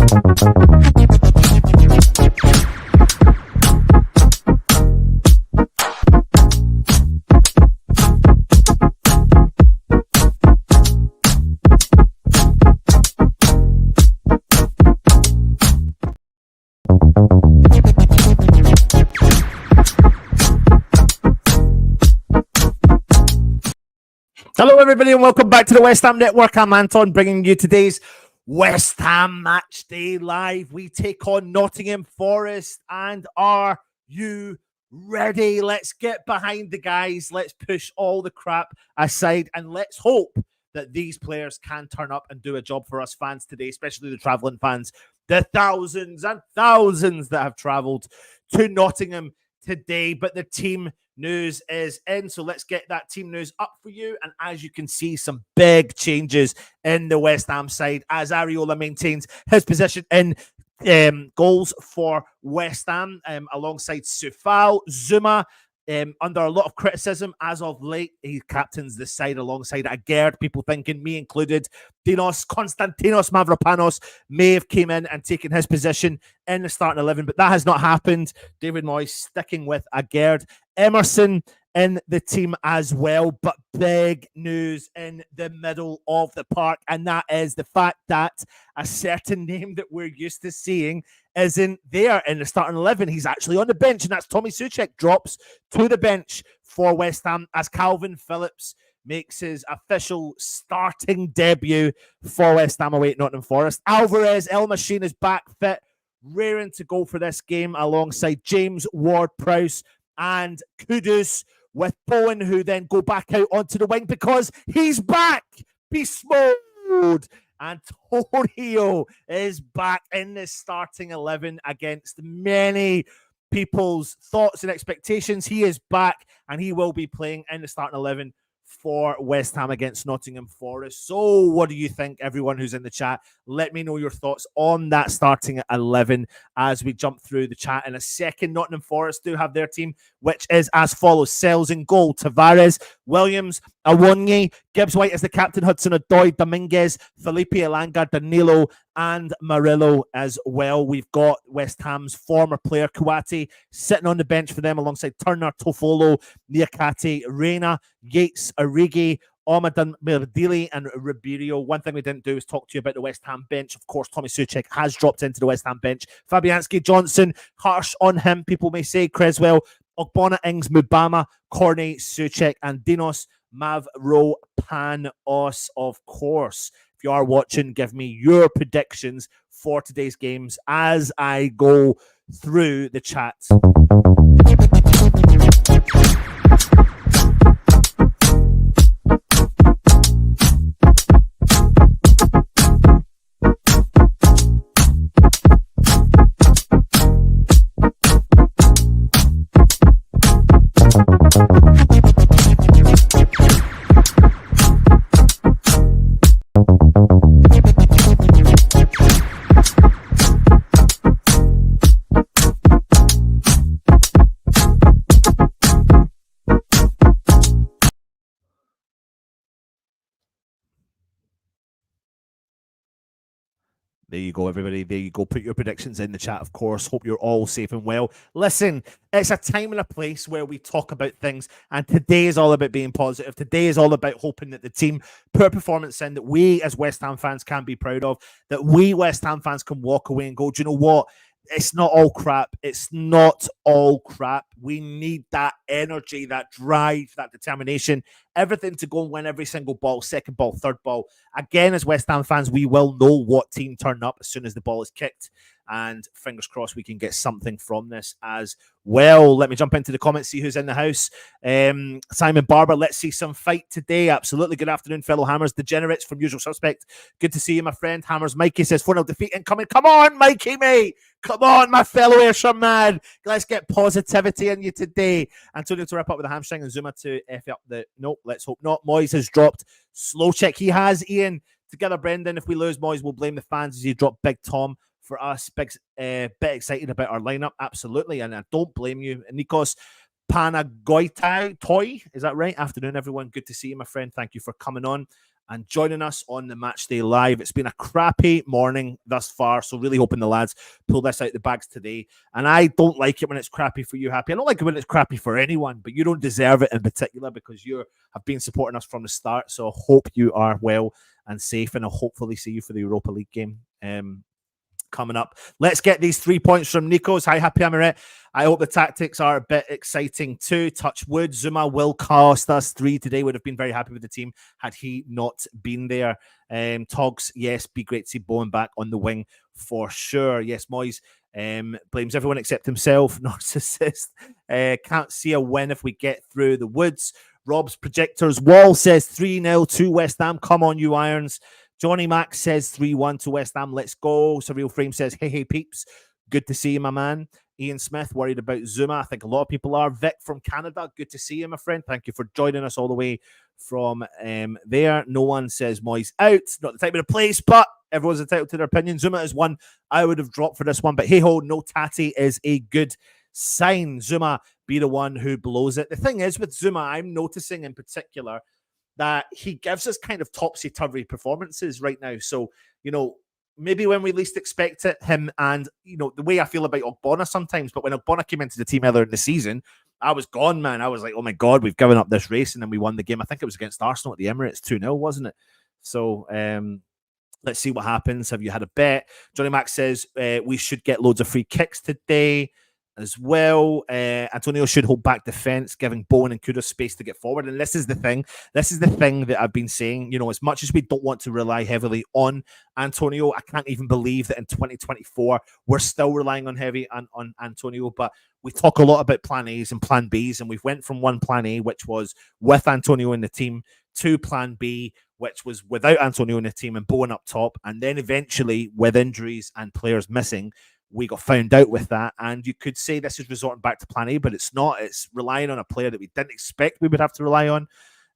Hello, everybody, and welcome back to the West Ham Network. I'm Anton, bringing you today's West Ham Match Day Live. We take on Nottingham Forest, and are you ready? Let's get behind the guys. Let's push all the crap aside, and let's hope that these players can turn up and do a job for us fans today, especially the travelling fans, the thousands and thousands that have travelled to Nottingham today. But the team news is in, so let's get that team news up for you. And as you can see, some big changes in the West Ham side as Areola maintains his position in goals for West Ham, alongside Sufal. Zuma, under a lot of criticism as of late, he captains the side alongside Agerd. People thinking, me included, Konstantinos Mavropanos may have came in and taken his position in the starting 11, but that has not happened. David Moyes sticking with Agerd. Emerson in the team as well, but big news in the middle of the park, and that is the fact that a certain name that we're used to seeing isn't there in the starting 11. He's actually on the bench, and that's Tommy Soucek. Drops to the bench for West Ham as Calvin Phillips makes his official starting debut for West Ham away at Nottingham Forest. Alvarez El Machine is back fit, raring to go for this game alongside James Ward-Prowse and Kudus, with Bowen, who then go back out onto the wing because he's back. Beast mode. And Torrio is back in the starting 11 against many people's thoughts and expectations. He is back, and he will be playing in the starting 11 for West Ham against Nottingham Forest. So what do you think, everyone who's in the chat? Let me know your thoughts on that starting 11 as we jump through the chat in a second. Nottingham Forest do have their team, which is as follows. Sells in goal: Tavares, Williams, Awonye, Gibbs-White as the captain, Hudson-Odoi, Dominguez, Felipe Elanga, Danilo, and Murillo as well. We've got West Ham's former player, Kouati, sitting on the bench for them alongside Turner, Toffolo, Niakate, Reina, Yates, Origi, Omadan Mirdili, and Ribeiro. One thing we didn't do is talk to you about the West Ham bench. Of course, Tommy Soucek has dropped into the West Ham bench. Fabianski, Johnson, harsh on him, people may say. Creswell, Ogbonna, Ings, Mubama, Corney, Soucek, and Dinos Mavropanos, of course. If you are watching, give me your predictions for today's games as I go through the chat. There you go, everybody. There you go. Put your predictions in the chat, of course. Hope you're all safe and well. Listen, it's a time and a place where we talk about things, and today is all about being positive. Today is all about hoping that the team put a performance in that we as West Ham fans can be proud of, that we West Ham fans can walk away and go, do you know what? It's not all crap. It's not all crap. We need that energy, that drive, that determination, everything to go and win every single ball, second ball, third ball. Again, as West Ham fans, we will know what team turn up as soon as the ball is kicked. And fingers crossed we can get something from this as well. Let me jump into the comments, see who's in the house. Simon Barber, let's see some fight today. Absolutely. Good afternoon, fellow Hammers. Degenerates from Usual Suspect. Good to see you, my friend. Hammers Mikey says 4-0 defeat incoming. Come on, Mikey, mate. Come on, my fellow Ayrshire man. Let's get positivity in you today. Antonio to wrap up with a hamstring and Zuma to F up the... Nope, let's hope not. Moyes has dropped. Slow check. He has, Ian. Together, Brendan. If we lose Moyes, we'll blame the fans as he dropped Big Tom. For us, bit excited about our lineup, absolutely, and I don't blame you. Nikos Panagoitai, is that right? Afternoon, everyone. Good to see you, my friend. Thank you for coming on. and joining us on the Matchday Live. It's been a crappy morning thus far, so really hoping the lads pull this out the bags today. And I don't like it when it's crappy for you, Happy. I don't like it when it's crappy for anyone, but you don't deserve it in particular because you have been supporting us from the start. So I hope you are well and safe, and I'll hopefully see you for the Europa League game coming up. Let's get these 3 points from Nikos. Hi, Happy Amaret. I hope the tactics are a bit exciting too. Touch wood. Zuma will cost us 3 today. Would have been very happy with the team had he not been there. Togs, yes, be great to see Bowen back on the wing for sure. Yes, Moyes blames everyone except himself. Narcissist. Can't see a win if we get through the woods. Rob's projectors wall says 3-0 to West Ham. Come on, you Irons. Johnny Mack says 3-1 to West Ham. Let's go. Surreal Frame says, hey, peeps. Good to see you, my man. Ian Smith, worried about Zuma. I think a lot of people are. Vic from Canada, good to see you, my friend. Thank you for joining us all the way from there. No one says Moyes out. Not the type of the place, but everyone's entitled to their opinion. Zuma is one I would have dropped for this one, but hey-ho, no tatty is a good sign. Zuma be the one who blows it. The thing is with Zuma, I'm noticing in particular that he gives us kind of topsy-turvy performances right now. So, maybe when we least expect it, him and, the way I feel about Ogbonna sometimes, but when Ogbonna came into the team earlier in the season, I was gone, man. I was like, oh my God, we've given up this race, and then we won the game. I think it was against Arsenal at the Emirates, 2-0, wasn't it? So, let's see what happens. Have you had a bet? Johnny Mack says we should get loads of free kicks today as well. Antonio should hold back defense, giving Bowen and Kudus space to get forward. And this is the thing. This is the thing that I've been saying. As much as we don't want to rely heavily on Antonio, I can't even believe that in 2024 we're still relying on Antonio. But we talk a lot about plan A's and plan B's, and we've went from one plan A, which was with Antonio in the team, to plan B, which was without Antonio in the team and Bowen up top, and then eventually with injuries and players missing, we got found out with that. And you could say this is resorting back to plan A, but it's not. It's relying on a player that we didn't expect we would have to rely on,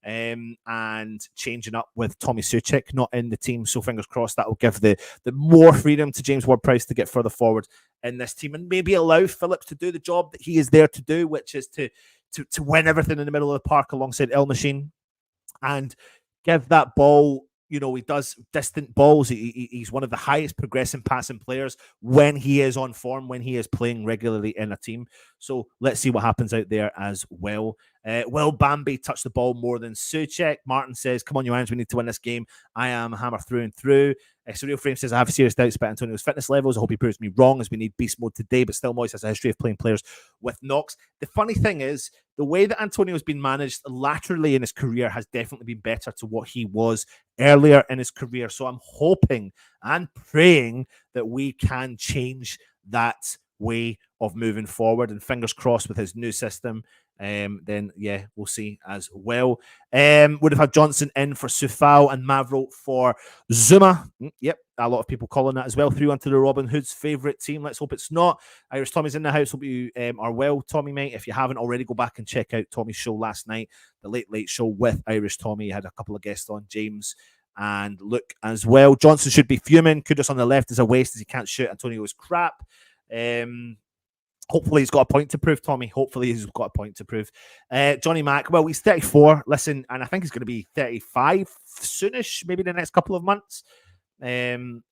and changing up with Tommy Suchek not in the team. So fingers crossed that will give the more freedom to James Ward-Prowse to get further forward in this team and maybe allow Phillips to do the job that he is there to do, which is to win everything in the middle of the park alongside El Machine and give that ball. He does distant balls. He's one of the highest progressing passing players when he is on form, when he is playing regularly in a team. So let's see what happens out there as well. Will Bambi touch the ball more than Suchek? Martin says, come on, you Irons, we need to win this game. I am a hammer through and through. Surreal Frame says, I have serious doubts about Antonio's fitness levels. I hope he proves me wrong, as we need beast mode today, but still Moyes has a history of playing players with knocks. The funny thing is, the way that Antonio has been managed laterally in his career has definitely been better to what he was earlier in his career. So I'm hoping and praying that we can change that way of moving forward, and fingers crossed with his new system. Then yeah, we'll see as well. Would have had Johnson in for Sufal and Mavro for Zuma. Yep, a lot of people calling that as well. 3-1 to the Robin Hood's favourite team. Let's hope it's not. Irish Tommy's in the house. Hope you are well, Tommy, mate. If you haven't already, go back and check out Tommy's show last night, the Late Show with Irish Tommy. He had a couple of guests on, James and Luke as well. Johnson should be fuming. Kudus on the left is a waste as he can't shoot. Antonio is crap. Hopefully he's got a point to prove, Tommy. Hopefully he's got a point to prove. Johnny Mack, well, he's 34. Listen, and I think he's going to be 35 soonish, maybe the next couple of months. And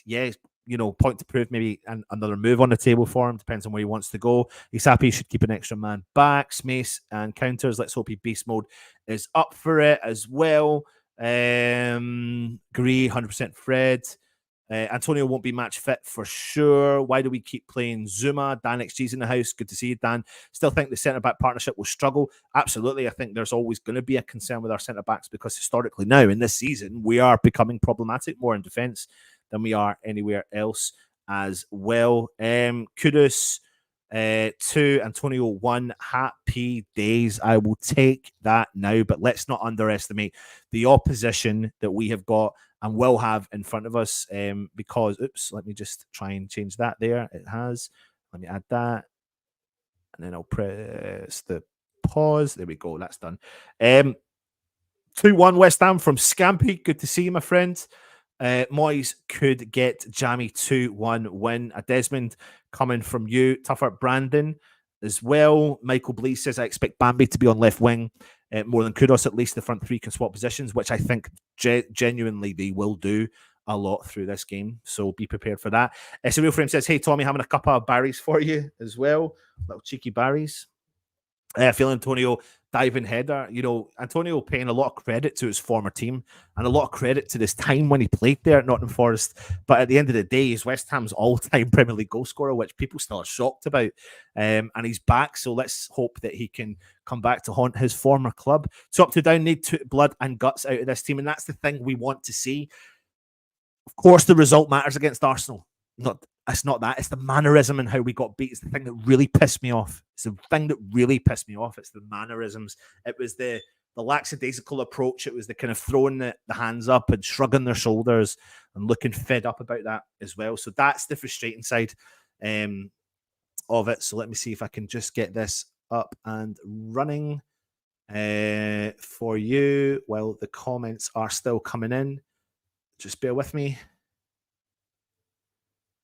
yeah, point to prove, maybe another move on the table for him. Depends on where he wants to go. He's happy he should keep an extra man back. Smace and counters. Let's hope he beast mode is up for it as well. Agree, 100% Fred. Antonio won't be match fit for sure. Why do we keep playing Zuma? Dan XG's in the house. Good to see you, Dan. Still think the centre-back partnership will struggle. Absolutely. I think there's always going to be a concern with our centre-backs because historically now in this season, we are becoming problematic more in defence than we are anywhere else as well. Kudus 2, Antonio 1. Happy days. I will take that now, but let's not underestimate the opposition that we have got and will have in front of us, because, let me just try and change that there. It has. Let me add that. And then I'll press the pause. There we go. That's done. 2-1 West Ham from Scampy. Good to see you, my friend. Moyes could get Jamie 2-1 win. A Desmond coming from you. Tougher Brandon as well. Michael Blees says, I expect Bambi to be on left wing. more than kudos. At least the front three can swap positions, which I think genuinely they will do a lot through this game. So be prepared for that. Surreal Frame says, hey, Tommy, having a couple of Barrys for you as well. Little cheeky Barrys. Phil Antonio diving header. Antonio paying a lot of credit to his former team and a lot of credit to this time when he played there at Nottingham Forest. But at the end of the day, he's West Ham's all-time Premier League goal scorer, which people still are shocked about. And he's back, so let's hope that he can come back to haunt his former club. Top to down, need blood and guts out of this team, and that's the thing we want to see. Of course, the result matters against Arsenal. It's not that. It's the mannerism and how we got beat. It's the thing that really pissed me off. It's the thing that really pissed me off. It's the mannerisms. It was the lackadaisical approach. It was the kind of throwing the hands up and shrugging their shoulders and looking fed up about that as well. So that's the frustrating side of it. So let me see if I can just get this up and running for you while the comments are still coming in. Just bear with me.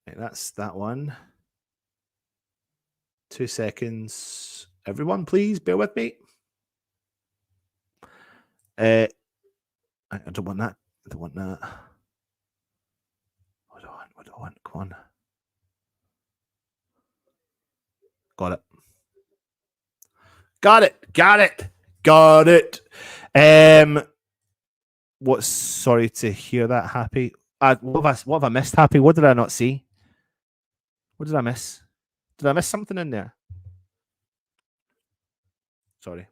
Right, that's that one. 2 seconds. Everyone, please bear with me. I don't want that. I don't want that. What do I want? Come on. Got it. Sorry to hear that, Happy. What have I missed, Happy? What did I not see? What did I miss? Did I miss something in there? Sorry.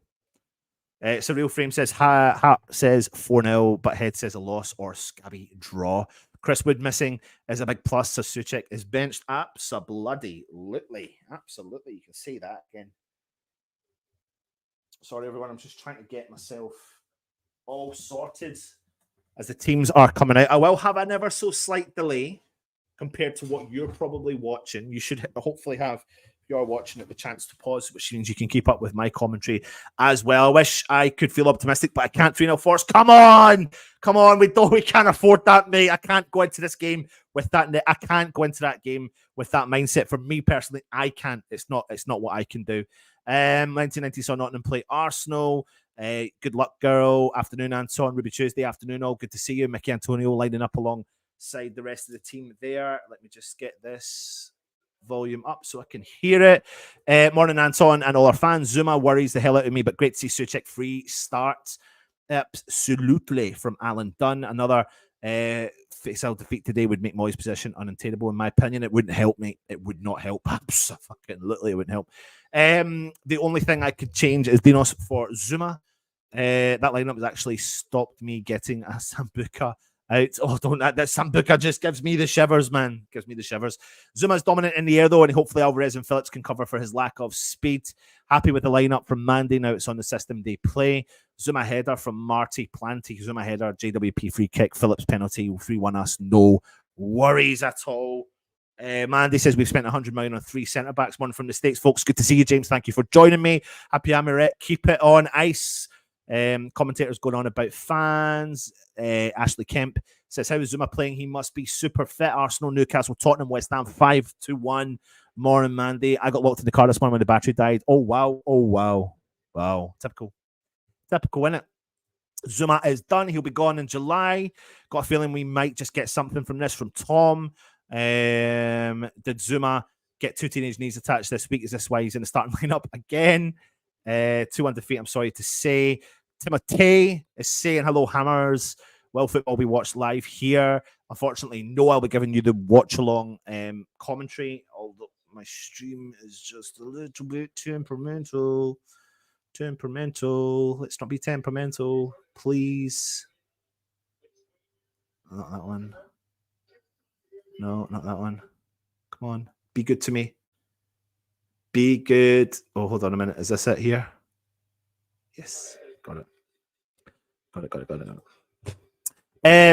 Surreal Frame says, says 4-0, but Head says a loss or scabby draw. Chris Wood missing is a big plus. So Souček is benched. Absolutely. You can say that again. Sorry, everyone. I'm just trying to get myself all sorted as the teams are coming out. I will have an ever so slight delay compared to what you're probably watching. You should hopefully have, if you're watching it, the chance to pause, which means you can keep up with my commentary as well. I wish I could feel optimistic, but I can't. 3-0 Force. Come on. We can't afford that, mate. I can't go into this game with that. I can't go into that game with that mindset. For me personally, I can't. It's not what I can do. 1990 saw Nottingham play Arsenal. Good luck, girl. Afternoon, Anton. Ruby Tuesday afternoon. All good to see you. Mickey Antonio lining up alongside the rest of the team there. Let me just get this volume up so I can hear it. Morning, Anton, and all our fans. Zuma worries the hell out of me, but great to see Souček free starts. Absolutely, from Alan Dunn. Another face-out defeat today would make Moyes' position unattainable, in my opinion. It wouldn't help, mate. It would not help. Literally, it wouldn't help. The only thing I could change is Dinos for Zuma. That lineup has actually stopped me getting a Sambuca out. Oh, don't that Sambuca just gives me the shivers, man. Gives me the shivers. Zuma's dominant in the air, though, and hopefully Alvarez and Phillips can cover for his lack of speed. Happy with the lineup from Mandy. Now it's on the system they play. Zuma header from Marty Planty. Zuma header, JWP free kick. Phillips penalty. 3-1 us. No worries at all. Mandy says we've spent 100 million on 3 centre backs, one from the States. Folks, good to see you, James. Thank you for joining me. Happy Amaret. Keep it on ice. Commentators going on about fans. Ashley Kemp says, how is Zuma playing? He must be super fit. Arsenal, Newcastle, Tottenham, West Ham 5-1. Morning, Mandy. I got locked in the car this morning when the battery died. Oh wow. Typical, innit? Zuma is done. He'll be gone in July. Got a feeling we might just get something from this from Tom. Did Zuma get 2 teenage knees attached this week? Is this why he's in the starting lineup again? 2-1 defeat, I'm sorry to say. Timothy is saying, hello, Hammers. Will football be watched live here? Unfortunately, no. I'll be giving you the watch-along commentary, although my stream is just a little bit temperamental. Let's not be temperamental, please. Not that one. No, not that one. Come on. Be good to me. Be good. Oh, hold on a minute. Is this it here? Yes. Got it.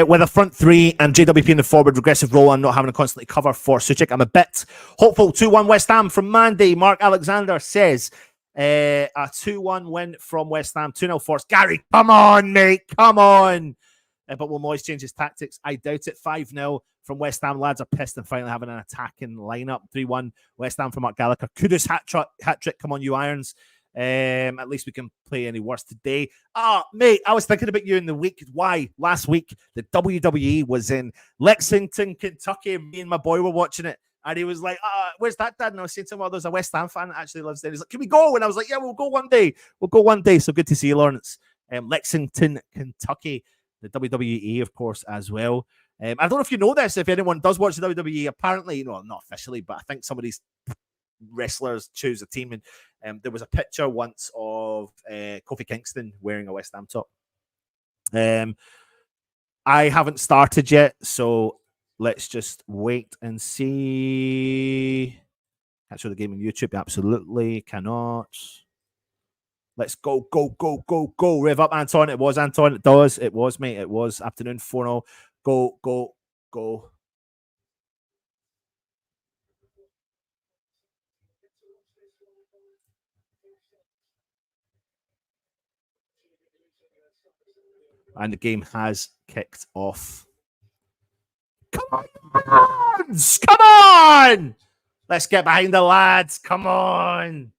With a front 3 and JWP in the forward regressive role and not having to constantly cover for Souček, I'm a bit hopeful. 2-1 West Ham from Mandy. Mark Alexander says a 2-1 win from West Ham. 2-0 Force. Gary, come on, mate. Come on. But will Moyes change his tactics? I doubt it. 5-0 from West Ham. Lads are pissed and finally having an attacking lineup. 3-1 West Ham from Mark Gallagher. Kudus hat trick. Come on, you Irons. At least we can play any worse today. Mate, I was thinking about you in the week. Why? Last week, the WWE was in Lexington, Kentucky. Me and my boy were watching it. And he was like, where's that, Dad? And I was saying to him, well, there's a West Ham fan that actually lives there. He's like, can we go? And I was like, yeah, we'll go one day. We'll go one day. So good to see you, Lawrence. Lexington, Kentucky. The WWE, of course, as well. I don't know if you know this, if anyone does watch the WWE, apparently, not officially, but I think some of these wrestlers choose a team. And there was a picture once of Kofi Kingston wearing a West Ham top. I haven't started yet, so let's just wait and see. Can't show the game on YouTube. Absolutely cannot. Let's go, go, go, go, go. Rev up, Anton. It was Anton. It does. It was, mate. It was. Afternoon 4-0. Go, go, go. And the game has kicked off. Come on! Come on! Let's get behind the lads. Come on.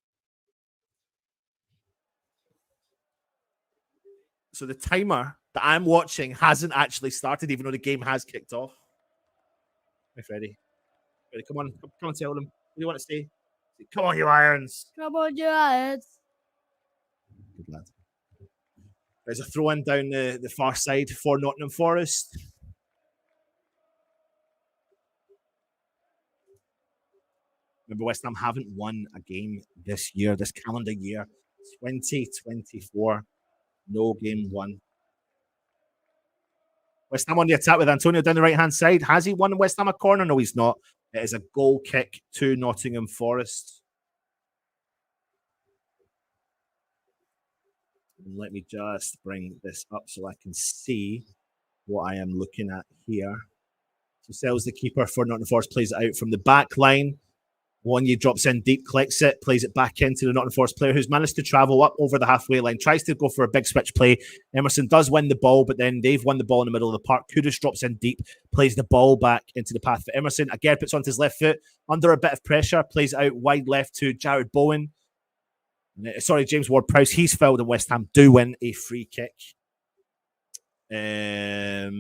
So the timer that I'm watching hasn't actually started, even though the game has kicked off. Hey, Freddie. Freddie, come on. Come on, tell them. What do you want to say? Come on, you Irons. Come on, you Irons. Good lad. There's a throw-in down the far side for Nottingham Forest. Remember, West Ham haven't won a game this year, this calendar year. 2024. No game won. West Ham on the attack with Antonio down the right-hand side. Has he won West Ham a corner? No, he's not. It is a goal kick to Nottingham Forest. And let me just bring this up so I can see what I am looking at here. So Sells, the keeper for Nottingham Forest, plays it out from the back line. Wanye drops in deep, collects it, plays it back into the Nottingham Forest player who's managed to travel up over the halfway line, tries to go for a big switch play. Emerson does win the ball, but then they've won the ball in the middle of the park. Kudus drops in deep, plays the ball back into the path for Emerson. Again, puts onto his left foot, under a bit of pressure, plays it out wide left to Jared Bowen. Sorry, James Ward-Prowse. He's fouled and West Ham do win a free kick. Let's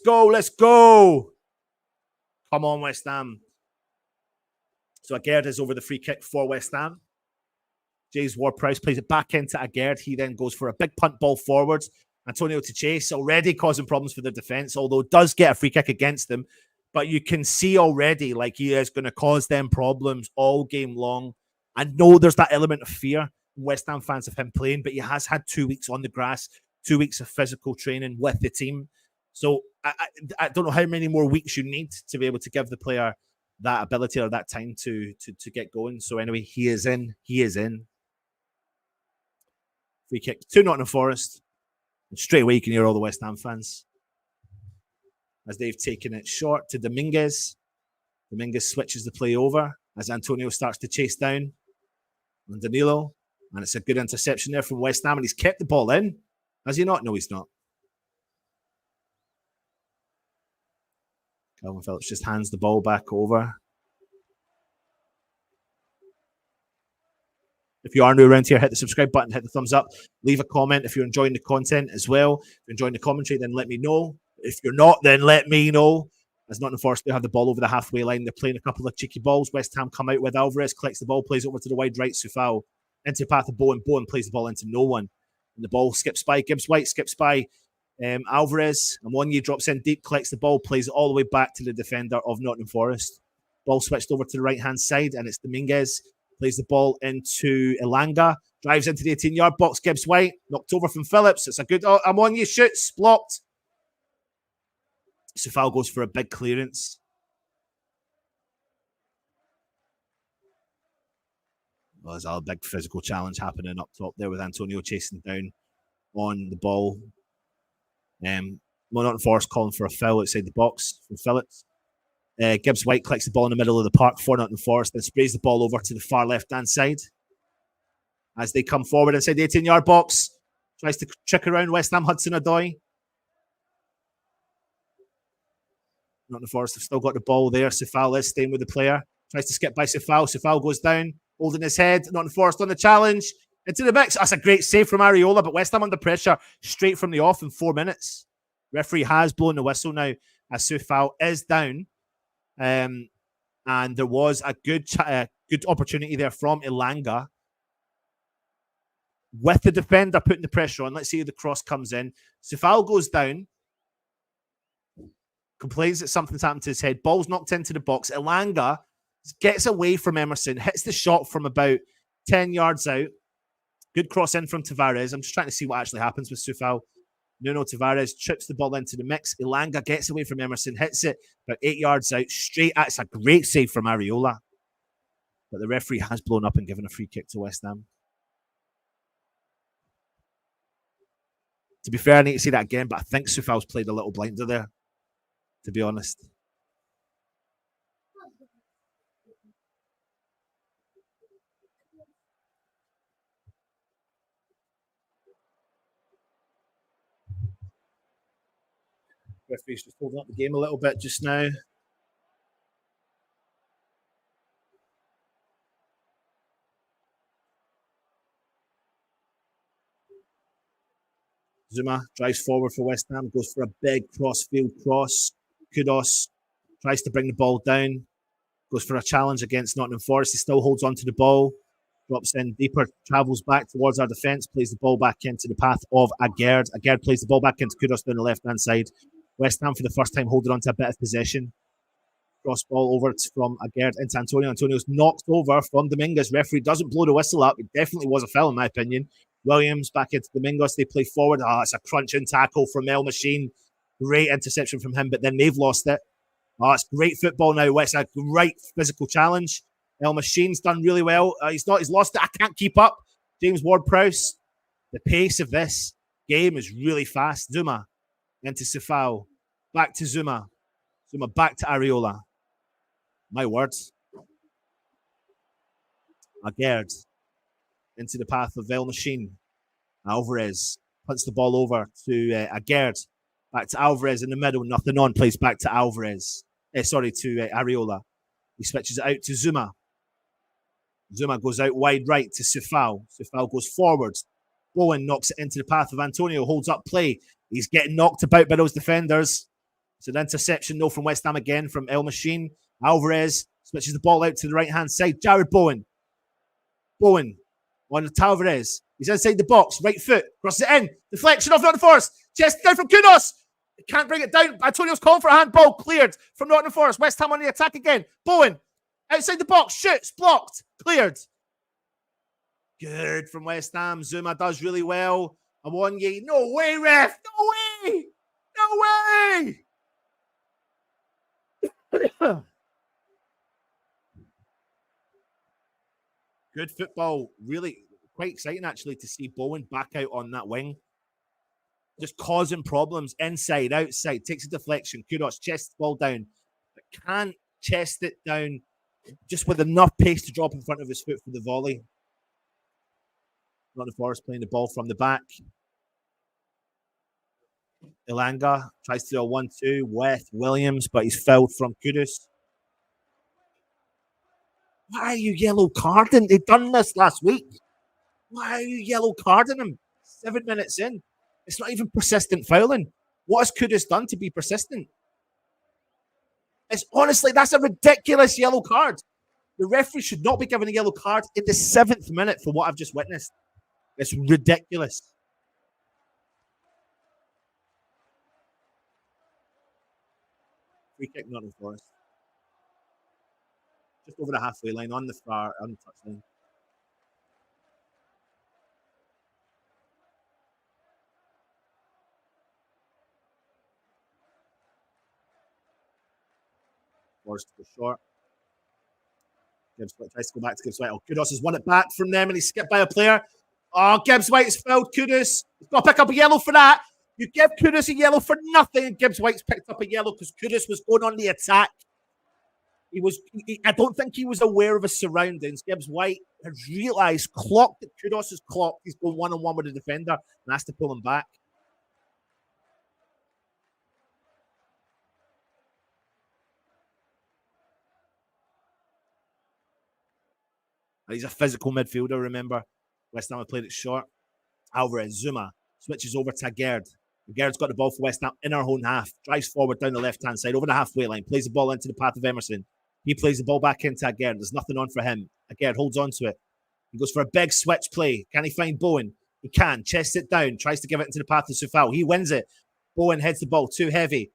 go, let's go. Come on, West Ham. So Agerd is over the free kick for West Ham. James Ward-Prowse plays it back into Agerd. He then goes for a big punt ball forwards. Antonio to chase, already causing problems for the defense, although does get a free kick against them. But you can see already like he is going to cause them problems all game long. I know there's that element of fear West Ham fans of him playing, but he has had 2 weeks on the grass, 2 weeks of physical training with the team. So I don't know how many more weeks you need to be able to give the player that ability or that time to get going. So anyway, he is in. He is in. Free kick to Nottingham Forest. And straight away you can hear all the West Ham fans as they've taken it short to Dominguez. Dominguez switches the play over as Antonio starts to chase down on Danilo. And it's a good interception there from West Ham. And he's kept the ball in. Has he not? No, he's not. Calvin Phillips just hands the ball back over. If you are new around here, hit the subscribe button, hit the thumbs up, leave a comment if you're enjoying the content as well. If you're enjoying the commentary, then let me know. If you're not, then let me know. As Nottingham Forest, they have the ball over the halfway line. They're playing a couple of cheeky balls. West Ham come out with Alvarez, collects the ball, plays over to the wide right, Sufal. Into the path of Bowen. Bowen plays the ball into no one. And the ball skips by Gibbs White, skips by Alvarez. And Wanye drops in deep, collects the ball, plays it all the way back to the defender of Nottingham Forest. Ball switched over to the right-hand side, and it's Dominguez. Plays the ball into Elanga. Drives into the 18-yard box. Gibbs White. Knocked over from Phillips. It's a good... Oh, Wanye shoots. Blocked. Sufal goes for a big clearance. Well, there's a big physical challenge happening up top there with Antonio chasing down on the ball. Nottingham Forest calling for a foul outside the box from Phillips. Gibbs White collects the ball in the middle of the park for Nottingham Forest, then sprays the ball over to the far left-hand side. As they come forward inside the 18-yard box, tries to trick around West Ham Hudson-Odoi. Nottingham Forest have still got the ball there. Sufal is staying with the player. Tries to skip by Sefal. Sefal goes down, holding his head. Nottingham Forest on the challenge. Into the mix. That's a great save from Areola, but West Ham under pressure straight from the off in 4 minutes. Referee has blown the whistle now as Sefal is down. And there was a good opportunity there from Ilanga with the defender putting the pressure on. Let's see if the cross comes in. Sefal goes down. Complains that something's happened to his head. Ball's knocked into the box. Ilanga gets away from Emerson, hits the shot from about 10 yards out. Good cross in from Tavares. I'm just trying to see what actually happens with Sefal. Nuno Tavares chips the ball into the mix. Ilanga gets away from Emerson, hits it about 8 yards out, straight at. It's a great save from Areola. But the referee has blown up and given a free kick to West Ham. To be fair, I need to see that again, but I think Sefal's played a little blinder there, to be honest. Referee's just holding up the game a little bit just now. Zuma drives forward for West Ham, goes for a big cross-field cross. Kudos tries to bring the ball down, goes for a challenge against Nottingham Forest. He still holds on to the ball, drops in deeper, travels back towards our defence, plays the ball back into the path of Agerd. Agerd plays the ball back into Kudos down the left-hand side. West Ham, for the first time, holding on to a bit of possession. Cross ball over from Agerd into Antonio. Antonio's knocked over from Domingos. Referee doesn't blow the whistle up. It definitely was a foul, in my opinion. Williams back into Domingos. They play forward. It's a crunching tackle from El Machine. Great interception from him, but then they've lost it. It's great football now. It's a great physical challenge. El Machine's done really well. He's lost it. I can't keep up. James Ward-Prowse. The pace of this game is really fast. Zuma into Sefal. Back to Zuma. Zuma back to Areola. My words. Agerd into the path of El Machine. Alvarez punts the ball over to Agerd. Back to Alvarez in the middle. Nothing on. Plays back to Alvarez. To Areola. He switches it out to Zuma. Zuma goes out wide right to Sefal. Sefal goes forward. Bowen knocks it into the path of Antonio. Holds up play. He's getting knocked about by those defenders. It's an interception, though, from West Ham again, from El Machine. Alvarez switches the ball out to the right-hand side. Jared Bowen. Bowen on Tavares. He's inside the box. Right foot. Crosses it in. Deflection off Nottingham Forest. Chest down from Kudos. Can't bring it down. Antonio's calling for a handball. Cleared from Nottingham Forest. West Ham on the attack again. Bowen. Outside the box. Shoots. Blocked. Cleared. Good from West Ham. Zuma does really well. Awonye. No way, ref. No way. No way. Good football. Really quite exciting, actually, to see Bowen back out on that wing. Just causing problems inside, outside. Takes a deflection. Kudos chests the ball down. But can't chest it down just with enough pace to drop in front of his foot for the volley. Nottingham Forest playing the ball from the back. Ilanga tries to do a 1-2 with Williams, but he's fouled from Kudus. Why are you yellow carding? They've done this last week. Why are you yellow carding him 7 minutes in? It's not even persistent fouling. What has Kudus done to be persistent? It's honestly, that's a ridiculous yellow card. The referee should not be given a yellow card in the 7th minute for what I've just witnessed. It's ridiculous. Free kick, Nottingham Forest. Just over the halfway line on the touchline. Forest to go short. Gibbs White tries to go back to Gibbs White. Kudos has won it back from them and he's skipped by a player. Gibbs White has fouled Kudus. He's got to pick up a yellow for that. You give Kudus a yellow for nothing, and Gibbs White's picked up a yellow because Kudus was going on the attack. I don't think he was aware of his surroundings. Gibbs White has realised, clocked that Kudos is clocked. He's going one-on-one with the defender and has to pull him back. And he's a physical midfielder, remember. West Ham have played it short. Alvarez, Zuma switches over to Gerd. Gerd's got the ball for West Ham in our own half. Drives forward down the left-hand side, over the halfway line. Plays the ball into the path of Emerson. He plays the ball back into Gerd. There's nothing on for him. Gerd holds on to it. He goes for a big switch play. Can he find Bowen? He can. Chests it down. Tries to give it into the path of Sufal. He wins it. Bowen heads the ball. Too heavy.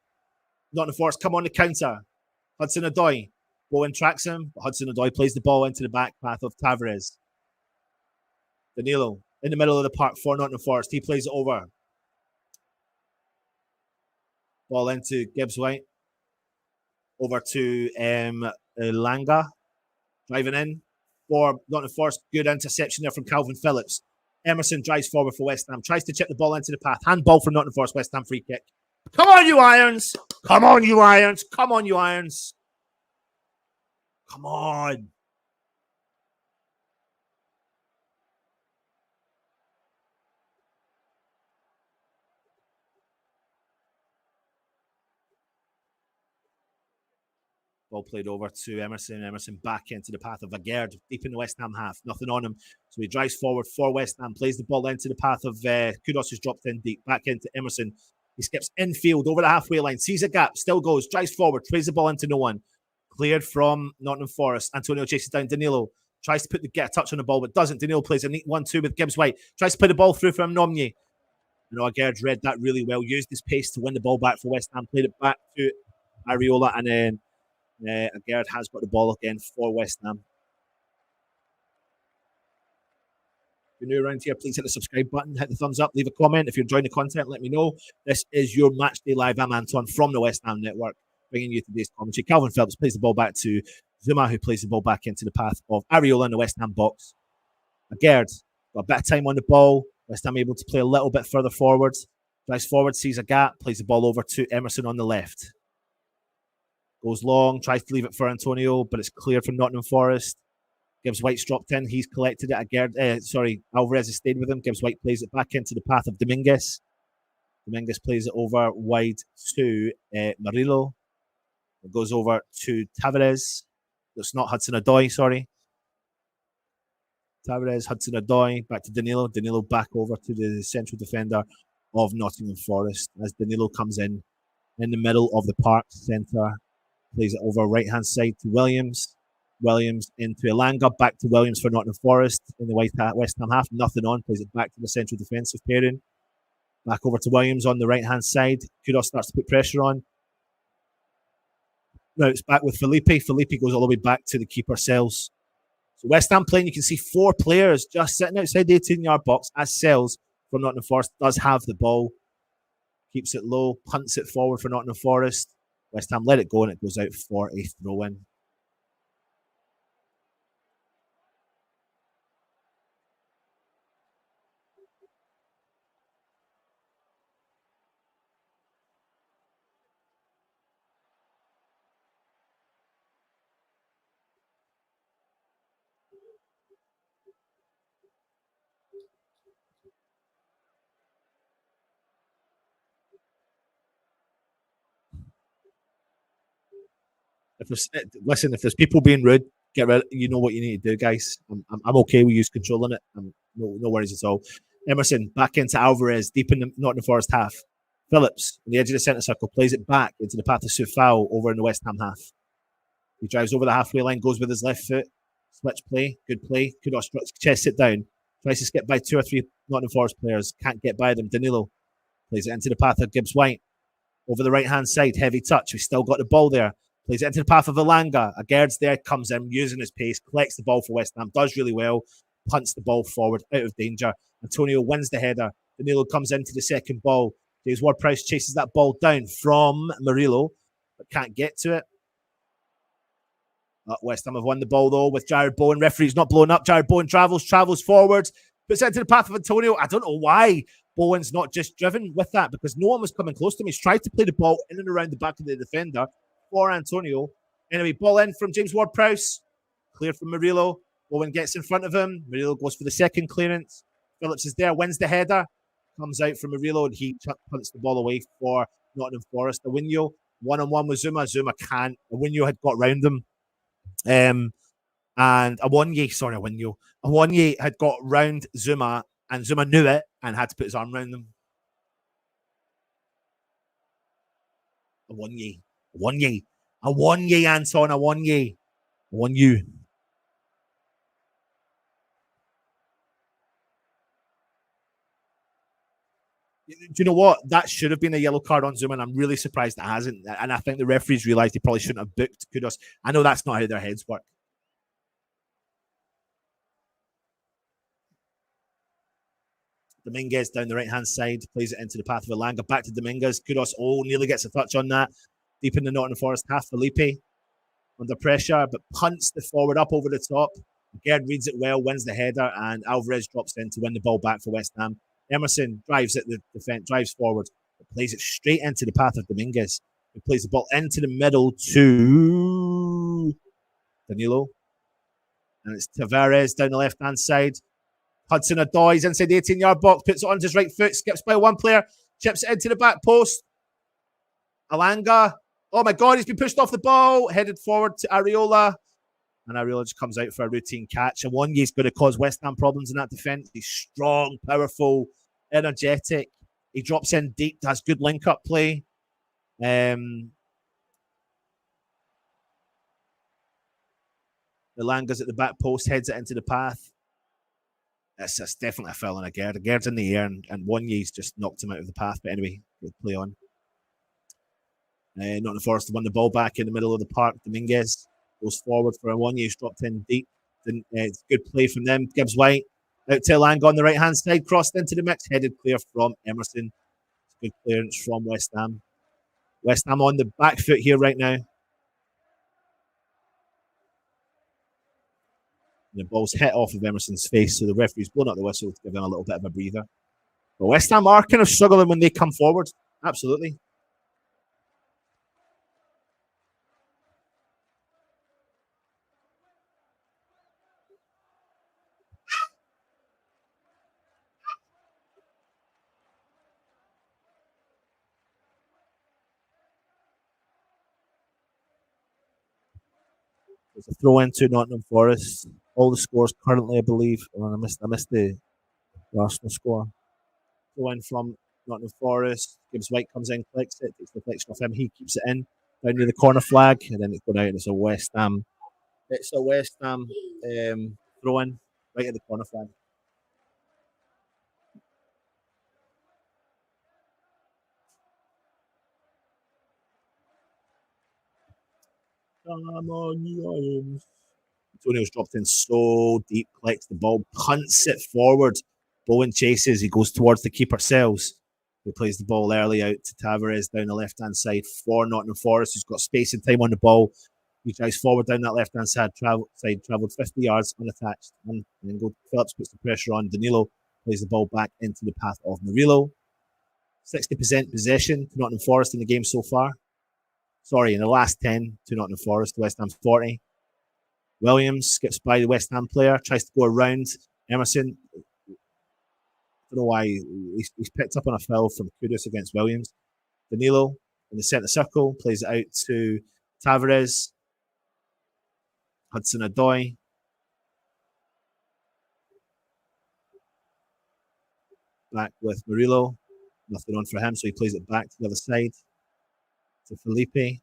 Nottingham Forest come on the counter. Hudson-Odoi. Bowen tracks him. But Hudson-Odoi plays the ball into the back path of Tavares. Danilo in the middle of the park for Nottingham Forest. He plays it over. Ball into Gibbs White. Over to Langa. Driving in for Nottingham Forest. Good interception there from Calvin Phillips. Emerson drives forward for West Ham. Tries to chip the ball into the path. Handball for Nottingham Forest. West Ham free kick. Come on, you Irons. Come on, you Irons. Come on, you Irons. Come on. Ball played over to Emerson. Emerson back into the path of Agerd, deep in the West Ham half. Nothing on him. So he drives forward for West Ham, plays the ball into the path of Kudos, who's dropped in deep. Back into Emerson. He skips infield over the halfway line, sees a gap, still goes, drives forward, plays the ball into no one. Cleared from Nottingham Forest. Antonio chases down Danilo. Tries to get a touch on the ball, but doesn't. Danilo plays a neat 1-2 with Gibbs White. Tries to put the ball through from Nomye. Agerd read that really well. Used his pace to win the ball back for West Ham. Played it back to Areola, and then Agerd has got the ball again for West Ham. If you're new around here, please hit the subscribe button, hit the thumbs up, leave a comment. If you're enjoying the content, let me know. This is your Matchday Live. I'm Anton from the West Ham Network, bringing you today's commentary. Calvin Phillips plays the ball back to Zuma, who plays the ball back into the path of Areola in the West Ham box. Agerd got a bit of time on the ball. West Ham able to play a little bit further forward. Drives forward, sees a gap, plays the ball over to Emerson on the left. Goes long, tries to leave it for Antonio, but it's cleared from Nottingham Forest. Gibbs White's dropped in. He's collected it. Alvarez has stayed with him. Gibbs White plays it back into the path of Dominguez. Dominguez plays it over wide to Murillo. It goes over to Tavares. It's not Hudson-Odoi, sorry. Tavares, Hudson-Odoi, back to Danilo. Danilo back over to the central defender of Nottingham Forest as Danilo comes in the middle of the park centre. Plays it over right-hand side to Williams. Williams into Elanga, back to Williams for Nottingham Forest in the West Ham half. Nothing on, plays it back to the central defensive pairing. Back over to Williams on the right-hand side. Kudos starts to put pressure on. Now it's back with Felipe. Felipe goes all the way back to the keeper Sells. So West Ham playing, you can see 4 players just sitting outside the 18-yard box as Sells from Nottingham Forest does have the ball. Keeps it low, punts it forward for Nottingham Forest. West Ham let it go and it goes out for a throw-in. If there's people being rude, get rid. You know what you need to do, guys. I'm okay with you controlling it. No worries at all. Emerson back into Alvarez, deep in the Nottingham Forest half. Phillips on the edge of the centre circle plays it back into the path of Sufal over in the West Ham half. He drives over the halfway line, goes with his left foot. Switch play, good play. Kudos chests it down. Tries to skip by 2 or 3 Nottingham Forest players. Can't get by them. Danilo plays it into the path of Gibbs White. Over the right-hand side, heavy touch. We've still got the ball there. Plays it into the path of Elanga. Agerd's there, comes in, using his pace, collects the ball for West Ham, does really well, punts the ball forward, out of danger. Antonio wins the header. Danilo comes into the second ball. James Ward-Prowse chases that ball down from Murillo, but can't get to it. West Ham have won the ball, though, with Jared Bowen. Referee's not blowing up. Jared Bowen travels forward, puts it into the path of Antonio. I don't know why Bowen's not just driven with that, because no one was coming close to him. He's tried to play the ball in and around the back of the defender for Antonio. Anyway, ball in from James Ward-Prowse. Clear from Murillo. Bowen gets in front of him. Murillo goes for the second clearance. Phillips is there, wins the header. Comes out from Murillo, and he punts the ball away for Nottingham Forest. Awinyo, one-on-one with Zuma. Zuma can't. Awinyo had got round him. And And Awonye had got round Zuma, and Zuma knew it and had to put his arm around them. Awonye, Anton, Awonye. Do you know what? That should have been a yellow card on Zuma, and I'm really surprised it hasn't. And I think the referees realised they probably shouldn't have booked Kudos. I know that's not how their heads work. Dominguez down the right-hand side, plays it into the path of Elanga. Back to Dominguez. Kudos, nearly gets a touch on that. Deep in the Nottingham Forest half. Felipe under pressure, but punts the forward up over the top. Gerd reads it well, wins the header, and Alvarez drops in to win the ball back for West Ham. Emerson drives at the defence, drives forward, but plays it straight into the path of Dominguez, who plays the ball into the middle to Danilo. And it's Tavares down the left-hand side. Hudson-Odoi inside the 18-yard box, puts it on his right foot, skips by one player, chips it into the back post. Elanga. Oh my God, he's been pushed off the ball, headed forward to Areola. And Areola just comes out for a routine catch. And Awonye's going to cause West Ham problems in that defence. He's strong, powerful, energetic. He drops in deep, has good link-up play. Elanga's at the back post, heads it into the path. That's definitely a foul on a Gerd. Gerd's in the air, and Awonye's just knocked him out of the path. But anyway, good play on. Nottingham Forest won the ball back in the middle of the park. Dominguez goes forward for Awonye, who's dropped in deep. It's good play from them. Gibbs White out to Elanga on the right hand side, crossed into the mix, headed clear from Emerson. Good clearance from West Ham. West Ham on the back foot here right now. The ball's hit off of Emerson's face, so the referee's blown out the whistle to give him a little bit of a breather. But West Ham are kind of struggling when they come forward. Absolutely. There's a throw into Nottingham Forest. All the scores currently, I believe. Oh, I missed the Arsenal score. Throw in from Nottingham Forest. Gibbs White comes in, clicks it, takes the deflection off him. He keeps it in down near the corner flag, and then it's going out. And it's a West Ham. It's a West Ham throw in right at the corner flag. Come on, you Lions. Antonio's dropped in so deep, collects the ball, punts it forward. Bowen chases, he goes towards the keeper cells. He plays the ball early out to Tavares down the left-hand side for Nottingham Forest, who's got space and time on the ball. He drives forward down that left-hand side, travelled 50 yards unattached. And then Phillips puts the pressure on. Danilo plays the ball back into the path of Murillo. 60% possession to Nottingham Forest in the game so far. Sorry, in the last 10 to Nottingham Forest, West Ham's 40. Williams skips by the West Ham player, tries to go around Emerson. I don't know why he's picked up on a foul from Kudus against Williams. Danilo in the centre circle plays it out to Tavares. Hudson-Odoi. Back with Murillo. Nothing on for him, so he plays it back to the other side to Felipe.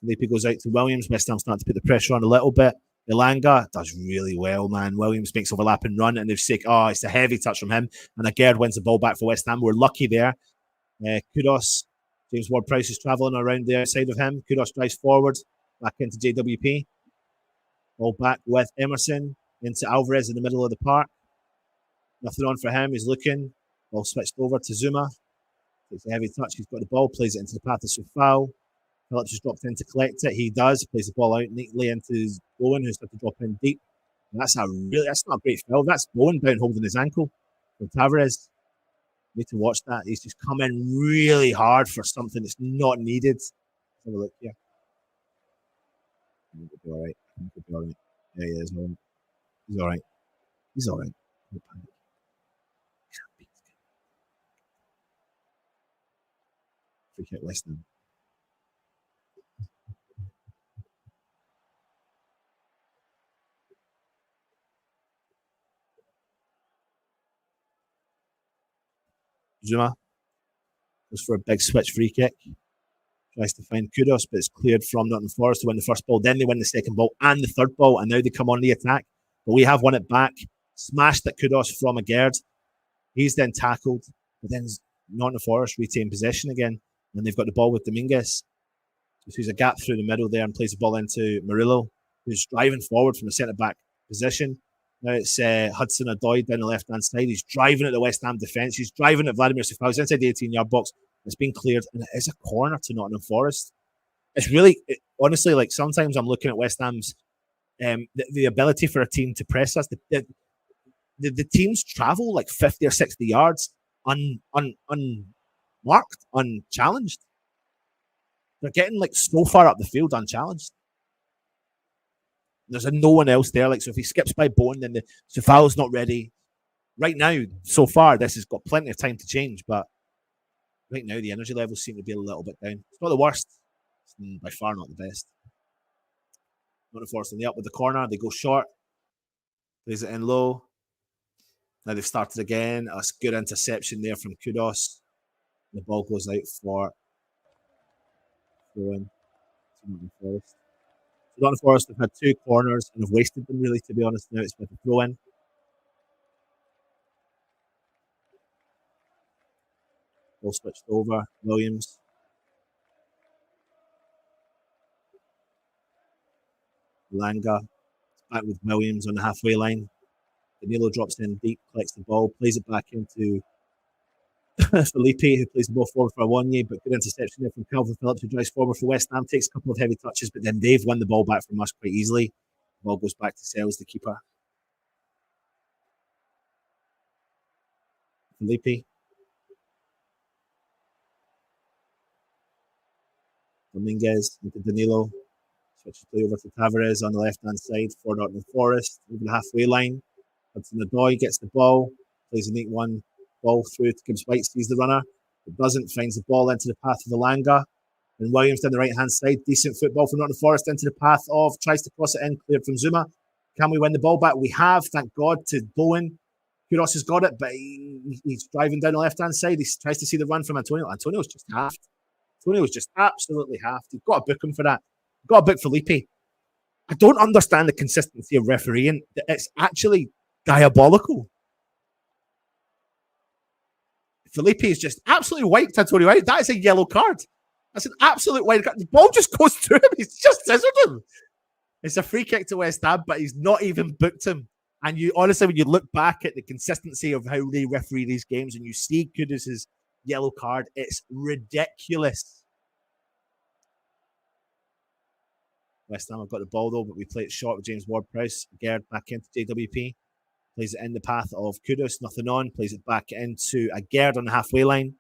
Felipe goes out to Williams. West Ham starting to put the pressure on a little bit. Elanga does really well, man. Williams makes overlapping run, and they've said, it's a heavy touch from him. And Agerd wins the ball back for West Ham. We're lucky there. Kudos. James Ward-Prowse is travelling around the outside of him. Kudos drives forward, back into JWP. Ball back with Emerson into Alvarez in the middle of the park. Nothing on for him. He's looking. Ball switched over to Zuma. Takes a heavy touch. He's got the ball, plays it into the path of Sofao. Phillips just dropped in to collect it. He does. Plays the ball out neatly into Bowen, who's got to drop in deep. And that's not a great foul. That's Bowen down holding his ankle from Tavares. Need to watch that. He's just come in really hard for something that's not needed. Let's have a look here. He'll be all right. He'll be all right. Yeah, he is. He's all right. He's all right. Free kick West Ham. Zuma goes for a big switch free kick. Tries to find Kudos, but it's cleared from Nottingham Forest to win the first ball. Then they win the second ball and the third ball, and now they come on the attack. But we have won it back. Smashed at Kudos from Agerd. He's then tackled, but then Nottingham Forest retain possession again, and they've got the ball with Dominguez. Who's a gap through the middle there and plays the ball into Murillo, who's driving forward from the centre-back position. Now it's Hudson Odoi down the left-hand side. He's driving at the West Ham defence. He's driving at Vladimir Sefau. Inside the 18-yard box. It's been cleared, and it is a corner to Nottingham Forest. It's really, honestly, like sometimes I'm looking at West Ham's the ability for a team to press us. The teams travel like 50 or 60 yards unmarked, unchallenged. They're getting like so far up the field unchallenged. There's no one else there. Like, so if he skips by Bowen, then the Sefau's not ready. Right now, so far, this has got plenty of time to change, but right now the energy levels seem to be a little bit down. It's not the worst. It's by far not the best. Not Forest in the up with the corner. They go short. Plays it in low. Now they've started again. A good interception there from Kudos. The ball goes out for throwing to Nottingham Forest. So Nottingham Forest have had two corners and have wasted them, really, to be honest. Now it's with a throw in. Ball switched over. Williams. Langa. Back with Williams on the halfway line. Danilo drops in deep, collects the ball, plays it back into Felipe, who plays the ball forward for Awonye, but good interception there from Calvin Phillips, who drives forward for West Ham, takes a couple of heavy touches, but then they've won the ball back from us quite easily. The ball goes back to Sells, the keeper. Felipe. Dominguez into Danilo. Switches play over to Tavares on the left-hand side for Nottingham Forest, over the halfway line. Hudson Odoi gets the ball, plays a neat one, ball through to Gibbs White, sees the runner, but doesn't, finds the ball into the path of Elanga. And Williams down the right-hand side, decent football from Nottingham Forest into the path of, tries to cross it in, cleared from Zuma. Can we win the ball back? We have, thank God, to Bowen. Kudos has got it, but he's driving down the left-hand side. He tries to see the run from Antonio. Antonio's just halved. Antonio was just absolutely halved. You've got to book him for that. You've got to book Felipe. I don't understand the consistency of refereeing. It's actually diabolical. Felipe is just absolutely wiped Antonio out. That is a yellow card. That's an absolute white card. The ball just goes through him. He's just scissored him. It's a free kick to West Ham, but he's not even booked him. And you honestly, when you look back at the consistency of how they referee these games and you see Kudus' yellow card, it's ridiculous. West Ham have got the ball though, but we play it short with James Ward-Prowse. Gerd back into JWP. Plays it in the path of Kudus, nothing on. Plays it back into a Gerd on the halfway line.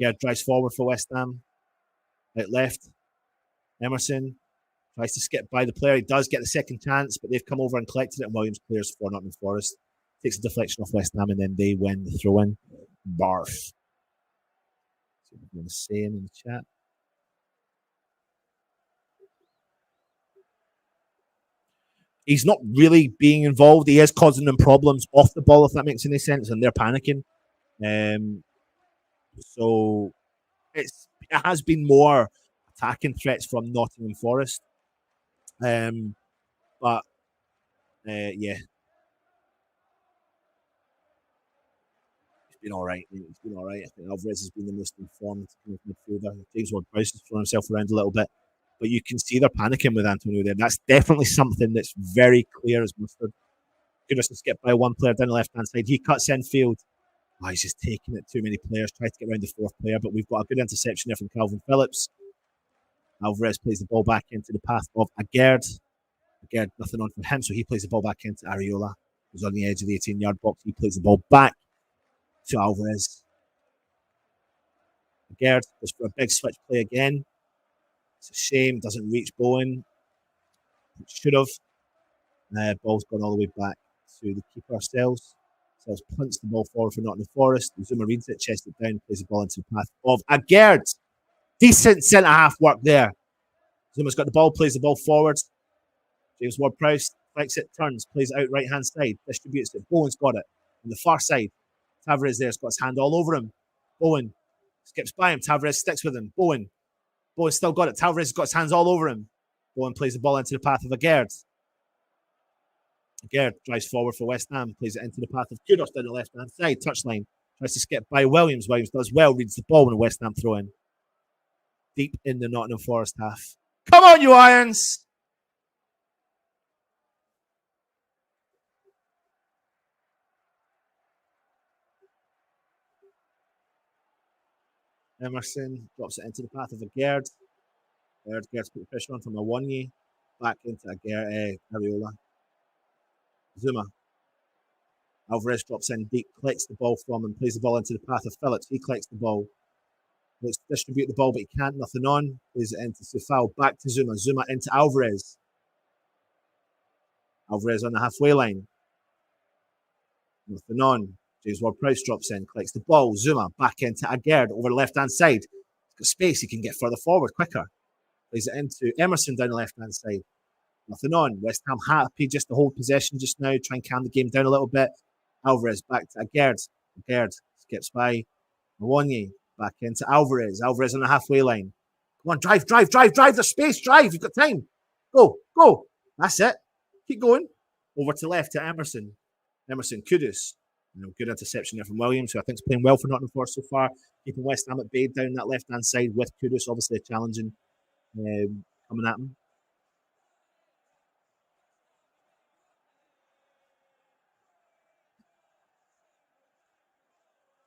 Gerd drives forward for West Ham. Out left. Emerson tries to skip by the player. He does get the second chance, but they've come over and collected it, and Williams clears for Nottingham Forest. Takes a deflection off West Ham, and then they win the throw-in. Barf. See what I'm going to say in the chat. He's not really being involved. He is causing them problems off the ball, if that makes any sense, and they're panicking. So it has been more attacking threats from Nottingham Forest. But yeah. It's been all right. It's been all right. I think Alvarez has been the most informed midfielder. James Ward-Prowse has thrown himself around a little bit. But you can see they're panicking with Antonio there. That's definitely something that's very clear as mustard. Goodness to skip by one player down the left-hand side. He cuts in field. Oh, he's just taking it. Too many players. Tried to get around the fourth player, but we've got a good interception there from Calvin Phillips. Alvarez plays the ball back into the path of Agerd. Agerd, nothing on from him, so he plays the ball back into Areola, who's on the edge of the 18-yard box. He plays the ball back to Alvarez. Agerd goes for a big switch play again. It's a shame, doesn't reach Bowen. It should have. Ball's gone all the way back to the keeper, Sells. Sells punts the ball forward for Nottingham Forest. Zuma reads it, chests it down, plays the ball into the path of Agerd. Decent centre-half work there. Zuma's got the ball, plays the ball forward. James Ward-Prowse flicks it, turns, plays it out right-hand side, distributes it. Bowen's got it on the far side. Tavares there's got his hand all over him. Bowen skips by him. Tavares sticks with him. Bowen still got it. Tavares has got his hands all over him. Bowen plays the ball into the path of Agard. Agard drives forward for West Ham, plays it into the path of Kudos down the left-hand side, touchline. Tries to skip by Williams. Williams does well, reads the ball when a West Ham throw in. Deep in the Nottingham Forest half. Come on, you Irons! Emerson drops it into the path of Agard. Agard gets put the pressure on from Awonyi. Back into Areola. Zuma. Alvarez drops in deep, collects the ball from him, plays the ball into the path of Phillips. He collects the ball. Looks to distribute the ball, but he can't. Nothing on. Plays it into Sufal. Back to Zuma. Zuma into Alvarez. Alvarez on the halfway line. Nothing on. James Ward-Prowse drops in, collects the ball. Zuma back into Agard over the left-hand side. He's got space. He can get further forward quicker. Plays it into Emerson down the left-hand side. Nothing on. West Ham happy just to hold possession just now, try and calm the game down a little bit. Alvarez back to Agard. Agard skips by Awonyi. Back into Alvarez. Alvarez on the halfway line. Come on, drive. There's space. Drive. You've got time. Go. That's it. Keep going. Over to left to Emerson. Emerson, Kudus. Good interception there from Williams, who I think is playing well for Nottingham Forest so far. Keeping West Ham at bay down that left-hand side with Kudus, obviously challenging coming at him.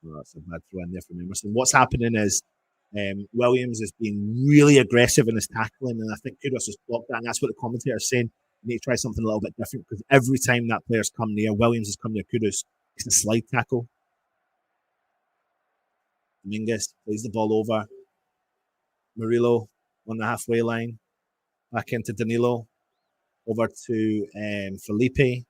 Oh, that's a bad throw in there from Emerson. What's happening is Williams is being really aggressive in his tackling, and I think Kudus has blocked that, and that's what the commentator is saying. You need to try something a little bit different, because every time that player's come near, Williams has come near Kudus, it's a slide tackle. Dominguez plays the ball over. Murillo on the halfway line. Back into Danilo. Over to Felipe.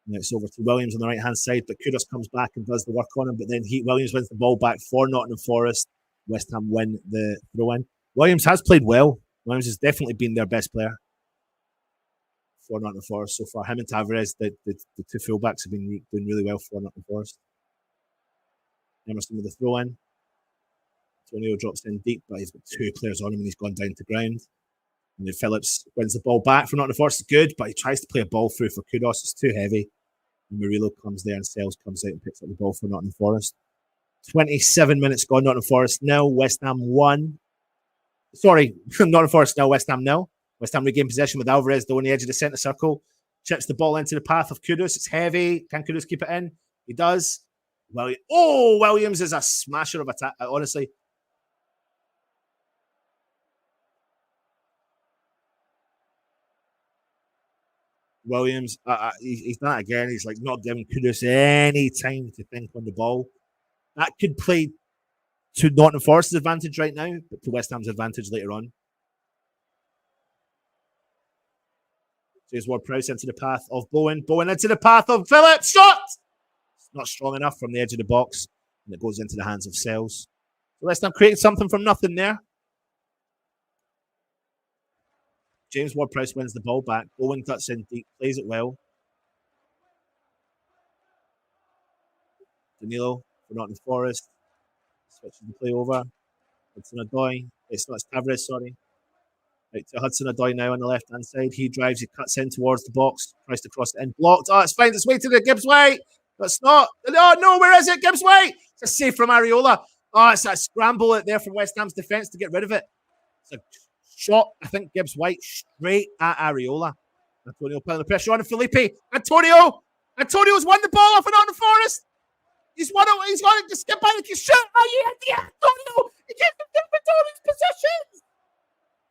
And it's over to Williams on the right-hand side, but Kudus comes back and does the work on him, but then Williams wins the ball back for Nottingham Forest. West Ham win the throw-in. Williams has played well. Williams has definitely been their best player for Nottingham Forest so far. Him and Tavares, the two fullbacks, have been doing really well for Nottingham Forest. Emerson with the throw-in. Antonio drops in deep, but he's got two players on him and he's gone down to ground. And then Phillips wins the ball back for Nottingham Forest. It's good, but he tries to play a ball through for Kudos. It's too heavy. And Murillo comes there and Sells comes out and picks up the ball for Nottingham Forest. 27 minutes gone. Nottingham Forest nil. West Ham 1. Sorry, Nottingham Forest nil. West Ham nil. West Ham regain possession with Alvarez though on the edge of the centre circle. Chips the ball into the path of Kudus. It's heavy. Can Kudus keep it in? He does. Williams is a smasher of attack. Honestly. Williams, he's done it again. He's like not giving Kudus any time to think on the ball. That could play to Nottingham Forest's advantage right now, but to West Ham's advantage later on. James Ward-Prowse into the path of Bowen. Bowen into the path of Phillips. Shot! It's not strong enough from the edge of the box, and it goes into the hands of Sells. So West Ham created something from nothing there. James Ward-Prowse wins the ball back. Bowen cuts in deep, plays it well. Danilo for Nottingham Forest. Switches the play over. Hudson-Odoi. It's Tavares, sorry. Right to Hudson-Odoi now on the left-hand side. He drives, he cuts in towards the box, tries to cross it in. Blocked. Oh, it's finds its way to the Gibbs White. But it's not. Oh, no, where is it? Gibbs White. It's a save from Areola. Oh, it's a scramble there from West Ham's defence to get rid of it. It's a shot, I think, Gibbs White straight at Areola. Antonio putting the pressure on Felipe. Antonio's won the ball off of Nottingham Forest. He's won it. He's got it to skip by the shot. Oh, yeah, Antonio. He gives him Antonio's possessions.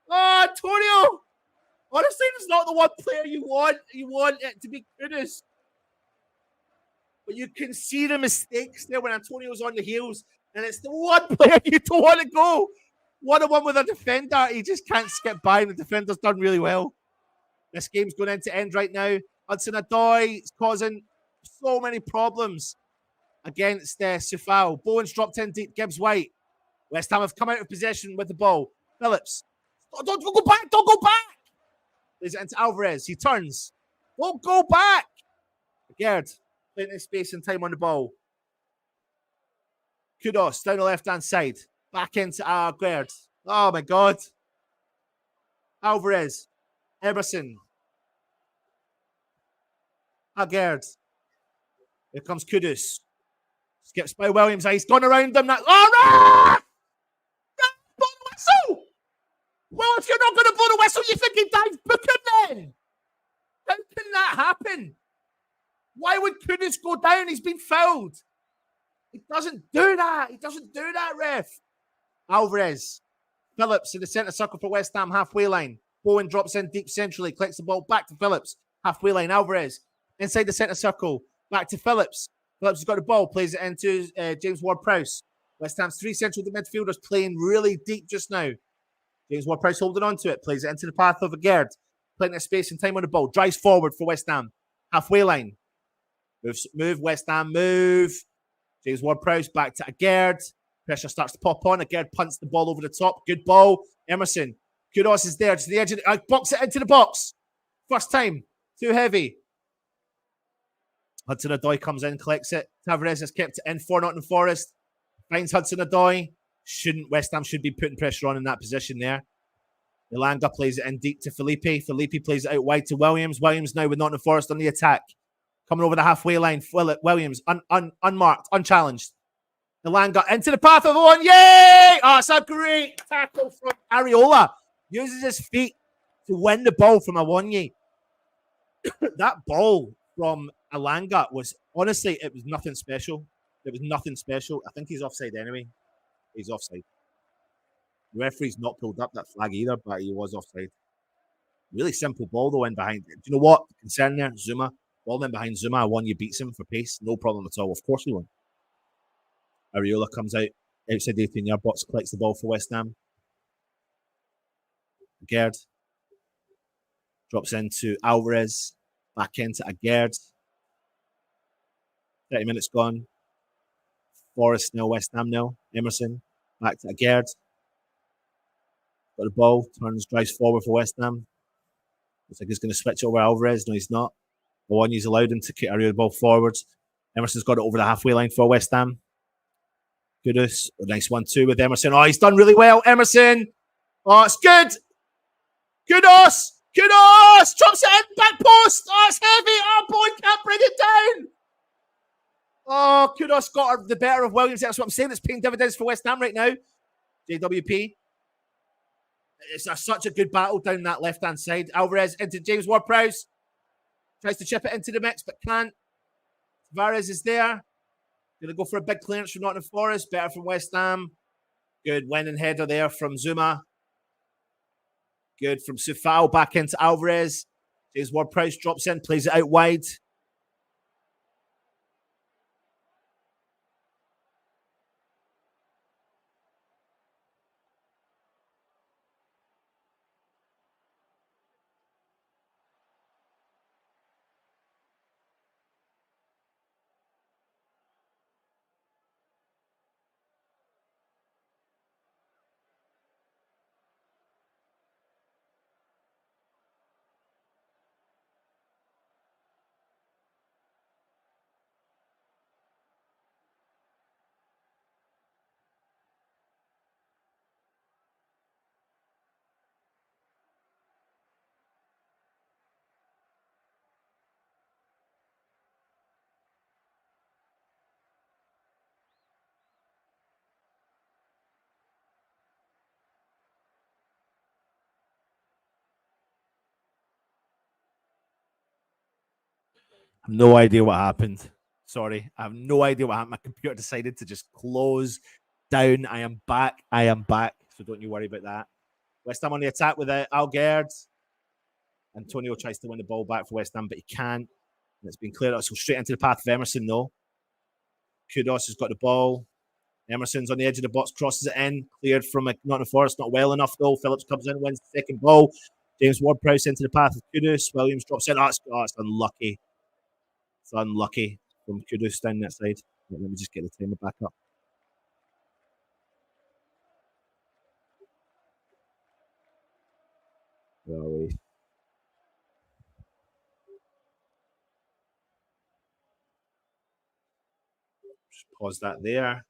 Oh, Antonio. Honestly, it's not the one player you want. You want it to be Kudus. But you can see the mistakes there when Antonio's on the heels. And it's the one player you don't want to go. 1-on-1 with a defender. He just can't skip by, and the defender's done really well. This game's going into end right now. Hudson-Odoi is causing so many problems against Sufal. Bowen's dropped in deep. Gibbs White. West Ham have come out of possession with the ball. Phillips. Don't go back. Don't go back. Plays it into Alvarez. He turns. Don't go back. Gerd. Plenty of space and time on the ball. Kudos down the left-hand side. Back into Gerd. Oh, my God. Alvarez. Emerson. Gerd. Here comes Kudus. Skips by Williams. He's gone around them. Oh, no! Blow the whistle! Well, if you're not going to blow the whistle, you think he dives Booker then? How can that happen? Why would Kudus go down? He's been fouled. He doesn't do that. He doesn't do that, ref. Alvarez. Phillips in the centre circle for West Ham, halfway line. Bowen drops in deep centrally, collects the ball back to Phillips. Halfway line, Alvarez. Inside the centre circle, back to Phillips. Phillips has got the ball, plays it into James Ward-Prowse. West Ham's three central midfielders playing really deep just now. James Ward-Prowse holding on to it, plays it into the path of Gerd. Plenty of space and time on the ball. Drives forward for West Ham. Halfway line. Move, West Ham, move. James Ward-Prowse back to Gerd. Pressure starts to pop on. Gerd punts the ball over the top. Good ball. Emerson. Kudos is there to the edge of the box it into the box. First time. Too heavy. Hudson-Odoi comes in, collects it. Tavares has kept it in for Nottingham Forest. Finds Hudson-Odoi. West Ham should be putting pressure on in that position there. Elanga plays it in deep to Felipe. Felipe plays it out wide to Williams. Williams now with Nottingham Forest on the attack. Coming over the halfway line. Williams unmarked, unchallenged. Elanga into the path of one. Yay! Oh, it's a great tackle from Areola. Uses his feet to win the ball from Awonyi. That ball from Elanga was, honestly, it was nothing special. It was nothing special. I think he's offside anyway. He's offside. The referee's not pulled up that flag either, but he was offside. Really simple ball, though, in behind. Do you know what? The concern there, Zuma. Ball in behind Zuma. Awonyi beats him for pace. No problem at all. Of course he won. Areola comes out outside the 18-yard box, collects the ball for West Ham. Gerd drops into Alvarez, back into Gerd. 30 minutes gone. Forest nil, West Ham nil. Emerson back to Gerd. Got the ball, turns, drives forward for West Ham. Looks like he's going to switch over Alvarez. No, he's not. Awonyi's allowed him to kick the ball forwards. Emerson's got it over the halfway line for West Ham. Kudus, a nice 1-2 with Emerson. Oh, he's done really well, Emerson. Oh, it's good. Kudos! Drops it in, back post. Oh, it's heavy. Oh, Bowen can't bring it down. Oh, Kudos got the better of Williams. That's what I'm saying. It's paying dividends for West Ham right now. JWP. It's such a good battle down that left-hand side. Alvarez into James Ward-Prowse. Tries to chip it into the mix, but can't. Tavares is there. Going to go for a big clearance from Nottingham Forest. Better from West Ham. Good winning header there from Zuma. Good from Sufal back into Alvarez. James Ward-Prowse drops in, plays it out wide. I have no idea what happened. Sorry. I have no idea what happened. My computer decided to just close down. I am back. So don't you worry about that. West Ham on the attack with Algerd. Antonio tries to win the ball back for West Ham, but he can't. And it's been cleared out. So straight into the path of Emerson, though. Kudos has got the ball. Emerson's on the edge of the box, crosses it in. Cleared from Nottingham Forest. Not well enough, though. Phillips comes in, wins the second ball. James Ward-Prowse into the path of Kudus. Williams drops in. It's unlucky. It's unlucky from Kudus down that side. Let me just get the timer back up. Just pause that there.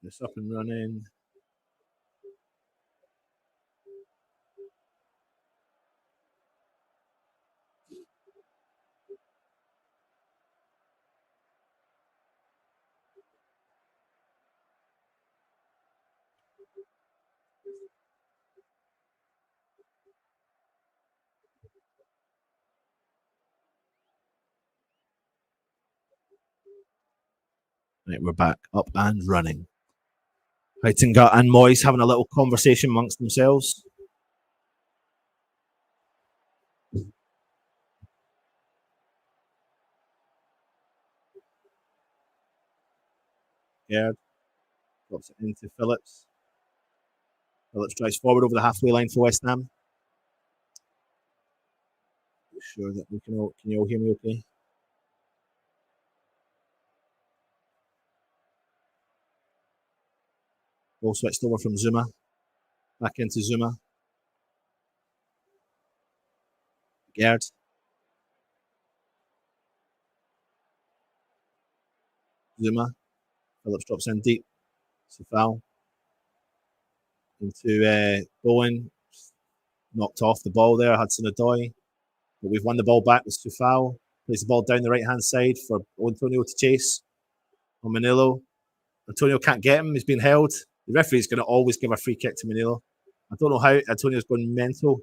It's up and running. Right, we're back up and running. Heitinga and Moyes having a little conversation amongst themselves. Gerd drops it into Phillips. Phillips drives forward over the halfway line for West Ham. Sure that we can you all hear me okay? Ball switched over from Zuma. Back into Zuma. Gerd. Zuma. Phillips drops in deep. It's a foul. Into Bowen. Knocked off the ball there. Hudson Odoi. But we've won the ball back. It's to foul. Plays the ball down the right hand side for Antonio to chase. On Manilo. Antonio can't get him. He's been held. The referee's going to always give a free kick to Manilo. I don't know how Antonio's gone mental.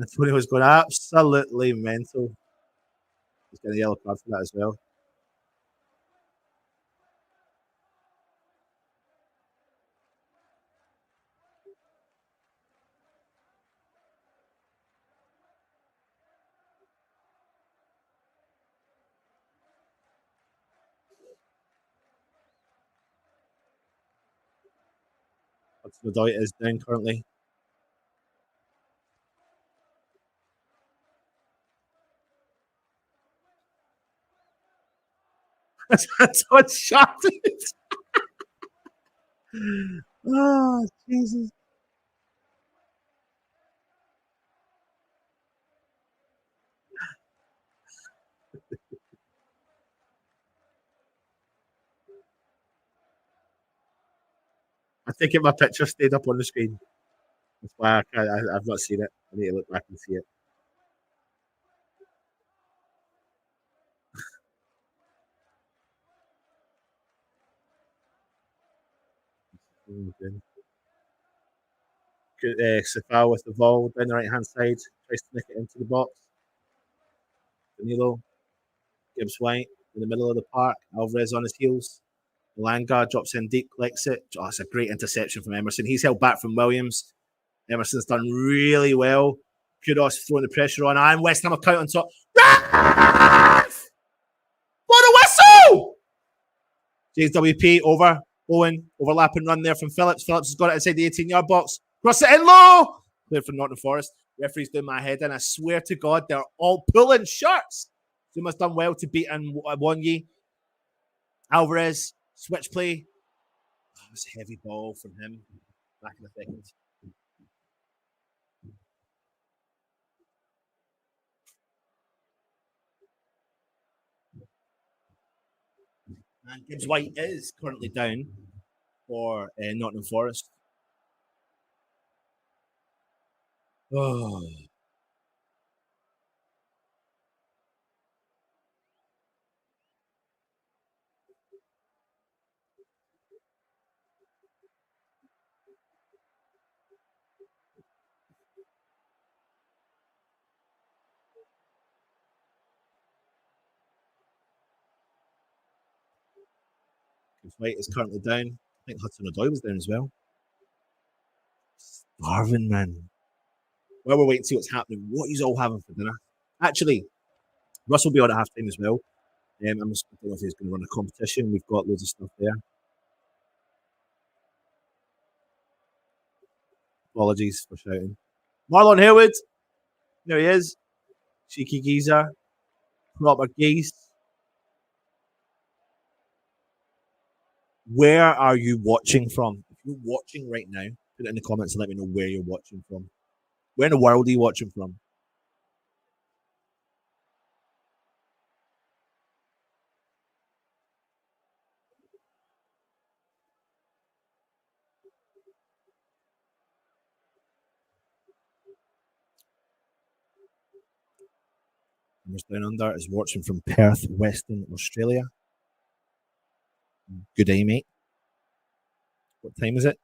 Antonio's gone absolutely mental. He's got a yellow card for that as well. Hudson Odoi is down currently. That's what shot it. Oh, Jesus. I think my picture stayed up on the screen. That's why I've not seen it. I need to look back and see it. Safal with the ball down the right hand side. Tries to nick it into the box. Danilo. Gibbs White in the middle of the park. Alvarez on his heels. Langa drops in deep, collects it. Oh, it's a great interception from Emerson. He's held back from Williams. Emerson's done really well. Kudos throwing the pressure on. And West Ham are count on top. Ref! Blow the whistle! JWP over. Owen, overlapping run there from Phillips. Phillips has got it inside the 18-yard box. Cross it in low. Clear from Nottingham Forest. Referee's doing my head in. I swear to God, they're all pulling shirts. Zuma's done well to beat Wanyi. Alvarez, switch play. Oh, it was a heavy ball from him. Back in the second. And Gibbs White is currently down for Nottingham Forest. Oh. Gibbs White is currently down. I think Hudson Odoi was down as well. Starving, man. Well, we're waiting to see what's happening. What he's all having for dinner. Actually, Russ will be on at half time as well. I don't know if he's going to run a competition. We've got loads of stuff there. Apologies for shouting. Marlon Harewood. There he is. Cheeky geezer. Proper geese. Where are you watching from? If you're watching right now, put it in the comments and let me know where you're watching from. Where in the world are you watching from? Who's down under is watching from Perth, Western Australia. Good day, mate. What time is it?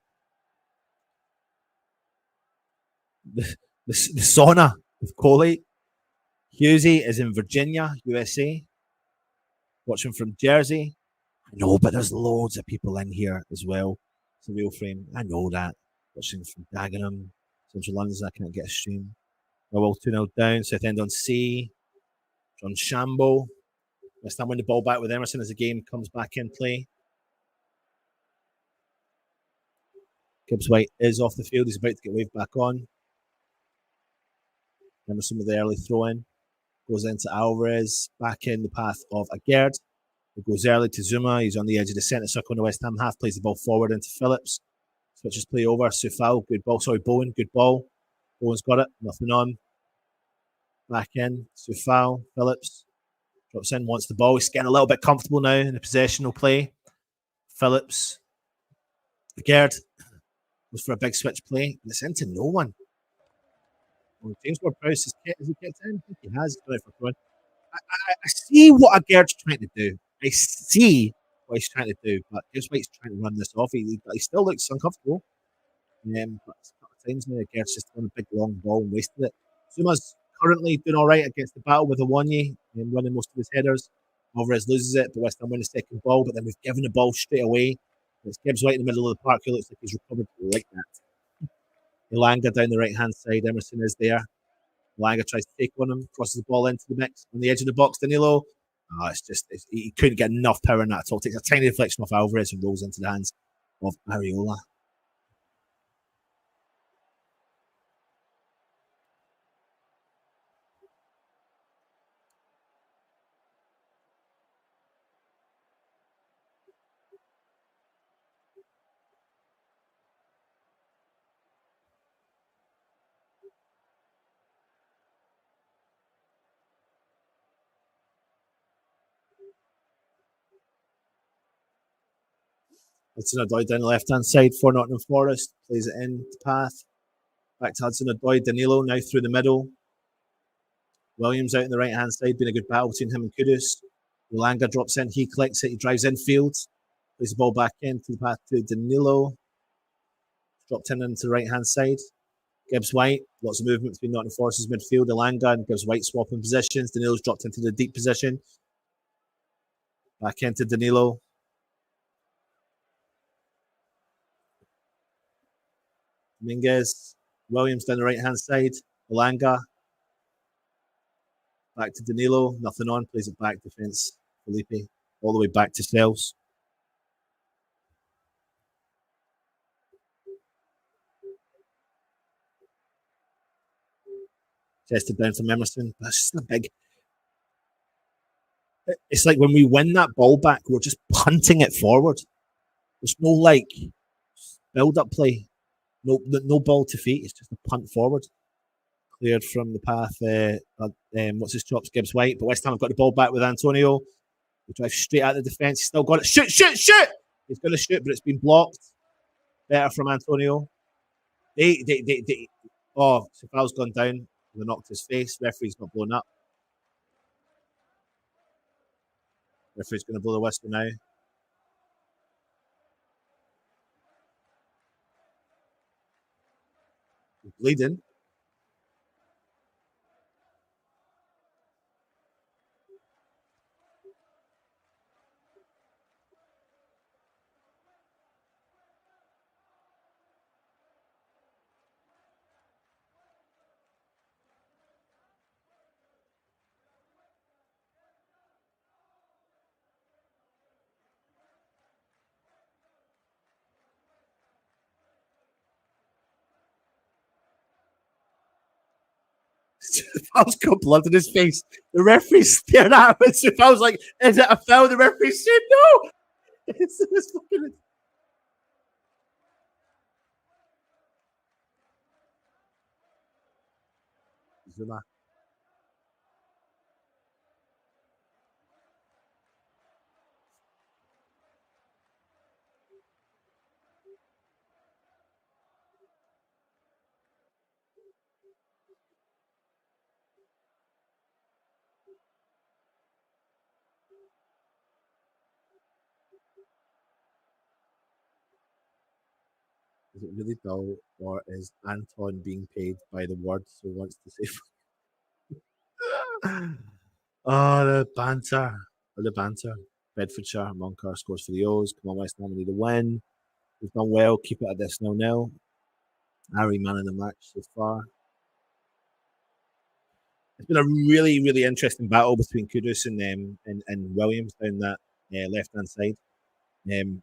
The sauna with Coley. Husey is in Virginia, USA. Watching from Jersey. I know, but there's loads of people in here as well. It's a real frame. I know that. Watching from Dagenham, Central London, I can't get a stream. Oh, well, 2 0 down. Southend on C. John Shambo. West Ham win the ball back with Emerson as the game comes back in play. Gibbs White is off the field. He's about to get waved back on. Emerson with the early throw in. Goes into Alvarez. Back in the path of Agerd. It goes early to Zuma. He's on the edge of the centre circle in the West Ham half. Plays the ball forward into Phillips. Switches play over. Sufal. Good ball. Sorry, Bowen. Good ball. Bowen's got it. Nothing on. Back in. Sufal. Phillips. Drops in. Wants the ball. He's getting a little bit comfortable now in the possessional play. Phillips. Agerd. Was for a big switch play. And it's into no one. Well, James Ward-Prowse has he kicked in? I think he has. I see what Agerd's trying to do. I see what he's trying to do, but Gibbs White's trying to run this off. He still looks uncomfortable. But a couple of times now, Agerd's just won a big long ball and wasted it. Zuma's currently doing all right against the battle with Awonyi and winning most of his headers. Alvarez loses it, but West Ham win the second ball, but then we've given the ball straight away. It's Gibbs White in the middle of the park who looks like he's recovered like that. Elanga down the right-hand side. Emerson is there. Elanga tries to take on him, crosses the ball into the mix. On the edge of the box, Danilo. He couldn't get enough power in that at all. Takes a tiny deflection off Alvarez and rolls into the hands of Areola. Hudson-Odoi down the left-hand side for Nottingham Forest. Plays it in the path. Back to Hudson-Odoi. Danilo now through the middle. Williams out on the right-hand side. Been a good battle between him and Kudus. Elanga drops in. He collects it. He drives infield. Plays the ball back into the path to Danilo. Dropped in into the right-hand side. Gibbs White. Lots of movement between Nottingham Forest's midfield. Elanga and Gibbs White swapping positions. Danilo's dropped into the deep position. Back into Danilo. Dominguez. Williams down the right-hand side. Elanga. Back to Danilo. Nothing on. Plays it back. Defence. Felipe. All the way back to Sells. Tested down from Emerson. That's just a big. It's like when we win that ball back, we're just punting it forward. There's no like build-up play. No ball to feet. It's just a punt forward. Cleared from the path. What's his chops? Gibbs White. But West Ham have got the ball back with Antonio. He drives straight at the defence. He's still got it. Shoot! He's going to shoot, but it's been blocked. Better from Antonio. Oh, Safal's gone down. They knocked his face. Referee's not blown up. Referee's going to blow the whistle now. He's bleeding. Safal's got blood in his face. The referee's staring at him. And Safal's like, "Is it a foul?" The referee said, "No." It's fucking. Zuma. Is it really dull, or is Anton being paid by the word so wants to say? Oh, the banter. Oh, the banter. Bedfordshire, Moncur scores for the O's. Come on, West Ham, we need a win. We've done well. Keep it at this 0-0. Harry man in the match so far. It's been a really, really interesting battle between Kudus and Williams down that left hand side.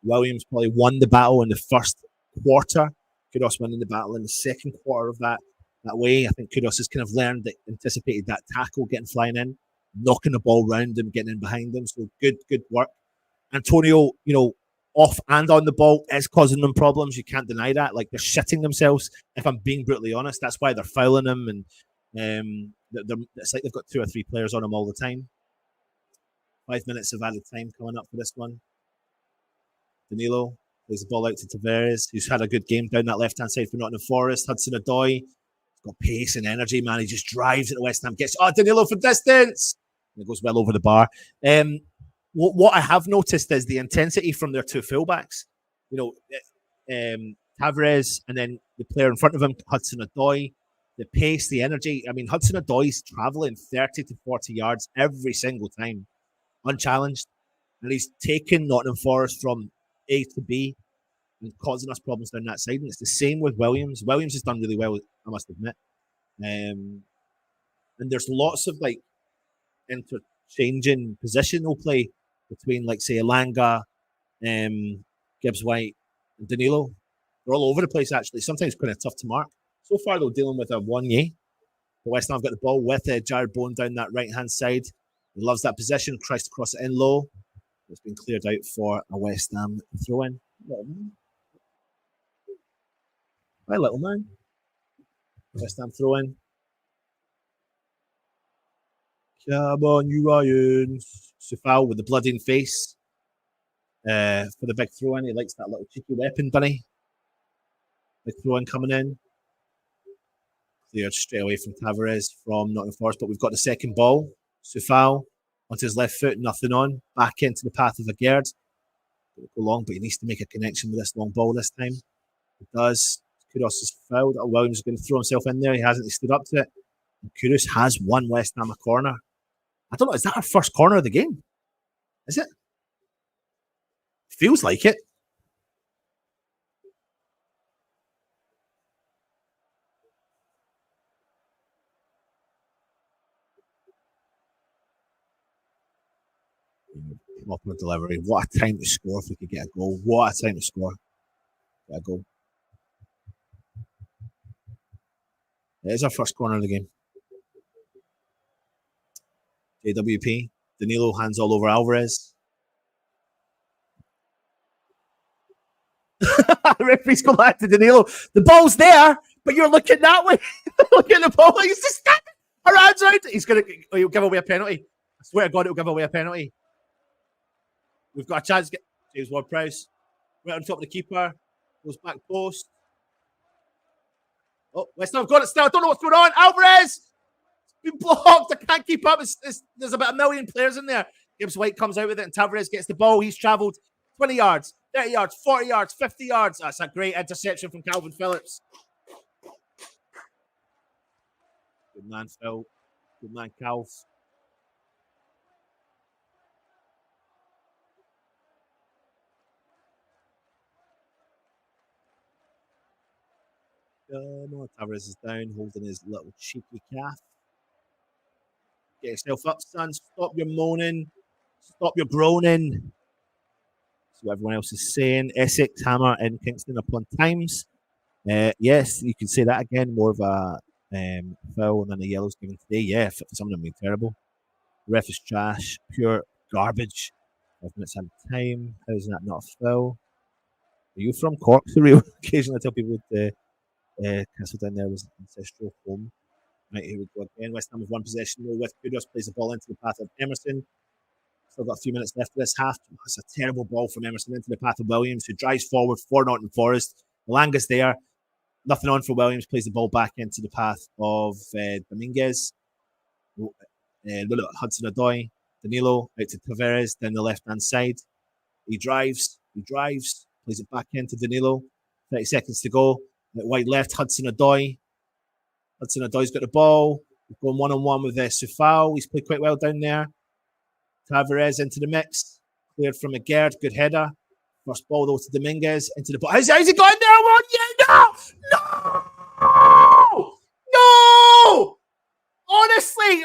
Williams probably won the battle in the first quarter. Kudus winning the battle in the second quarter of that way. I think Kudus has kind of learned that, anticipated that tackle, getting flying in, knocking the ball round him, getting in behind him. So good work. Antonio, off and on the ball is causing them problems. You can't deny that. Like, they're shitting themselves. If I'm being brutally honest, that's why they're fouling him, and it's like they've got 2 or 3 players on him all the time. 5 minutes of added time coming up for this one. Danilo plays the ball out to Tavares, who's had a good game down that left-hand side for Nottingham Forest. Hudson-Odoi, he's got pace and energy, man. He just drives at the West Ham. Danilo for distance. And it goes well over the bar. What I have noticed is the intensity from their 2 fullbacks. Tavares, and then the player in front of him, Hudson-Odoi. The pace, the energy. I mean, Hudson-Odoi's traveling 30 to 40 yards every single time, unchallenged. And he's taken Nottingham Forest from A to B and causing us problems down that side. And it's the same with Williams. Williams has done really well, I must admit. And there's lots of interchanging positional play between, like, say, Elanga, Gibbs White, and Danilo. They're all over the place, actually. Sometimes kind of tough to mark. So far, though, dealing with a 1-0. But West Ham have got the ball with Jared Bowen down that right-hand side. He loves that position, tries to cross it in low. It's been cleared out for a West Ham throw-in. By little man. West Ham throw-in. Come on, you Ryans. Sufal with the blood in face for the big throw-in. He likes that little cheeky weapon, bunny. Big throw-in coming in. Cleared straight away from Tavares from Nottingham Forest, but we've got the second ball. Sufal onto his left foot, nothing on. Back into the path of Agerd. Go long, but he needs to make a connection with this long ball this time. He does. Kudus is fouled. Williams is going to throw himself in there. He hasn't. He stood up to it. And Kudus has won West Ham a corner. I don't know. Is that our first corner of the game? Is it? Feels like it. Proper delivery. What a time to score if we could get a goal. What a time to score. Get a goal. It is our first corner of the game. JWP. Danilo hands all over Alvarez. Referee's come back to Danilo. The ball's there, but you're looking that way. Look at the ball. He's just standing around. He'll give away a penalty. I swear to God, he'll give away a penalty. We've got a chance to get James Ward-Prowse right on top of the keeper. Goes back post. Oh, West Ham have got it still. I don't know what's going on. Alvarez! It's been blocked. I can't keep up. There's about 1 million players in there. Gibbs White comes out with it, and Tavares gets the ball. He's travelled 20 yards, 30 yards, 40 yards, 50 yards. That's a great interception from Calvin Phillips. Good man, Phil. Good man, Calv. Tavares is down, holding his little cheeky calf. Get yourself up, son. Stop your moaning. Stop your groaning. That's what everyone else is saying. Essex, Hammer, and Kingston upon times. Yes, you can say that again. More of a foul than the yellow's given today. Yeah, some of them being terrible. The ref is trash. Pure garbage. 5 minutes out of time. How is that not a foul? Are you from Cork? Occasionally I tell people with Castle down there was an ancestral home. Right, here we go again. West Ham have one possession with Kudus, plays the ball into the path of Emerson. Still got a few minutes left of this half. It's a terrible ball from Emerson into the path of Williams, who drives forward for Nottingham Forest. Malanga's there. Nothing on for Williams. Plays the ball back into the path of Dominguez. Hudson-Odoi. Danilo out to Tavares down the left-hand side. He drives. Plays it back into Danilo. 30 seconds to go. At wide left, Hudson-Odoi. Hudson-Odoi's got the ball. He's going one-on-one with Sufal. He's played quite well down there. Tavares into the mix. Cleared from Agerd. Good header. First ball, though, to Dominguez. Into the ball. How's he got in there? One, yeah, no! No! Honestly.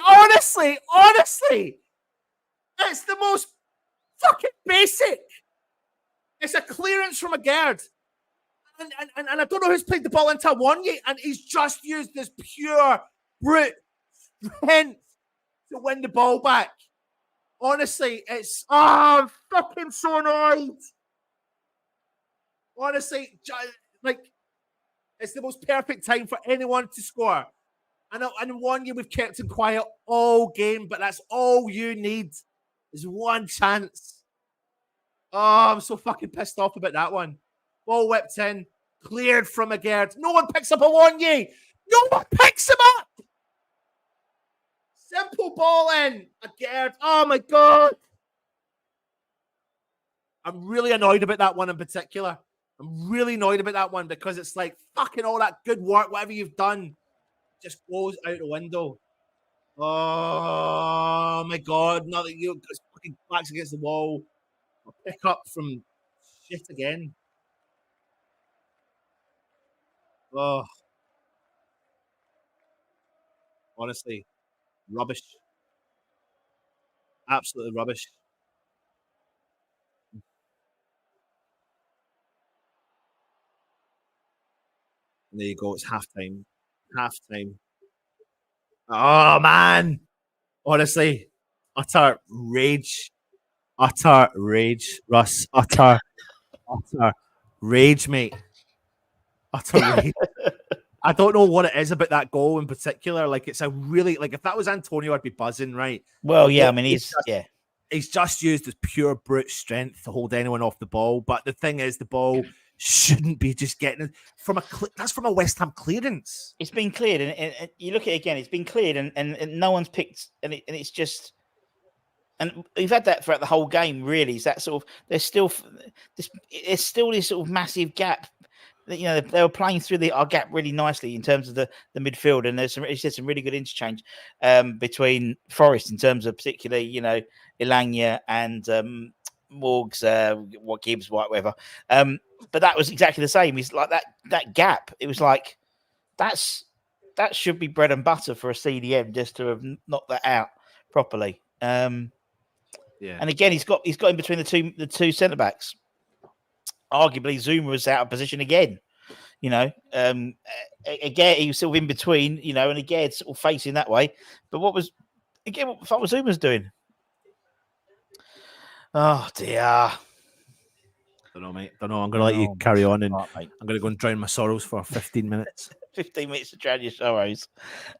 It's the most fucking basic. It's a clearance from Agerd. And I don't know who's played the ball into Wanye, and he's just used this pure brute strength to win the ball back. Honestly, I'm fucking so annoyed. Honestly, it's the most perfect time for anyone to score. And Wanye, we've kept him quiet all game, but that's all you need is one chance. Oh, I'm so fucking pissed off about that one. Ball whipped in, cleared from Agerd. No one picks up a Wanye. No one picks him up. Simple ball in. Agerd. Oh my God. I'm really annoyed about that one in particular. I'm really annoyed about that one because it's like fucking all that good work, whatever you've done, just goes out the window. Oh my God. Now that you fucking backs against the wall. I'll pick up from shit again. Oh, honestly, rubbish. Absolutely rubbish. And there you go. It's halftime. Halftime. Oh man. Honestly, utter rage. Utter rage, Russ. Utter rage, mate. Utter rage. I don't know what it is about that goal in particular. Like, it's a really, like, if that was Antonio, I'd be buzzing, right? Well, yeah, I mean, he's just used his pure brute strength to hold anyone off the ball. But the thing is, the ball shouldn't be just getting from that's from a West Ham clearance. It's been cleared, and you look at it again. It's been cleared, and no one's picked, and it's just. And we've had that throughout the whole game. Really, is that sort of there's still this sort of massive gap. You know, they were playing through our gap really nicely in terms of the midfield, and there's some really good interchange between Forest in terms of particularly Elanga and Morgs, what Gibbs, whatever. But that was exactly the same. It's like that gap. It was like that should be bread and butter for a CDM just to have knocked that out properly. Yeah. And again, he's got in between the two centre backs. Arguably, Zuma was out of position again. Again, he was sort of in between. And again, sort of facing that way. But what was Zuma's doing? Oh dear. Don't know, mate. Don't know. I'm going to let you carry on, and I'm going to go and drown my sorrows for 15 minutes. 15 minutes to drown your sorrows.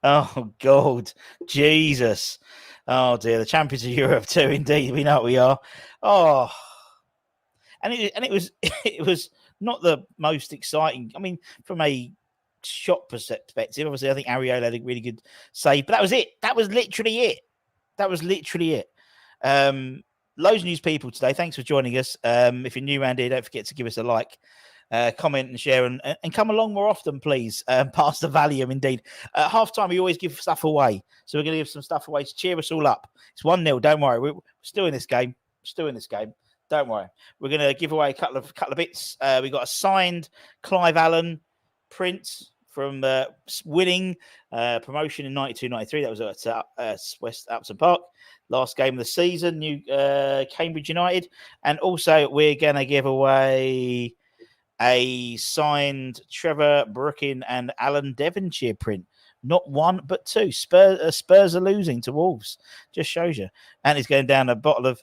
Oh God, Jesus. Oh dear, the champions of Europe too. Indeed, we know what we are. Oh, and it was not the most exciting. I mean, from a shot perspective, obviously, I think Ariel had a really good save, but that was it. That was literally it. Loads of news people today. Thanks for joining us. If you're new around here, don't forget to give us a like. Comment and share and come along more often, please. Pass the Valium, indeed. At halftime, we always give stuff away. So we're going to give some stuff away to cheer us all up. It's 1-0. Don't worry. We're still in this game. Don't worry. We're going to give away a couple of bits. We got a signed Clive Allen print from winning promotion in 92-93. That was at West Upton Park. Last game of the season, new Cambridge United. And also, we're going to give away a signed Trevor Brookin and Alan Devonshire print. Not one, but two. Spurs are losing to Wolves. Just shows you. And he's going down a bottle of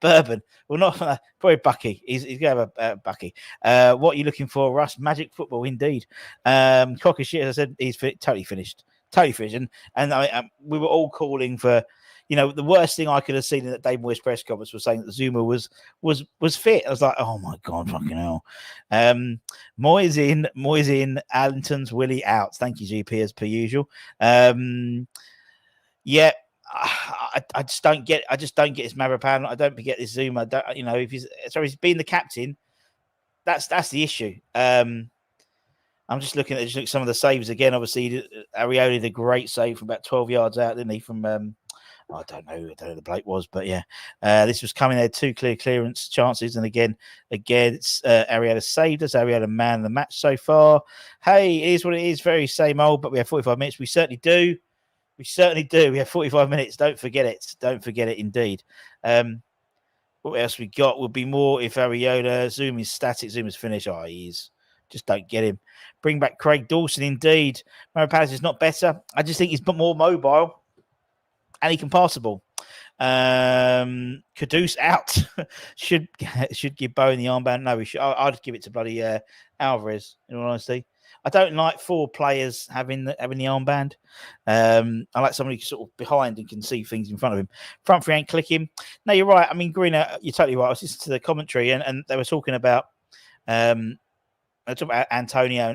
bourbon. Well, not probably Bucky. He's going to have a Bucky. What are you looking for, Russ? Magic football, indeed. Cock of shit, as I said, he's totally finished. And we were all calling for. The worst thing I could have seen in that Dave Moyes press conference was saying that Zuma was fit. I was like, oh my God, fucking hell. Moyes in, Allenton's Willie out. Thank you, GP, as per usual. Yeah, I just don't get his Marapan. I don't get this Zuma. If he's being the captain, that's the issue. I'm just looking at some of the saves again. Obviously, Areola did a great save from about 12 yards out, didn't he? From I don't know who the bloke was, but yeah, this was coming there, 2 clear clearance chances, and again, it's Areola saved us. Areola man of the match so far. Hey, it is what it is. Very same old, but we have 45 minutes. We certainly do. We certainly do. We have 45 minutes. Don't forget it. Don't forget it, indeed. What else we got would be more if Areola. Zoom is static. Zoom is finished. Oh, he is. Just don't get him. Bring back Craig Dawson, indeed. Maro Palace is not better. I just think he's more mobile and he can pass the ball. Caduce out. should give Bowen the armband. No, we should. I'd give it to bloody Alvarez, in all honesty. I don't like 4 players having the armband. I like somebody sort of behind and can see things in front of him. Front three ain't clicking. No, you're right. I mean, Greener, you're totally right. I was listening to the commentary and they were talking about Antonio,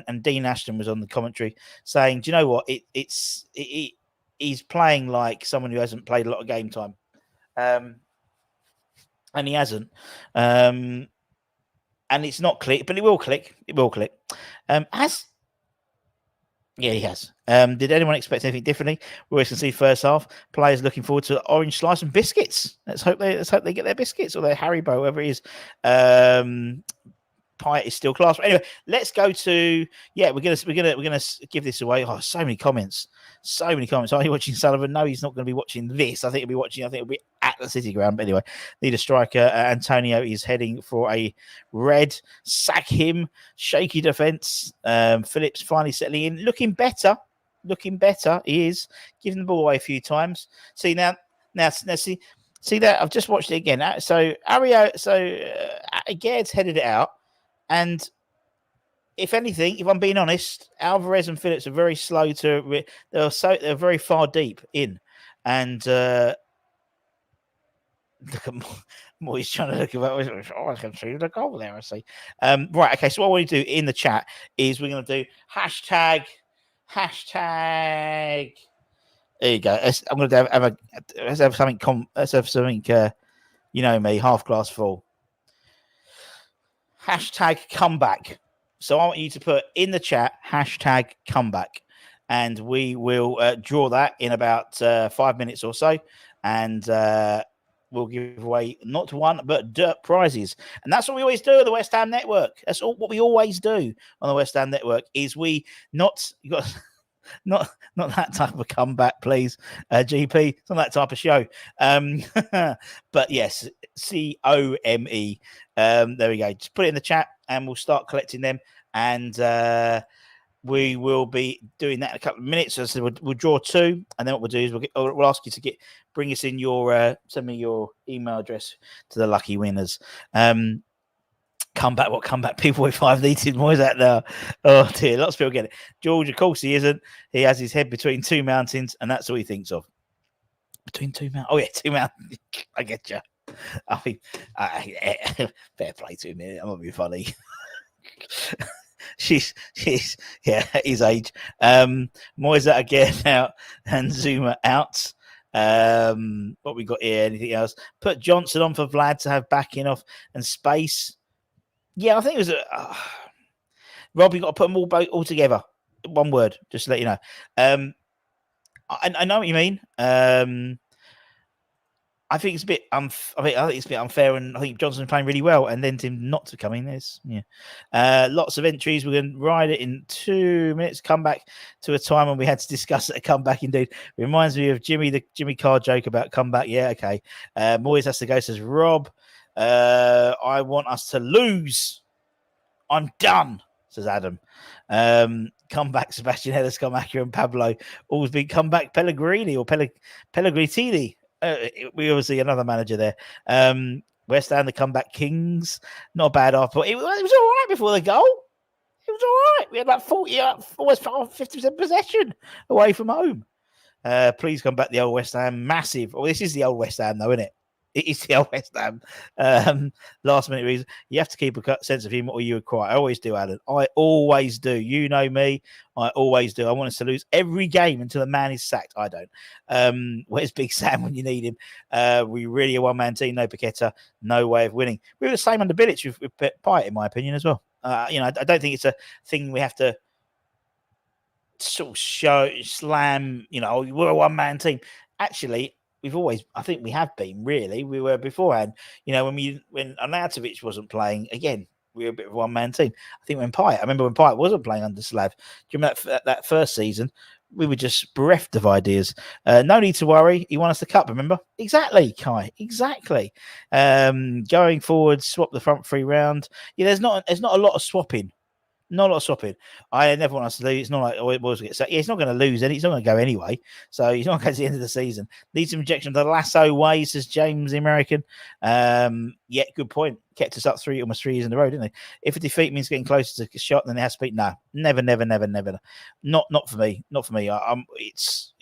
and Dean Ashton was on the commentary saying, do you know what? He's playing like someone who hasn't played a lot of game time. And he hasn't. And it's not click, but it will click. It will click. Yeah, he has. Did anyone expect anything differently? We always can see first half players looking forward to orange slice and biscuits. Let's hope they get their biscuits or their Haribo, whatever it is. Pie is still class. But anyway, let's go to we're gonna give this away. Oh, so many comments. Are you watching Sullivan? No, he's not going to be watching this. I think he'll be at the City Ground. But anyway, need a striker. Antonio is heading for a red. Sack him. Shaky defense. Phillips finally settling in, looking better. He is giving the ball away a few times. See now see that I've just watched it again. So Gaird's headed it out. And if anything, if I'm being honest, Alvarez and Phillips are very slow to. They're very far deep in, and look at Moyes trying to look about. I can see the goal there. I see. Right. Okay. So what we do in the chat is we're going to do hashtag. There you go. I'm going to have something. Let's have something. You know me, half glass full. Hashtag comeback. So I want you to put in the chat hashtag comeback, and we will draw that in about 5 minutes or so, and we'll give away not one but dirt prizes. And that's what we always do at the West Ham Network. That's all what we always do on the West Ham Network. Is we not that type of comeback, please, GP. It's not that type of show. But yes, COME. There we go. Just put it in the chat and we'll start collecting them. And we will be doing that in a couple of minutes. So we'll draw 2. And then what we'll do is we'll ask you to bring us in send me your email address to the lucky winners. Comeback, what comeback people with 5 needed more is that now? Oh dear, lots of people get it. George, of course he isn't. He has his head between 2 mountains, and that's all he thinks of. Between 2 mountains. Oh yeah, 2 mountains. I get you. I mean, fair play to him. I'm not being funny. she's his age. Moisa again out and Zuma out. What we got here? Anything else? Put Johnson on for Vlad to have backing off and space. Yeah, I think it was Rob. You got to put them all together. One word, just to let you know. I know what you mean. I think it's a bit. I think it's a bit unfair, and I think Johnson's playing really well, and then him not to come in. Lots of entries. We're going to ride it in 2 minutes. Come back to a time when we had to discuss a comeback. Indeed, reminds me of the Jimmy Carr joke about comeback. Yeah, okay. Moyes has to go. Says Rob. I want us to lose. I'm done. Says Adam. Come back, Sebastian Ellis, Skamaka and Pablo. Always been come back, Pellegrini or Pellegrini. We obviously another manager there. West Ham, the comeback kings. Not a bad half, but it was all right before the goal. It was all right. We had like 40, almost 50% possession away from home. Please come back, the old West Ham. Massive. Oh, this is the old West Ham, though, isn't it? It is the old West Ham. Last minute reason. You have to keep a sense of humour or you would cry. I always do, Alan. I always do. You know me. I always do. I want us to lose every game until the man is sacked. I don't. Where's Big Sam when you need him? We really a one-man team. No Paqueta. No way of winning. We were the same under Bilic with Pyatt, in my opinion, as well. I don't think it's a thing we have to sort of slam. We're a one-man team. Actually, I think we have been, really. We were beforehand. When Arnautovic wasn't playing, again, we were a bit of a one-man team. I think I remember when Pyatt wasn't playing under Slav. Do you remember that first season? We were just bereft of ideas. No need to worry. He won us the cup, remember? Exactly, Kai. Exactly. Going forward, swap the front three round. Yeah, there's not a lot of swapping. Not a lot of swapping. I never want us to lose. It's not like it was. Yeah, he's not going to lose any. He's not going to go anyway. So he's not going to the end of the season. Needs some injection of the lasso way, says James the American. Yeah, good point. Kept us up almost 3 years in a row, didn't they? If a defeat means getting closer to a shot, then it has to be. No, never. Not for me. Not for me. It's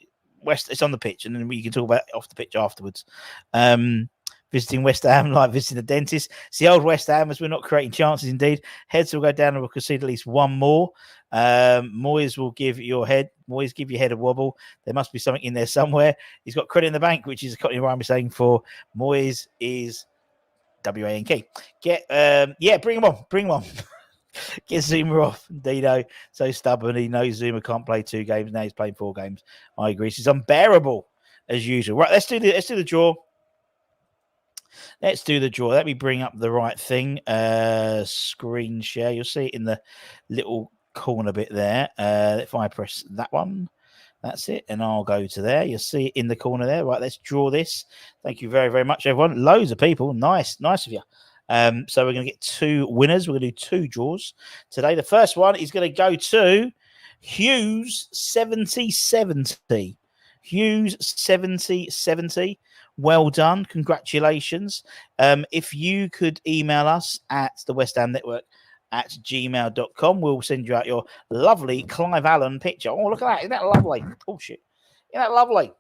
West. It's on the pitch, and then we can talk about it off the pitch afterwards. Visiting West Ham like visiting a dentist. It's the old West Ham as we're not creating chances. Indeed, heads will go down and we'll concede at least one more. Moyes will give your head a wobble. There must be something in there somewhere. He's got credit in the bank, which is a cotton rhyme saying for Moyes is WANK. Bring him on. Get Zuma off. Dino, so stubborn. He knows Zuma can't play 2 games. Now he's playing 4 games. I agree. It's unbearable as usual. Right, let's do the draw. Let's do the draw. Let me bring up the right thing. Screen share. You'll see it in the little corner bit there. If I press that one, that's it. And I'll go to there. You'll see it in the corner there. Right, let's draw this. Thank you very, very much, everyone. Loads of people. Nice of you. So we're going to get 2 winners. We're going to do 2 draws today. The first one is going to go to Hughes 7070. Hughes 7070. Well done. Congratulations. If you could email us at the West Ham Network at gmail.com, we'll send you out your lovely Clive Allen picture. Oh, look at that. Isn't that lovely? Oh, shit. Isn't that lovely?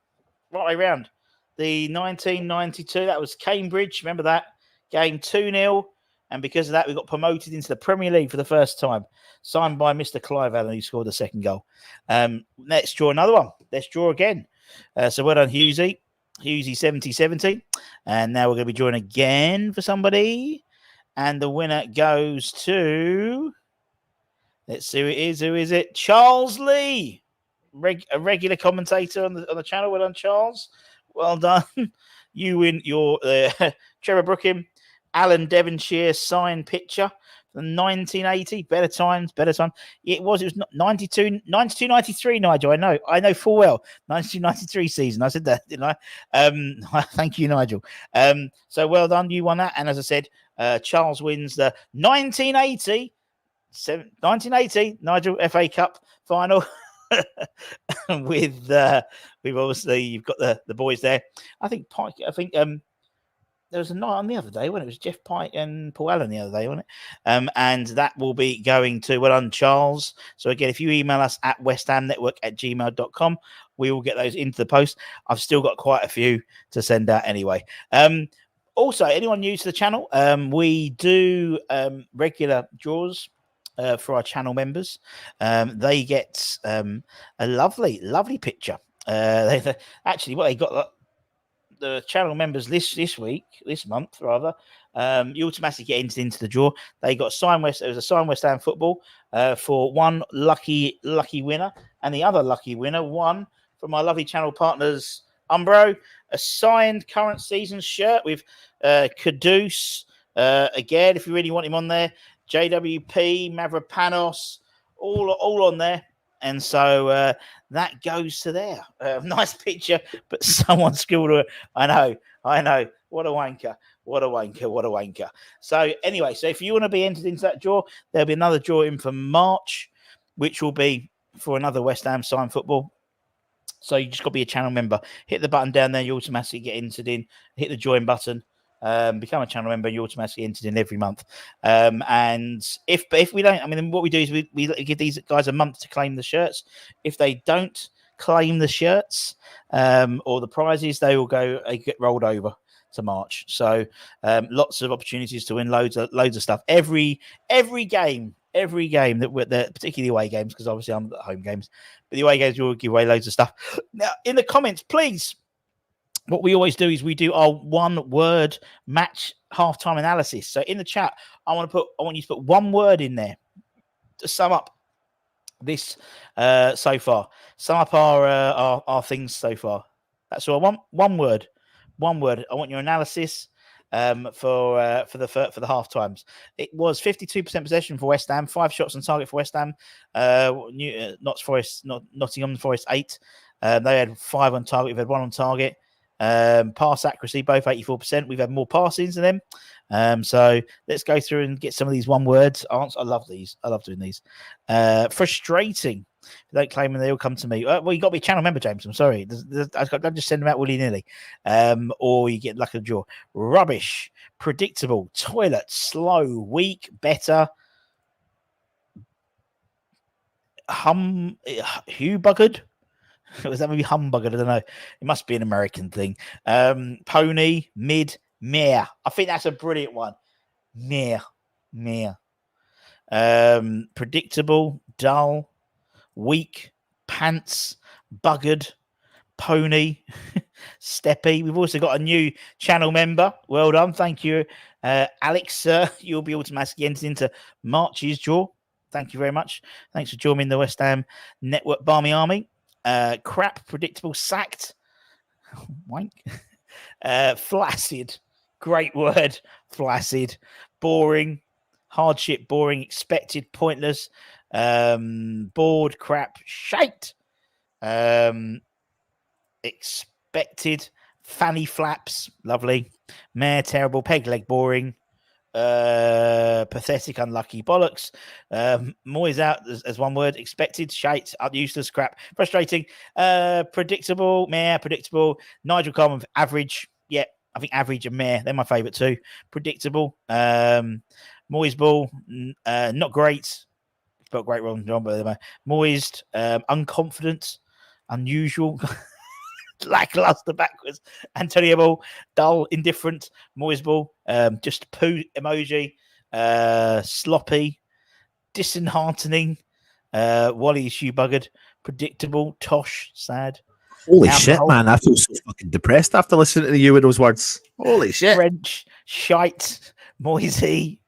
Right way round. The 1992, that was Cambridge. Remember that? Game 2-0. And because of that, we got promoted into the Premier League for the first time. Signed by Mr. Clive Allen, who scored the second goal. Let's draw another one. Let's draw again. So well done, Hughesy 7070. And now we're going to be drawing again for somebody. And the winner goes to... Let's see who it is. Who is it? Charles Lee. A regular commentator on the channel. Well done, Charles. Well done. You win your Trevor Brookham, Alan Devonshire signed picture from 1980. Better times. It was 92, 93, Nigel. I know full well. 1993 season. I said that, didn't I? Thank you, Nigel. So well done. You won that. And as I said, Charles wins the 1980 Nigel FA Cup final. with obviously you've got the boys there. I think Pike. There was a night on the other day when it was Jeff Pike and Paul Allen the other day, wasn't it? And that will be going to well done, Charles. So again, if you email us at westhamnetwork@gmail.com, we will get those into the post. I've still got quite a few to send out anyway. Also, anyone new to the channel, we do regular draws. For our channel members, they get a lovely picture. Actually, what they got, the channel members this month, you automatically get into the draw. They got there was a signed West Ham football for one lucky winner, and the other lucky winner won from my lovely channel partners Umbro, a signed current season shirt with Caduce. Again, if you really want him on there. JWP, Mavropanos, all on there. And so that goes to there. Nice picture, but someone scribbled it. I know. What a wanker. So anyway, so if you want to be entered into that draw, there'll be another draw in for March, which will be for another West Ham signed football. So you just got to be a channel member. Hit the button down there, you automatically get entered in. Hit the join button. Become a channel member, you automatically entered in every month. And if we don't, what we do is we give these guys a month to claim the shirts. If they don't claim the shirts or the prizes, they will get rolled over to March. So lots of opportunities to win loads of stuff. Every game that we're there, particularly away games, because obviously I'm at home games, but the away games we will give away loads of stuff. Now, in the comments, please, what we always do is we do our 1-word match halftime analysis. So in the chat, I want you to put 1 word in there to sum up this so far. Sum up our things so far. That's all I want. 1 word. 1 word. I want your analysis for the half times. It was 52% possession for West Ham, 5 shots on target for West Ham. Nottingham Forest 8. They had 5 on target. We've had 1 on target. Pass accuracy, both 84%. We've had more passings than them. So let's go through and get some of these 1 words answers. I love these. I love doing these. Frustrating. If they don't claim them, they all come to me. Well, you got to be a channel member, James. I'm sorry. I just send them out willy-nilly. Or you get luck of the draw. Rubbish. Predictable. Toilet. Slow. Weak. Better. Hugh buggered. Was that maybe humbuggered? I don't know. It must be an American thing. Pony, mid, mare. I think that's a brilliant one. Mare. Predictable, dull, weak, pants, buggered, pony, steppy. We've also got a new channel member. Well done. Thank you, Alex. You'll be automatically entered into March's draw. Thank you very much. Thanks for joining the West Ham Network Barmy Army. Crap, predictable, sacked, wank, flaccid, great word, flaccid, boring, hardship, boring, expected, pointless, bored, crap, shite, expected, fanny flaps, lovely, mare, terrible, peg leg, boring, pathetic, unlucky, bollocks. Moyes out as 1 word. Expected, shite, useless, crap, frustrating, predictable, mare, predictable. Nigel Coleman, average. Yeah, I think average and mare, they're my favourite too. Predictable. Moyes ball, not great. Spelled great wrong, John, but moist, unconfident, unusual. Lackluster backwards. Antonio ball, dull, indifferent. Moyes ball, just poo emoji. Sloppy, disheartening. Wally shoe buggered. Predictable, tosh, sad. Holy shit, man! I feel so fucking depressed after listening to you with those words. Holy shit! French, shite, Moisey.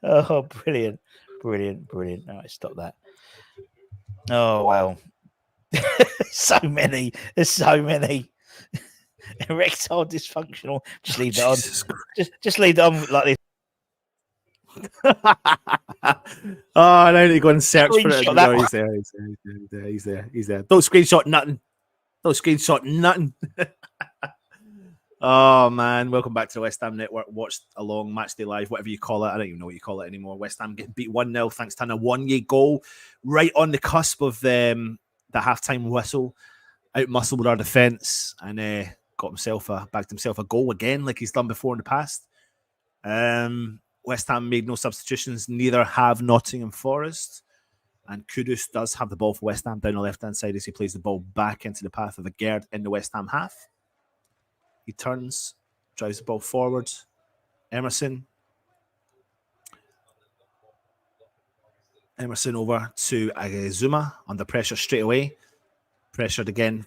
Oh, brilliant. All right, stop that. Oh wow. so many. There's so many. Erectile dysfunctional. Just leave that on. Just leave that on like this. I need to go and search for it. No, he's there. Don't screenshot nothing. Oh man, welcome back to the West Ham Network. Watched along Matchday Live, whatever you call it. I don't even know what you call it anymore. West Ham getting beat 1-0 thanks to a 1-year goal, right on the cusp of the halftime whistle. Out muscled our defence and bagged himself a goal again, like he's done before in the past. West Ham made no substitutions. Neither have Nottingham Forest. And Kudus does have the ball for West Ham down the left-hand side as he plays the ball back into the path of Agard in the West Ham half. He turns, drives the ball forward. Emerson over to Zuma under pressure straight away. Pressured again.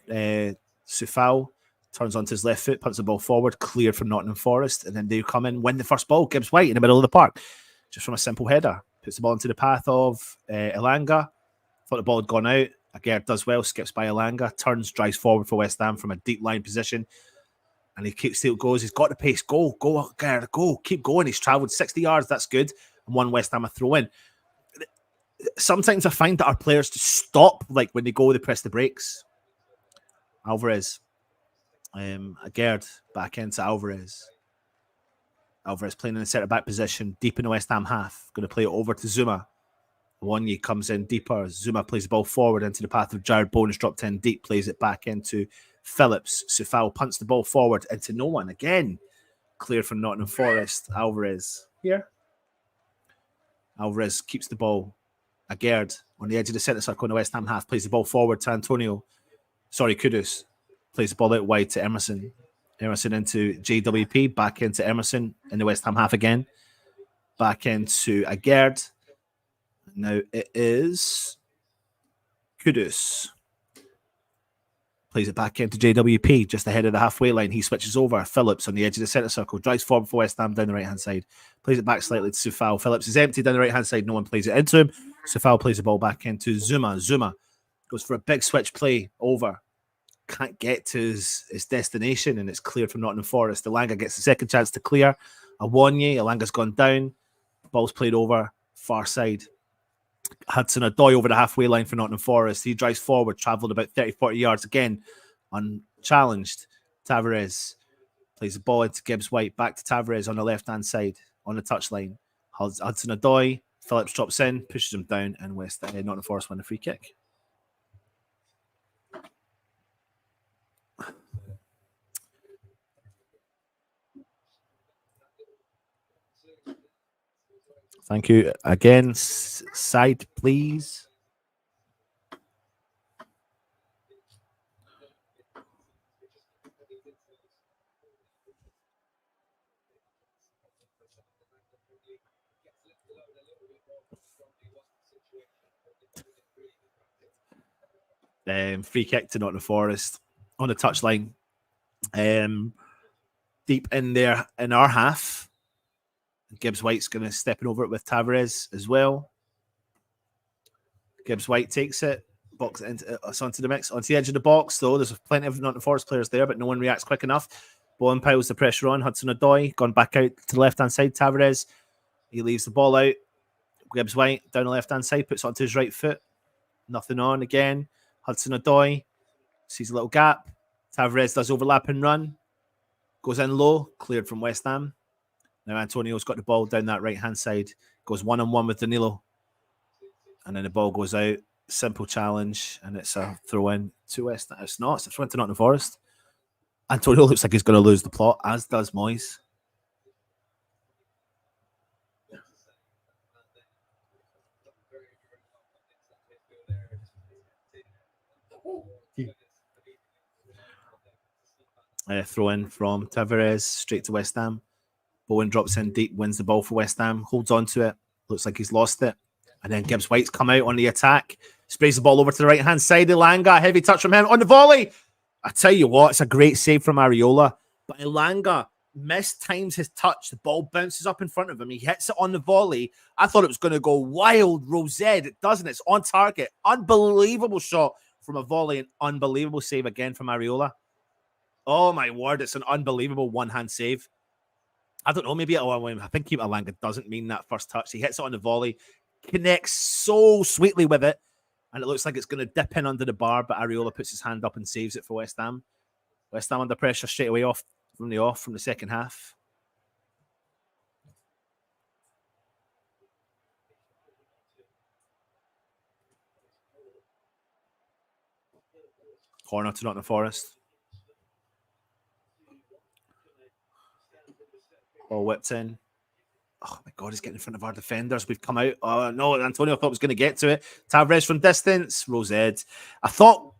Sufal turns onto his left foot, punts the ball forward, cleared from Nottingham Forest, and then they come in, win the first ball. Gibbs White in the middle of the park, just from a simple header. Puts the ball into the path of Elanga. Thought the ball had gone out. Agard does well, skips by Elanga, turns, drives forward for West Ham from a deep line position. And he keeps still goes. He's got the pace. Go, Agard, go. Keep going. He's travelled 60 yards. That's good. And 1 West Ham a throw in. Sometimes I find that our players just stop, like when they go, they press the brakes. Alvarez. Agard back into Alvarez. Alvarez playing in the centre-back position, deep in the West Ham half. Going to play it over to Zuma. Wanyi comes in deeper. Zuma plays the ball forward into the path of Jared Bowen. Dropped in deep, plays it back into Phillips. Sufal punts the ball forward into no one. Again, cleared from Nottingham Forest. Alvarez here. Alvarez keeps the ball. Agard on the edge of the centre circle in the West Ham half. Plays the ball forward to Antonio. Sorry, Kudus. Plays the ball out wide to Emerson. Emerson into JWP, back into Emerson in the West Ham half again. Back into Agerd. Now it is Kudus. Plays it back into JWP, just ahead of the halfway line. He switches over. Phillips on the edge of the centre circle. Drives forward for West Ham down the right-hand side. Plays it back slightly to Sufal. Phillips is empty down the right-hand side. No one plays it into him. Sufal plays the ball back into Zuma. Zuma goes for a big switch play over. Can't get to his destination, and it's cleared from Nottingham Forest. Elanga gets the second chance to clear. Awonye. Elanga's gone down. Ball's played over. Far side. Hudson-Odoi over the halfway line for Nottingham Forest. He drives forward, travelled about 30-40 yards again, unchallenged. Tavares plays the ball into Gibbs-White, back to Tavares on the left-hand side, on the touchline. Hudson-Odoi, Phillips drops in, pushes him down, and Nottingham Forest win a free kick. Thank you. Again, side, please. Free kick to Nottingham Forest on the touchline. Deep in there in our half. Gibbs-White's going to step over it with Tavares as well. Gibbs-White takes it, box it into us onto the mix, onto the edge of the box, though. There's plenty of Nottingham Forest players there, but no one reacts quick enough. Bowen piles the pressure on. Hudson-Odoi gone back out to the left-hand side. Tavares, he leaves the ball out. Gibbs-White down the left-hand side, puts it onto his right foot. Nothing on again. Hudson-Odoi sees a little gap. Tavares does overlap and run. Goes in low, cleared from West Ham. Now Antonio's got the ball down that right-hand side. Goes one-on-one with Danilo. And then the ball goes out. Simple challenge. And it's a throw-in to West Ham. It's not. It's a throw-in to Nottingham Forest. Antonio looks like he's going to lose the plot, as does Moyes. Throw in from Tavares straight to West Ham. Bowen drops in deep, wins the ball for West Ham, holds on to it. Looks like he's lost it. And then Gibbs-White's come out on the attack, sprays the ball over to the right-hand side. Elanga, heavy touch from him on the volley. I tell you what, it's a great save from Areola. But Elanga mistimes his touch. The ball bounces up in front of him. He hits it on the volley. I thought it was going to go wild, Rosed. It doesn't. It's on target. Unbelievable shot from a volley. An unbelievable save again from Areola. Oh, my word. It's an unbelievable one-hand save. I don't know. Maybe I think Elanga doesn't mean that first touch. He hits it on the volley, connects so sweetly with it, and it looks like it's going to dip in under the bar, but Areola puts his hand up and saves it for West Ham. West Ham under pressure straight away from the second half. Corner to Nottingham Forest. All whipped in. Oh my God, he's getting in front of our defenders. We've come out. Oh no, Antonio thought was going to get to it. Tavares from distance. Rosed. I thought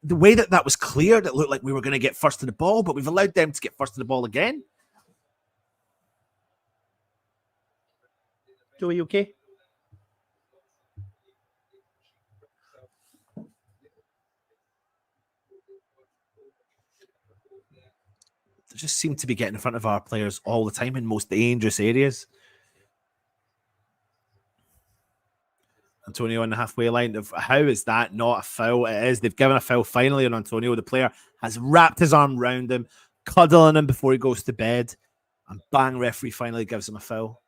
the way that was cleared, it looked like we were going to get first to the ball, but we've allowed them to get first to the ball again. Joey, you okay? They just seem to be getting in front of our players all the time in most dangerous areas. Antonio on the halfway line. How is that not a foul? It is. They've given a foul finally on Antonio. The player has wrapped his arm around him, cuddling him before he goes to bed. And bang, referee finally gives him a foul.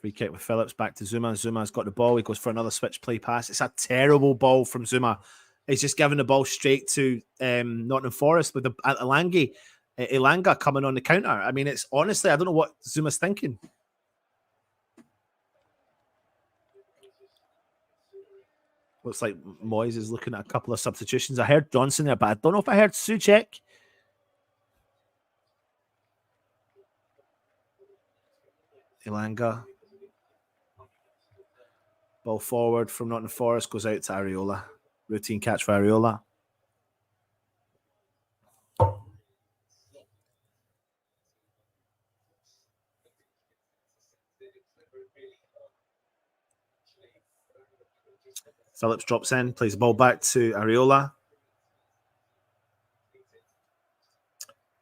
Free kick with Phillips back to Zuma. Zuma's got the ball. He goes for another switch play pass. It's a terrible ball from Zuma. He's just giving the ball straight to Nottingham Forest with Elanga coming on the counter. I mean, it's honestly, I don't know what Zuma's thinking. Looks like Moyes is looking at a couple of substitutions. I heard Johnson there, but I don't know if I heard Souček. Elanga. Ball forward from Nottingham Forest goes out to Areola. Routine catch for Areola. Phillips drops in, plays the ball back to Areola.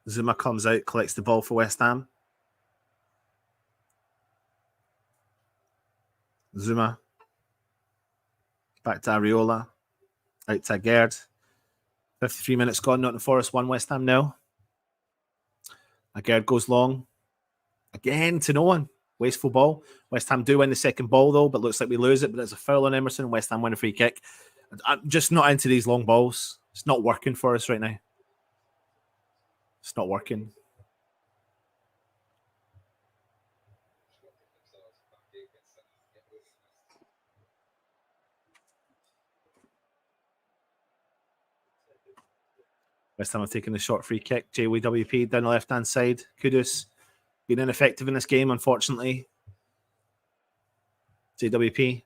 Zuma comes out, collects the ball for West Ham. Zuma. Back to Areola. Out to Gerd. 53 minutes gone. Nottingham Forest 1, West Ham 0. Gerd goes long. Again to no one. Wasteful ball. West Ham do win the second ball, though, but looks like we lose it. But it's a foul on Emerson. West Ham win a free kick. I'm just not into these long balls. It's not working for us right now. It's not working. West Ham have taken the short free kick. JWP down the left-hand side. Kudus been ineffective in this game, unfortunately. JWP.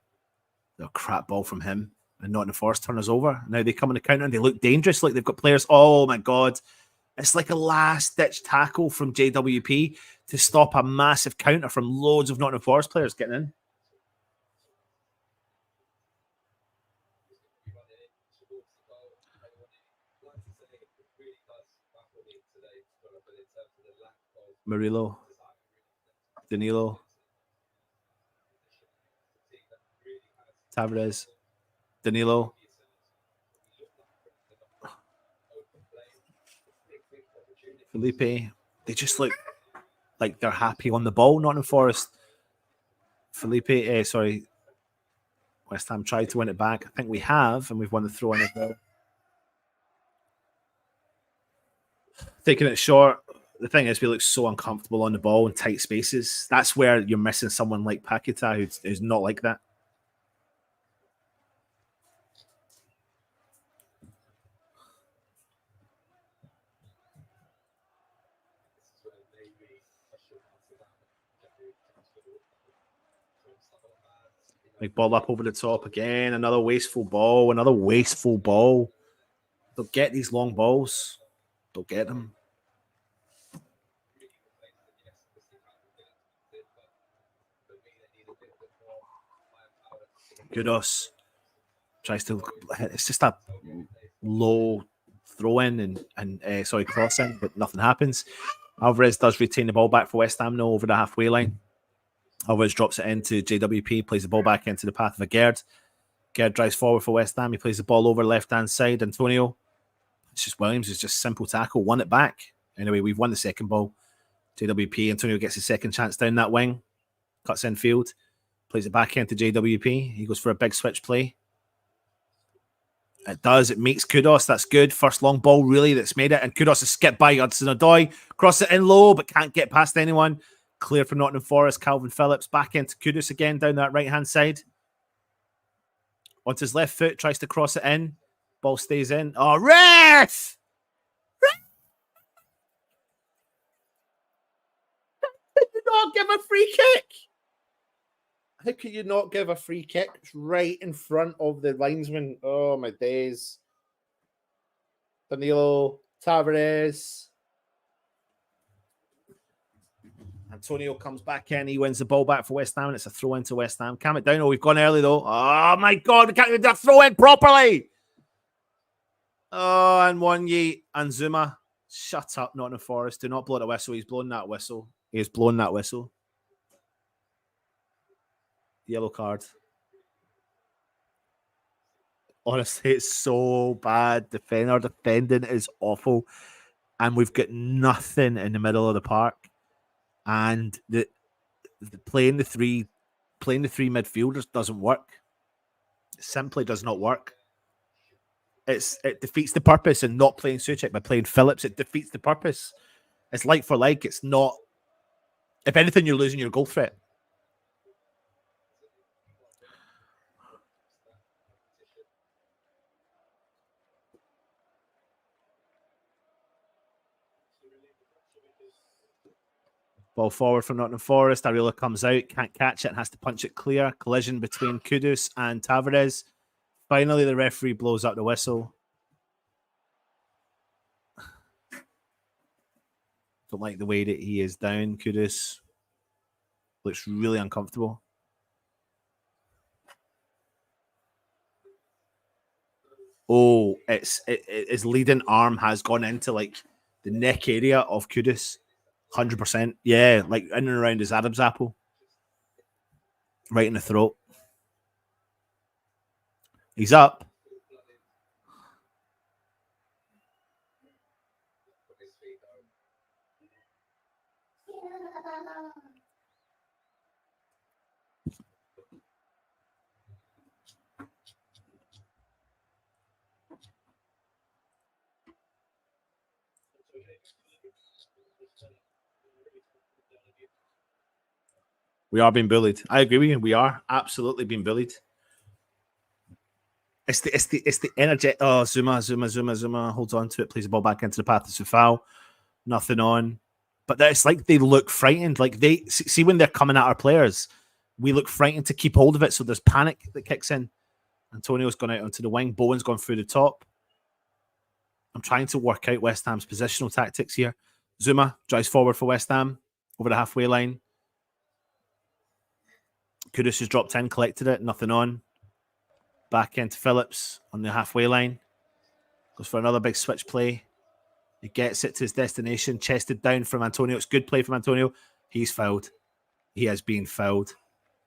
A crap ball from him. And Nottingham Forest turn us over. Now they come on the counter and they look dangerous, like they've got players. Oh my God. It's like a last-ditch tackle from JWP to stop a massive counter from loads of Nottingham Forest players getting in. Murillo. Danilo. Tavares. Danilo. Felipe. They just look like they're happy on the ball, Nottingham Forest. West Ham tried to win it back. I think we have, and we've won the throw-in as well. Taking it short. The thing is, we look so uncomfortable on the ball in tight spaces. That's where you're missing someone like Paqueta, who's not like that. Like ball up over the top again. Another wasteful ball. Another wasteful ball. They'll get these long balls. They'll get them. Kudos tries to. It's just a low throw in and cross in, but nothing happens. Alvarez does retain the ball back for West Ham now over the halfway line. Alvarez drops it into JWP, plays the ball back into the path of Gerd. Gerd drives forward for West Ham. He plays the ball over left hand side. Antonio. It's just Williams. It's just simple tackle. Won it back. Anyway, we've won the second ball. JWP. Antonio gets his second chance down that wing. Cuts in field. Plays it back into JWP. He goes for a big switch play. It does. It makes Kudos. That's good. First long ball, really, that's made it. And Kudos is skipped by Hudson-Odoi. Cross it in low, but can't get past anyone. Clear from Nottingham Forest. Calvin Phillips back into Kudos again down that right-hand side. Onto his left foot, tries to cross it in. Ball stays in. Oh, ref! Did you not give a free kick? How could you not give a free kick? It's right in front of the linesman. Oh, my days. Danilo, Tavares. Antonio comes back in. He wins the ball back for West Ham, and it's a throw into West Ham. Calm it down. Oh, we've gone early, though. Oh, my God. We can't even throw in properly. Oh, and Wonyi and Zuma. Shut up, Nottingham Forest. Do not blow the whistle. He's blown that whistle. He has blown that whistle. Yellow card. Honestly, it's so bad. Our defending is awful. And we've got nothing in the middle of the park. And the playing the three midfielders doesn't work. It simply does not work. It defeats the purpose, and not playing Suchek by playing Phillips. It defeats the purpose. It's like for like. It's not. If anything, you're losing your goal threat. Ball forward from Nottingham Forest. Ariola comes out, can't catch it, and has to punch it clear. Collision between Kudus and Tavares. Finally, the referee blows up the whistle. Don't like the way that he is down. Kudus looks really uncomfortable. Oh, his leading arm has gone into like the neck area of Kudus. 100%. Yeah, like in and around his Adam's apple. Right in the throat. He's up. We are being bullied. I agree with you. We are absolutely being bullied. It's the energy. Oh, Zuma holds on to it, plays the ball back into the path. It's a foul. Nothing on. But it's like they look frightened. Like they see when they're coming at our players, we look frightened to keep hold of it. So there's panic that kicks in. Antonio's gone out onto the wing. Bowen's gone through the top. I'm trying to work out West Ham's positional tactics here. Zuma drives forward for West Ham over the halfway line. Kudus has dropped in, collected it, nothing on. Back into Phillips on the halfway line. Goes for another big switch play. He gets it to his destination, chested down from Antonio. It's good play from Antonio. He's fouled. He has been fouled.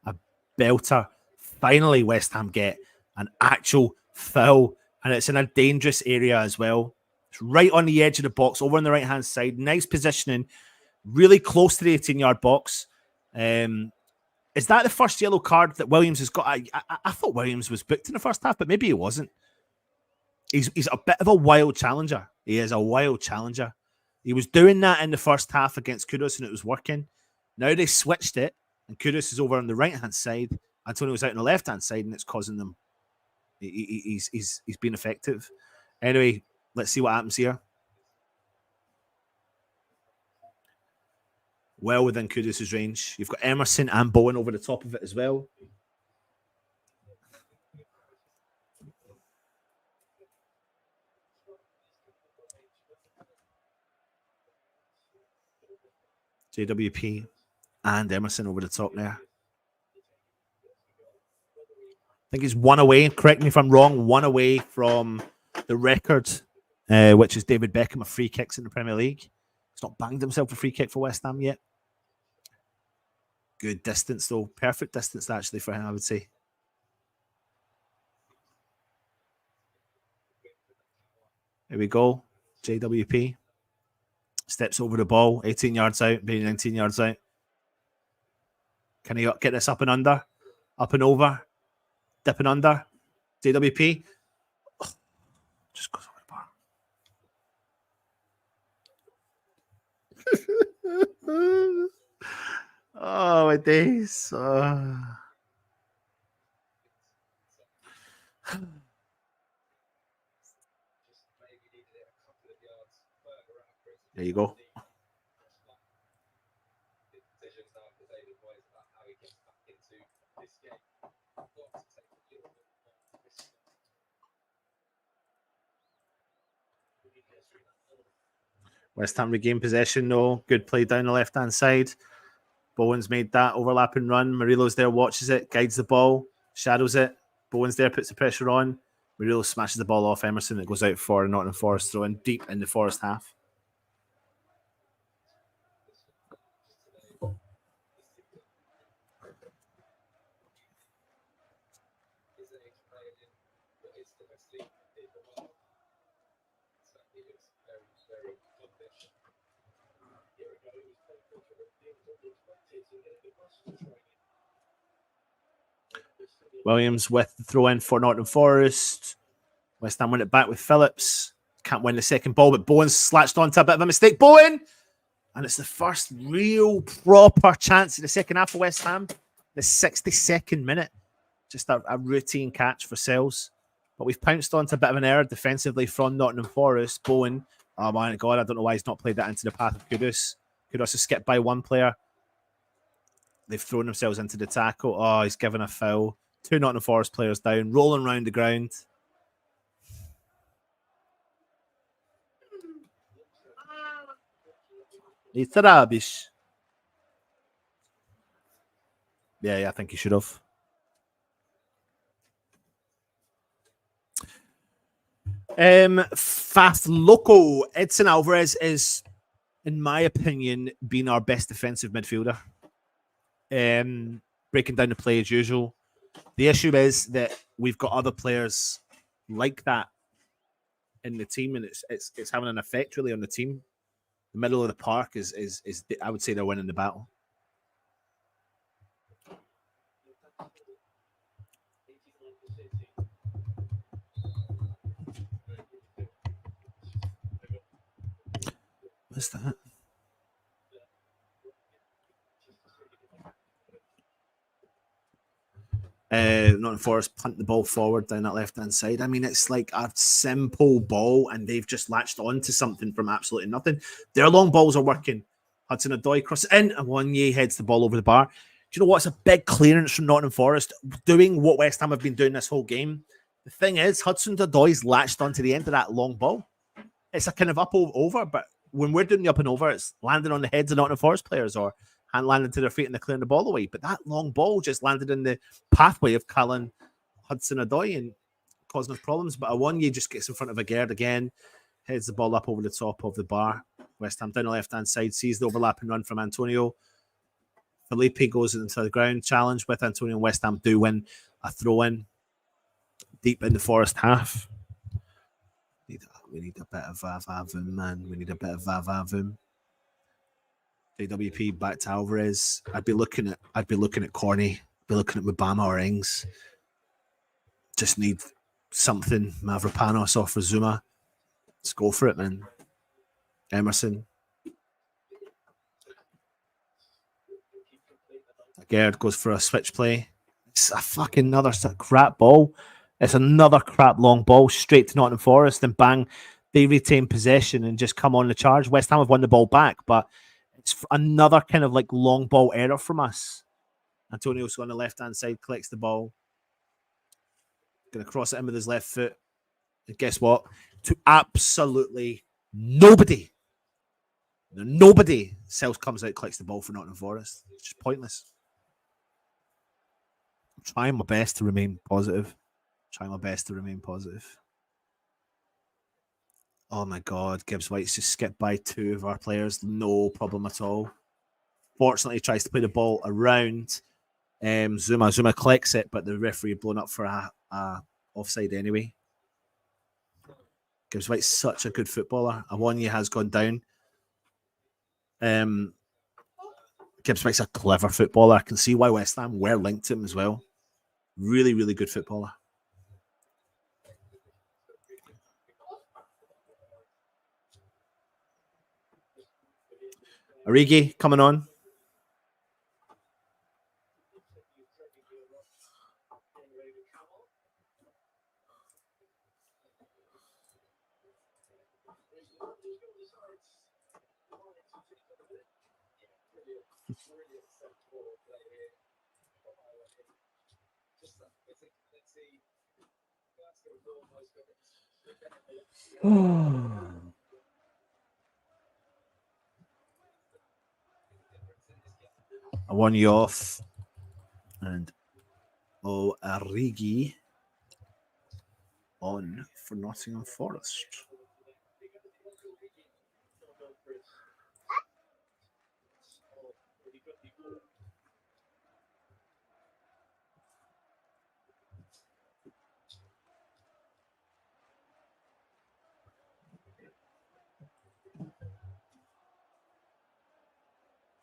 A belter. Finally, West Ham get an actual foul, and it's in a dangerous area as well. It's right on the edge of the box, over on the right-hand side. Nice positioning, really close to the 18-yard box. Is that the first yellow card that Williams has got? I thought Williams was booked in the first half, but maybe he wasn't. He's a bit of a wild challenger. He is a wild challenger. He was doing that in the first half against Kudus, and it was working. Now they switched it, and Kudus is over on the right-hand side. Antonio's out on the left-hand side, and it's causing them. He's been effective. Anyway, let's see what happens here. Well within Kudus' range. You've got Emerson and Bowen over the top of it as well. JWP and Emerson over the top there. I think he's one away. Correct me if I'm wrong. One away from the record, which is David Beckham of free kicks in the Premier League. He's not banged himself a free kick for West Ham yet. Good distance, though. Perfect distance, actually, for him, I would say. Here we go. JWP. Steps over the ball. 18 yards out. Maybe 19 yards out. Can he get this up and under? Up and over. Dipping under. JWP. Oh, just goes over the bar. Oh, my days. There you go. West Ham regain possession, though. Good play down the left-hand side. Bowen's made that overlapping run. Murillo's there, watches it, guides the ball, shadows it. Bowen's there, puts the pressure on. Murillo smashes the ball off Emerson. It goes out for Nottingham Forest, throw in deep in the Forest half. Williams with the throw in for Nottingham Forest. West Ham win it back with Phillips. Can't win the second ball, but Bowen's slatched onto a bit of a mistake. Bowen! And it's the first real proper chance in the second half of West Ham. The 62nd minute. Just a routine catch for Sells. But we've pounced onto a bit of an error defensively from Nottingham Forest. Bowen, oh my God, I don't know why he's not played that into the path of Kudus. Could also skip by one player. They've thrown themselves into the tackle. Oh, he's given a foul. 2 Nottingham Forest players down, rolling around the ground. It's rubbish. Yeah, I think he should have. Fast Loco. Edson Alvarez is, in my opinion, been our best defensive midfielder. Breaking down the play as usual. The issue is that we've got other players like that in the team, and it's having an effect really on the team. The middle of the park is I would say they're winning the battle. What's that? Nottingham Forest punt the ball forward down that left-hand side. I mean, it's like a simple ball, and they've just latched on to something from absolutely nothing. Their long balls are working. Hudson-Odoi crosses in, and Wanye heads the ball over the bar. Do you know what? It's a big clearance from Nottingham Forest, doing what West Ham have been doing this whole game. The thing is, Hudson-Odoi's latched onto the end of that long ball. It's a kind of up over, but when we're doing the up and over, it's landing on the heads of Nottingham Forest players or hand landing to their feet and they're clearing the ball away. But that long ball just landed in the pathway of Callan Hudson-Odoi and causing us problems. But Awonye just gets in front of Agard again, heads the ball up over the top of the bar. West Ham down the left-hand side, sees the overlapping run from Antonio. Felipe goes into the ground challenge with Antonio, and West Ham do win a throw-in deep in the Forest half. We need a bit of Vavavum, man. We need a bit of Vavavum. JWP back to Alvarez. I'd be looking at Corny. I'd be looking at Mubama or Ings. Just need something. Mavropanos off for Zuma. Let's go for it, man. Emerson. Gerd goes for a switch play. It's a fucking another crap ball. It's another crap long ball straight to Nottingham Forest, and bang, they retain possession and just come on the charge. West Ham have won the ball back, but it's another kind of like long ball error from us. Antonio's on the left-hand side, collects the ball. Going to cross it in with his left foot. And guess what? To absolutely nobody. Nobody. Sells comes out, collects the ball for Nottingham Forest. It's just pointless. I'm trying my best to remain positive. Oh my God, Gibbs White's just skipped by 2 of our players. No problem at all. Fortunately, he tries to play the ball around Zuma. Zuma collects it, but the referee blown up for a offside anyway. Gibbs White's such a good footballer. Awonye has gone down. Gibbs White's a clever footballer. I can see why West Ham were linked to him as well. Really, really good footballer. Origi coming on. I won you off. And Origi on for Nottingham Forest.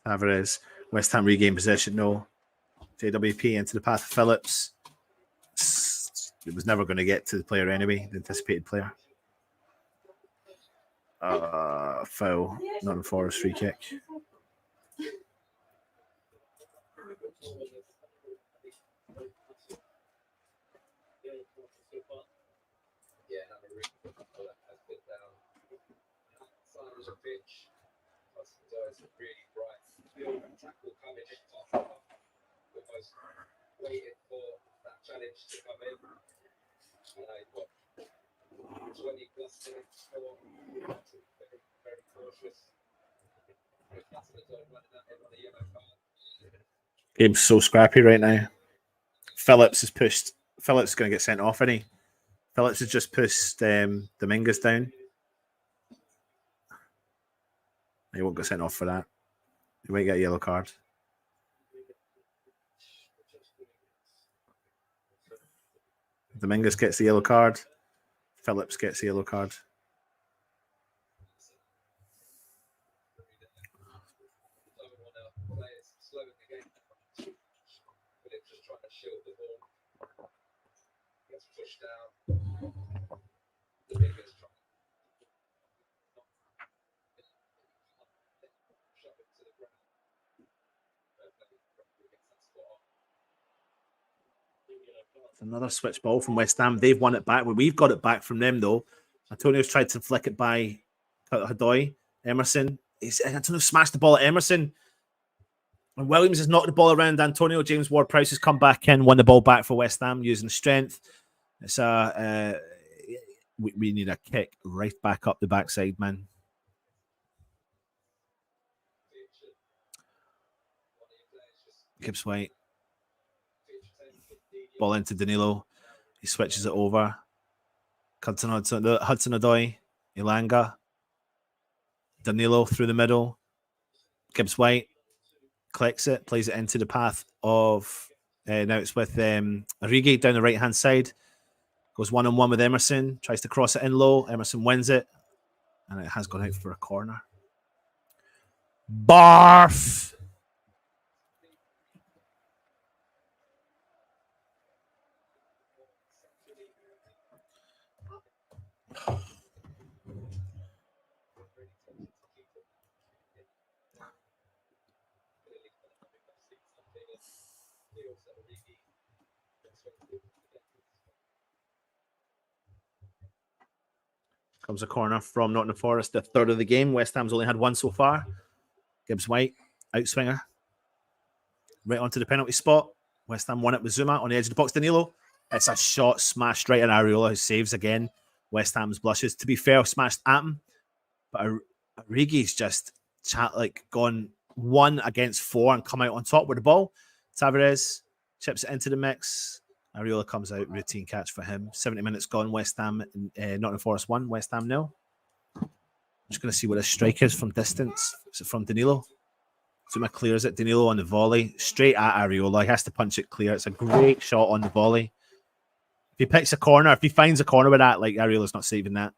Alvarez, West Ham regain possession. No. JWP into the path of Phillips. It was never going to get to the player anyway, the anticipated player. Foul. Nottingham Forest free kick. Game's so scrappy right now. Phillips is pushed. Phillips is going to get sent off, isn't he? Phillips has just pushed Dominguez down. He won't get sent off for that. He might get a yellow card. Dominguez gets the yellow card. Phillips gets the yellow card. It's another switch ball from West Ham. They've won it back. We've got it back from them, though. Antonio's tried to flick it by Hadoy. Emerson. Antonio smashed the ball at Emerson. And Williams has knocked the ball around Antonio. James Ward-Prowse has come back in, won the ball back for West Ham using strength. It's we need a kick right back up the backside, man. Gibbs White. Ball into Danilo. He switches it over. Hudson Odoi. Ilanga. Danilo through the middle. Gibbs White. Clicks it. Plays it into the path of... now it's with Origi down the right-hand side. Goes one-on-one with Emerson. Tries to cross it in low. Emerson wins it. And it has gone out for a corner. Barf! Comes a corner from Nottingham Forest, the third of the game. West Ham's only had one so far. Gibbs White, outswinger. Right onto the penalty spot. West Ham won it with Zuma on the edge of the box. Danilo. It's a shot smashed right at Areola, who saves again. West Ham's blushes. To be fair, smashed at him. But Origi's just gone 1 against 4 and come out on top with the ball. Tavares chips it into the mix. Areola comes out, routine catch for him. 70 minutes gone, West Ham, Nottingham Forest 1, West Ham 0. I'm just going to see what his strike is from distance. Is it from Danilo? Zuma clears it. Danilo on the volley. Straight at Areola. He has to punch it clear. It's a great shot on the volley. If he picks a corner, if he finds a corner with that, like Areola's not saving that.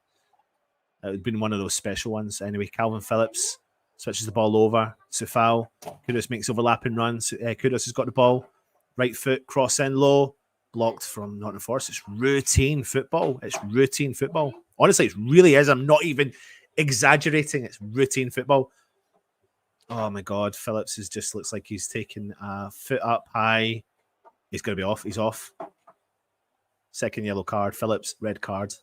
It would have been one of those special ones. Anyway, Calvin Phillips switches the ball over. Sufal. Kudus makes overlapping runs. Kudus has got the ball. Right foot, cross in low. Blocked from Nottingham Forest. It's routine football. It's routine football. Honestly, it really is. I'm not even exaggerating. It's routine football. Oh my God. Phillips just looks like he's taking a foot up high. He's going to be off. He's off. Second yellow card. Phillips, red card.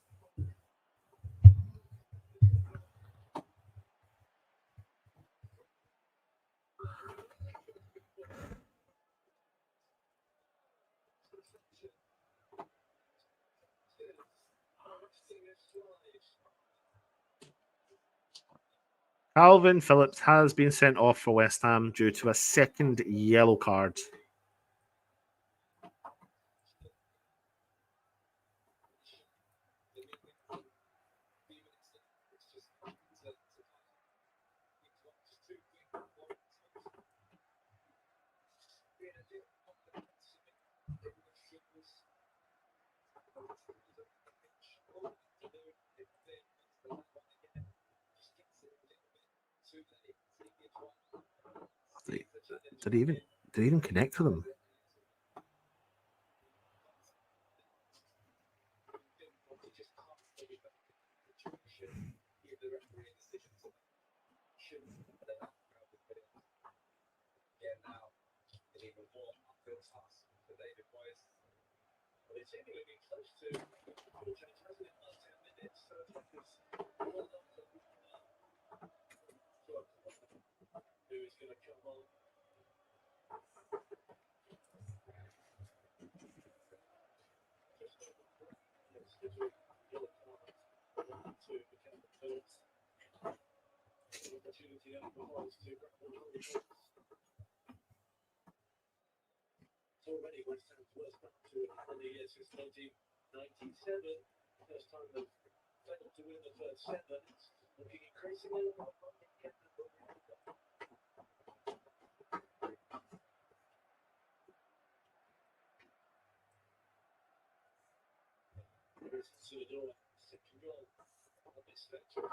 Calvin Phillips has been sent off for West Ham due to a second yellow card. Did he even connect to them? Already West Ham's worst back to it in the year since 1997. First time they've failed to win the first seven. Looking increasingly like second goal on this spectrum.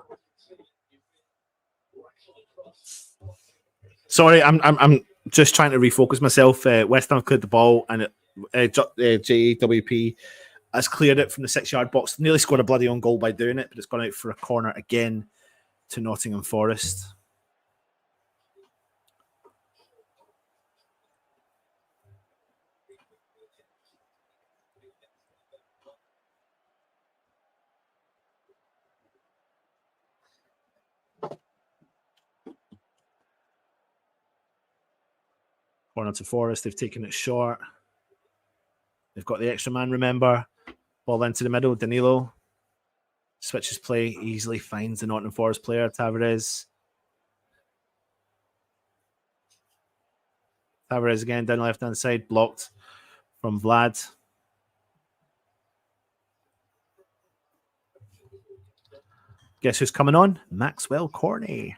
Sorry, I'm just trying to refocus myself. West Ham cleared the ball, and JWP has cleared it from the 6-yard box. Nearly scored a bloody own goal by doing it, but it's gone out for a corner again to Nottingham Forest. Corner to Forest. They've taken it short. They've got the extra man, remember. Ball into the middle. Danilo switches play, easily finds the Nottingham Forest player, Tavares. Tavares again down the left-hand side, blocked from Vlad. Guess who's coming on? Maxwell Corney.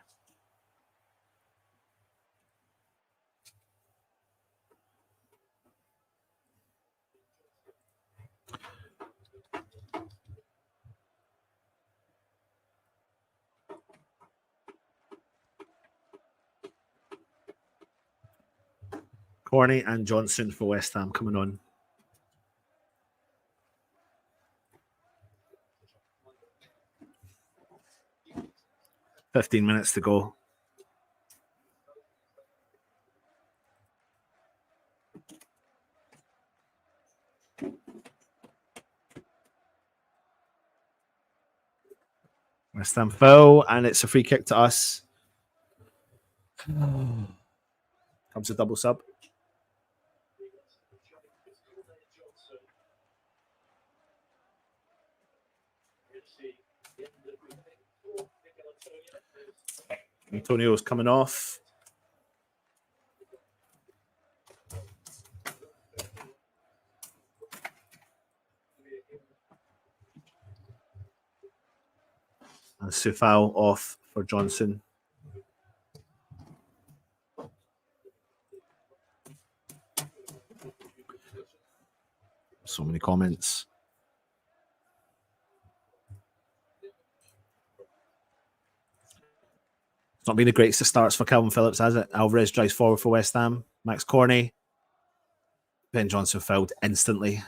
Corney and Johnson for West Ham coming on. "15 minutes to go." West Ham foul, and it's a free kick to us. Comes a double sub. Antonio's coming off. And Sufal off for Johnson. So many comments. It's not been the greatest of starts for Calvin Phillips, has it? Alvarez drives forward for West Ham. Max Corney. Ben Johnson fouled instantly.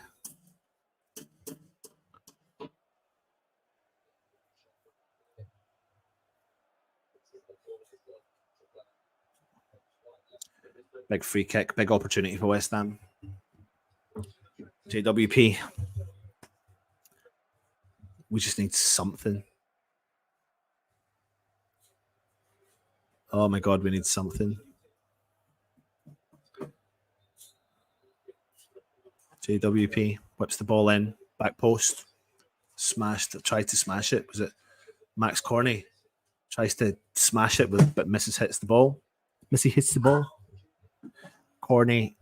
Big free kick, big opportunity for West Ham. JWP. We just need something. Oh my God, we need something. JWP whips the ball in, back post, smashed, tried to smash it. Was it Max Corney? Tries to smash it, but misses, hits the ball. Missy hits the ball. Corney.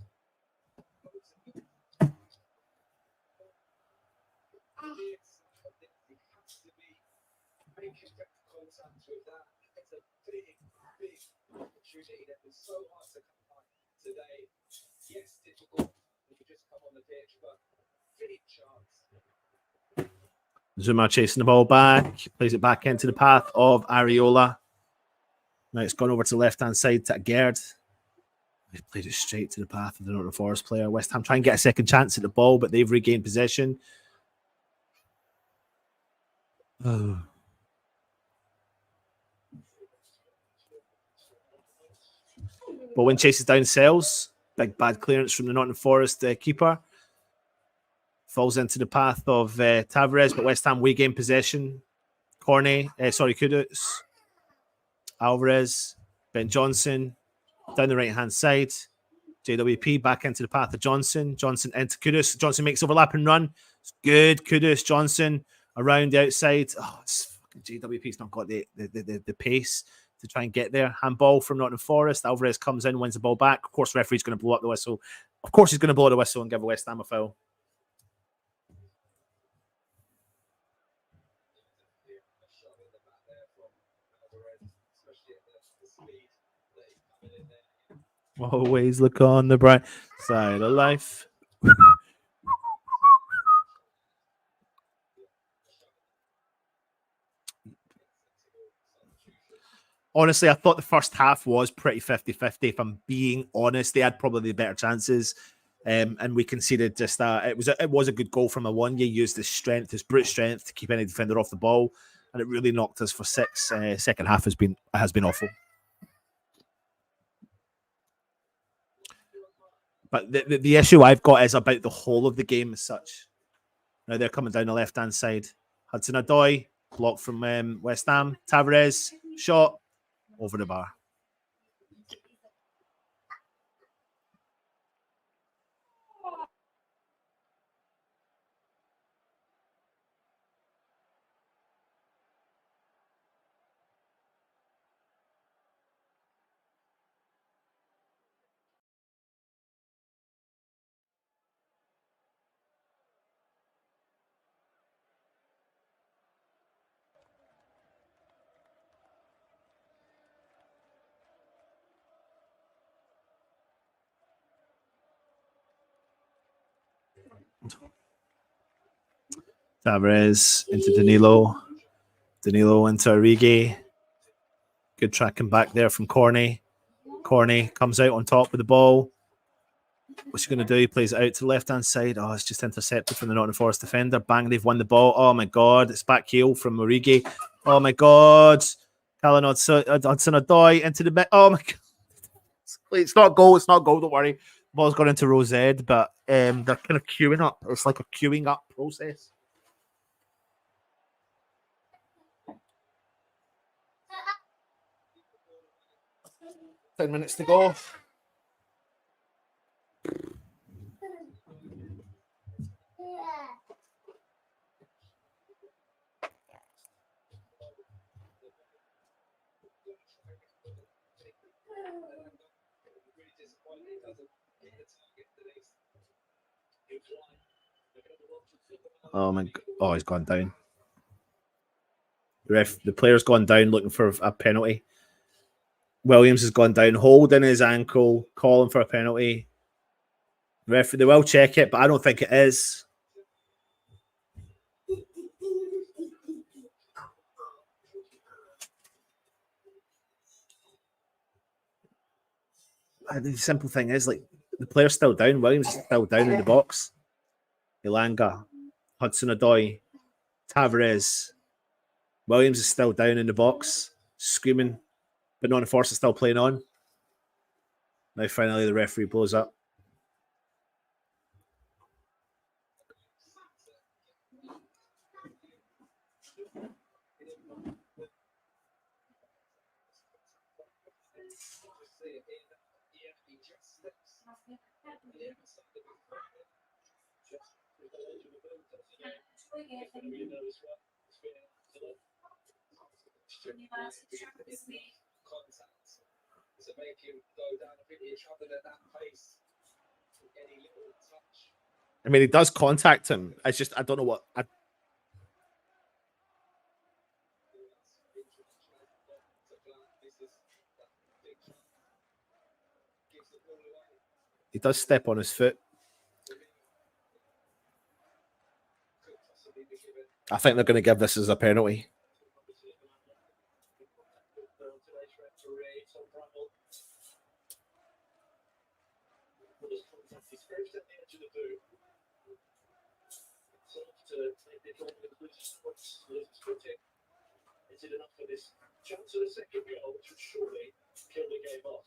Zuma chasing the ball back, plays it back into the path of Areola. Now it's gone over to the left-hand side to Gerd. He played it straight to the path of the Nottingham Forest player. West Ham try and get a second chance at the ball, but they've regained possession. Oh. Bowen chases down Sells. Big bad clearance from the Nottingham Forest keeper. Falls into the path of Tavares, but West Ham regain possession. Kudus, Alvarez, Ben Johnson. Down the right-hand side. JWP back into the path of Johnson. Johnson into Kudus. Johnson makes overlapping run. It's good. Kudus, Johnson around the outside. Oh, it's fucking JWP's not got the pace to try and get there. Handball from Nottingham Forest. Alvarez comes in, wins the ball back. Of course, the referee's going to blow up the whistle. Of course, he's going to blow the whistle and give West Ham a foul. Always look on the bright side of life. Honestly, I thought the first half was pretty 50-50. If I'm being honest, they had probably the better chances. And we conceded just that. It was a good goal from a one. You used his strength, his brute strength, to keep any defender off the ball. And it really knocked us for 6. Second half has been awful. But the issue I've got is about the whole of the game as such. Now they're coming down the left-hand side. Hudson-Odoi, blocked from West Ham. Tavares, shot, over the bar. Tavares into Danilo. Danilo into Origi. Good tracking back there from Corney. Corney comes out on top with the ball. What's he going to do? He plays it out to the left-hand side. Oh, it's just intercepted from the Nottingham Forest defender. Bang, they've won the ball. Oh, my God. It's back heel from Origi. Oh, my God. Callum Hudson-Odoi into the back. Oh, my God. It's not goal. It's not goal. Don't worry. Ball's gone into Rose Ed, but they're kind of queuing up. It's like a queuing up process. 10 minutes to go. Oh my God. Oh, he's gone down. The player's gone down looking for a penalty. Williams has gone down, holding his ankle, calling for a penalty. They will check it, but I don't think it is. The simple thing is, like, the player's still down. Williams is still down in the box. Ilanga, Hudson-Odoi, Tavares. Williams is still down in the box, screaming, but Nottingham Forest is still playing on. Now, finally, the referee blows up. I mean, he does contact him. It's just, I don't know what. He does step on his foot. I think they're going to give this as a penalty. Is it enough for this chance of the second goal, which would surely kill the game off?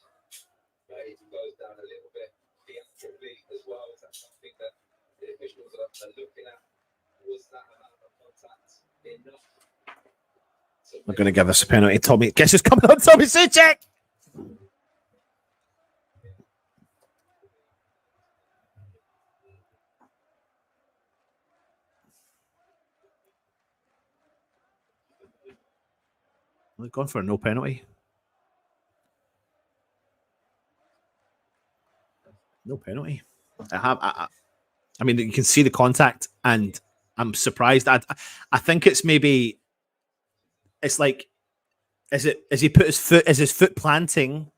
It goes down a little bit theatrically as well. Is that something that the officials are looking at? Was that amount of contact enough? We're going to give us a penalty. Tommy, guess who's coming on? Tommy Suchek! They've gone for a no penalty. No penalty. I mean, you can see the contact, and I'm surprised. I think it's maybe. It's like, is he put his foot? Is his foot planting?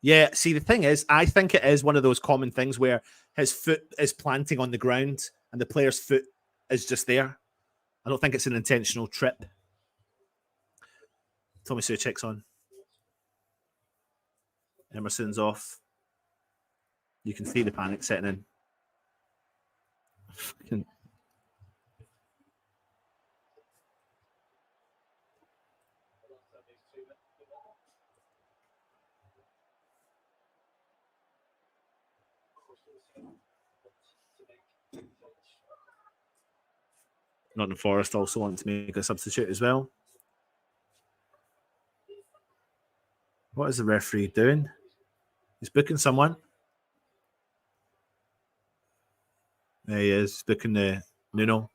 Yeah. See, the thing is, I think it is one of those common things where his foot is planting on the ground, and the player's foot is just there. I don't think it's an intentional trip. Tommy Suchek's on. Emerson's off. You can see the panic setting in. Nottingham Forest also want to make a substitute as well. What is the referee doing? He's booking someone. There he is, booking the Nuno.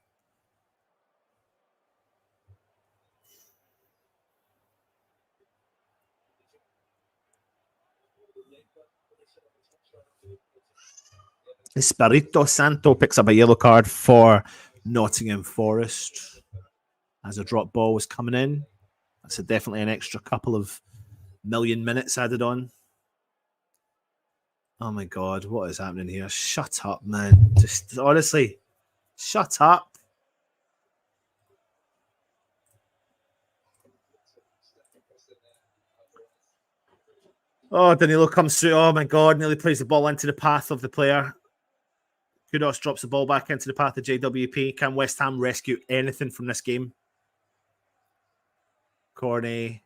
Espirito Santo picks up a yellow card for Nottingham Forest as a drop ball was coming in. That's definitely an extra couple of million minutes added on. Oh my God, what is happening here? Shut up, man. Just honestly, shut up. Oh, Danilo comes through. Oh my God, nearly plays the ball into the path of the player. Kudos drops the ball back into the path of JWP. Can West Ham rescue anything from this game? Corney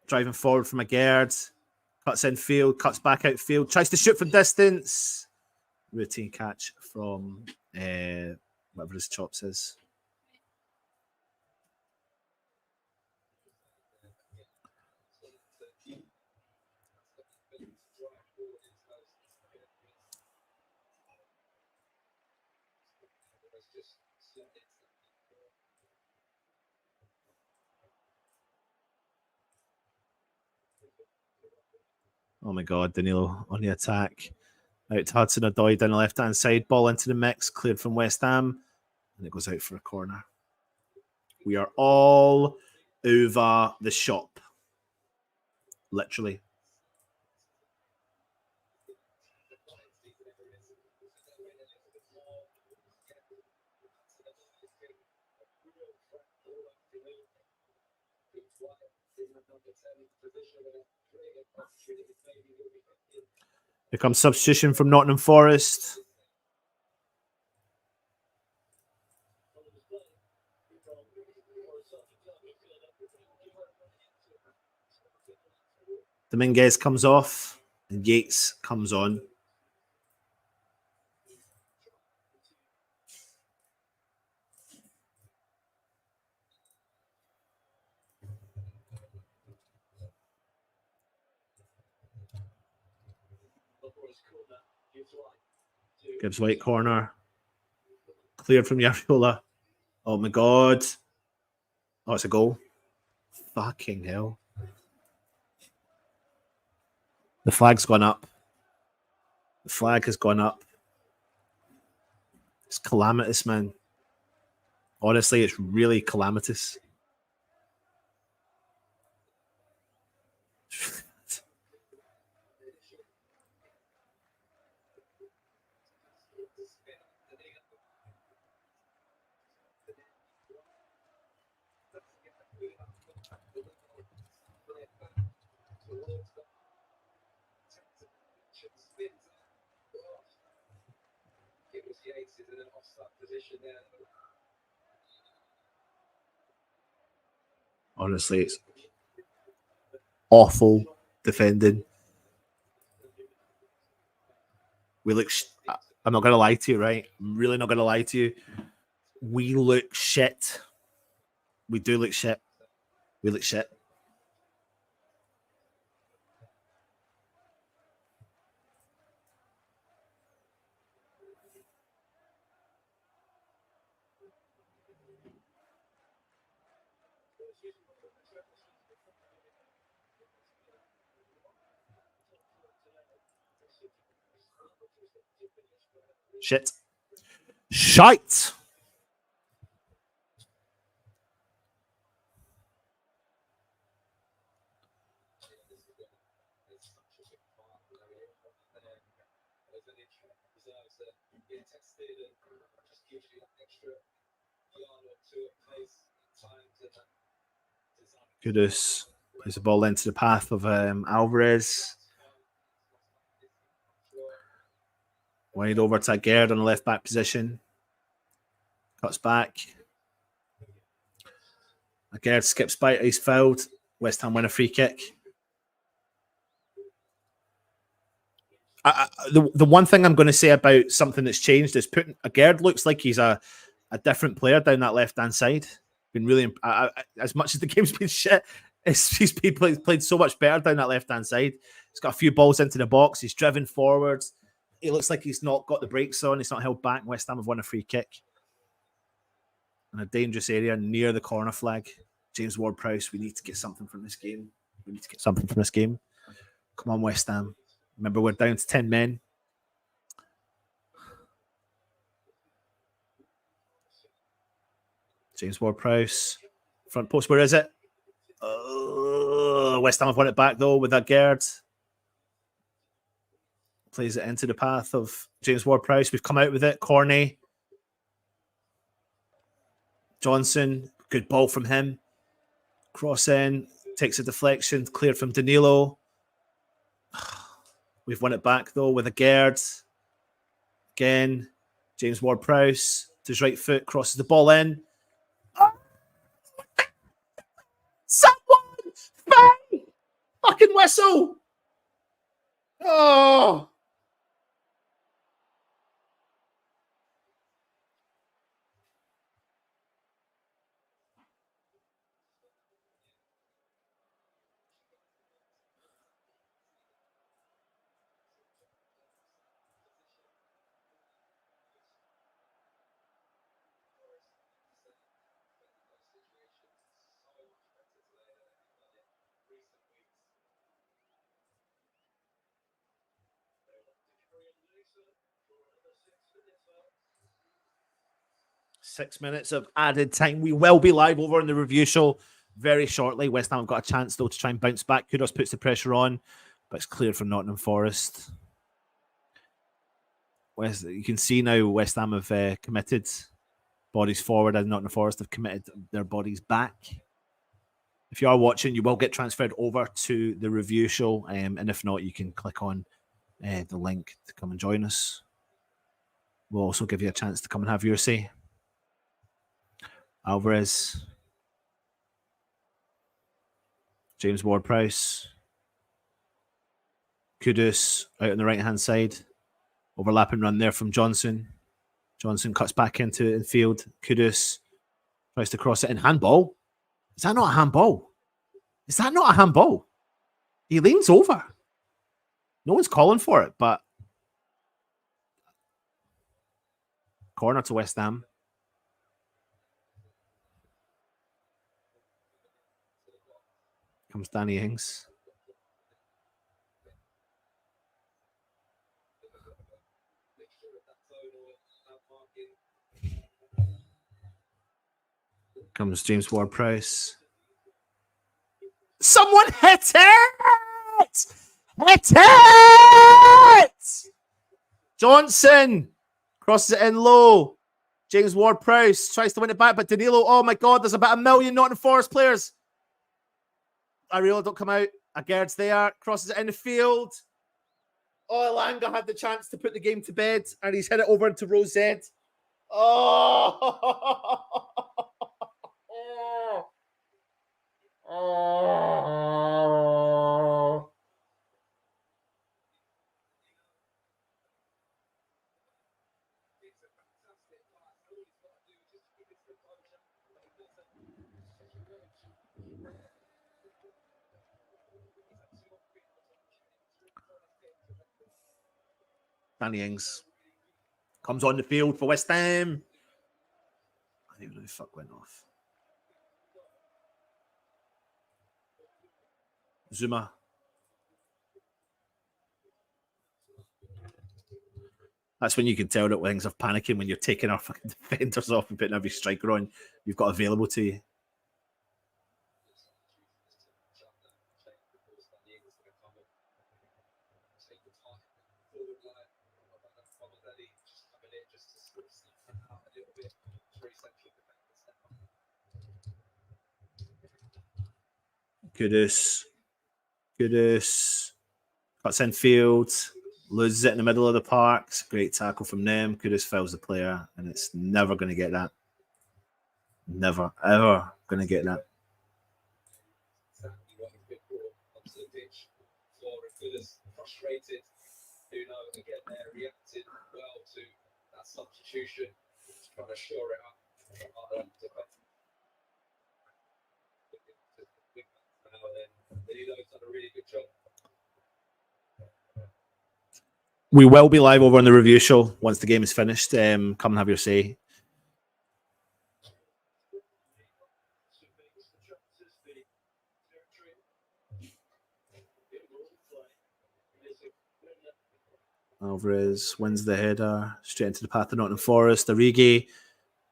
driving forward from a Gerd. Cuts in field, cuts back out field, tries to shoot from distance. Routine catch from whatever his chops is. Oh my God, Danilo on the attack. Out to Hudson-Odoi down the left-hand side. Ball into the mix, cleared from West Ham. And it goes out for a corner. We are all over the shop. Literally. Here comes substitution from Nottingham Forest. Dominguez comes off and Yates comes on. Gibbs White corner. Cleared from Yariola. Oh my God. Oh, it's a goal. Fucking hell. The flag's gone up. The flag has gone up. It's calamitous, man. Honestly, it's really calamitous. Honestly, it's awful defending. We look. I'm not going to lie to you, right? I'm really not going to lie to you. We look shit. We do look shit. We look shit. Shit. Shite. Kudus plays the ball into the path of Alvarez. Wide over to Gerd on the left back position. Cuts back. Gerd skips by. He's fouled. West Ham win a free kick. The one thing I'm going to say about something that's changed is putting Gerd looks like he's a different player down that left hand side. Been really as much as the game's been shit, he's played so much better down that left hand side. He's got a few balls into the box. He's driven forwards. He looks like he's not got the brakes on. He's not held back. West Ham have won a free kick in a dangerous area near the corner flag. James Ward-Prowse, we need to get something from this game. Come on, West Ham. Remember, we're down to 10 men. James Ward-Prowse. Front post, where is it? West Ham have won it back, though, with that Gerd. Plays it into the path of James Ward-Prowse. We've come out with it. Corney. Johnson. Good ball from him. Cross in. Takes a deflection. Cleared from Danilo. We've won it back, though, with a Gerd. Again. James Ward-Prowse. To his right foot. Crosses the ball in. Someone! Bang! Fucking whistle! Oh! 6 minutes of added time. We will be live over in the review show very shortly. West Ham have got a chance, though, to try and bounce back. Kudus puts the pressure on, but it's cleared from Nottingham Forest. You can see now West Ham have committed bodies forward, and Nottingham Forest have committed their bodies back. If you are watching, you will get transferred over to the review show, and if not, you can click on the link to come and join us. We'll also give you a chance to come and have your say. Alvarez. James Ward-Prowse. Kudus out on the right-hand side. Overlapping run there from Johnson. Johnson cuts back into the field. Kudus tries to cross it in. Handball? Is that not a handball? Is that not a handball? He leans over. No one's calling for it, but corner to West Ham. Comes Danny Ings. Comes James Ward-Prowse. Someone hit it! Hit it! Johnson crosses it in low. James Ward-Prowse tries to win it back, but Danilo, oh my God, there's about 1 million Nottingham Forest players. Areola don't come out. Agerd's there. Crosses it in the field. Oh, Elanga had the chance to put the game to bed, and he's hit it over into Rose Z. Oh! Oh! Danny Ings comes on the field for West Ham. I don't even know who the fuck went off. Zuma. That's when you can tell that things are panicking when you're taking our fucking defenders off and putting every striker on you've got available to you. Kudus. Cuts in field. Loses it in the middle of the park. It's a great tackle from them. Kudus fouls the player, and it's never going to get that. Never, ever going to get that. Frustrated. Who knows? Again, they reacted well to that substitution. Trying to shore it up. Danilo's done a really good job. We will be live over on the review show once the game is finished. Come and have your say. Alvarez wins the header straight into the path of Nottingham Forest. Origi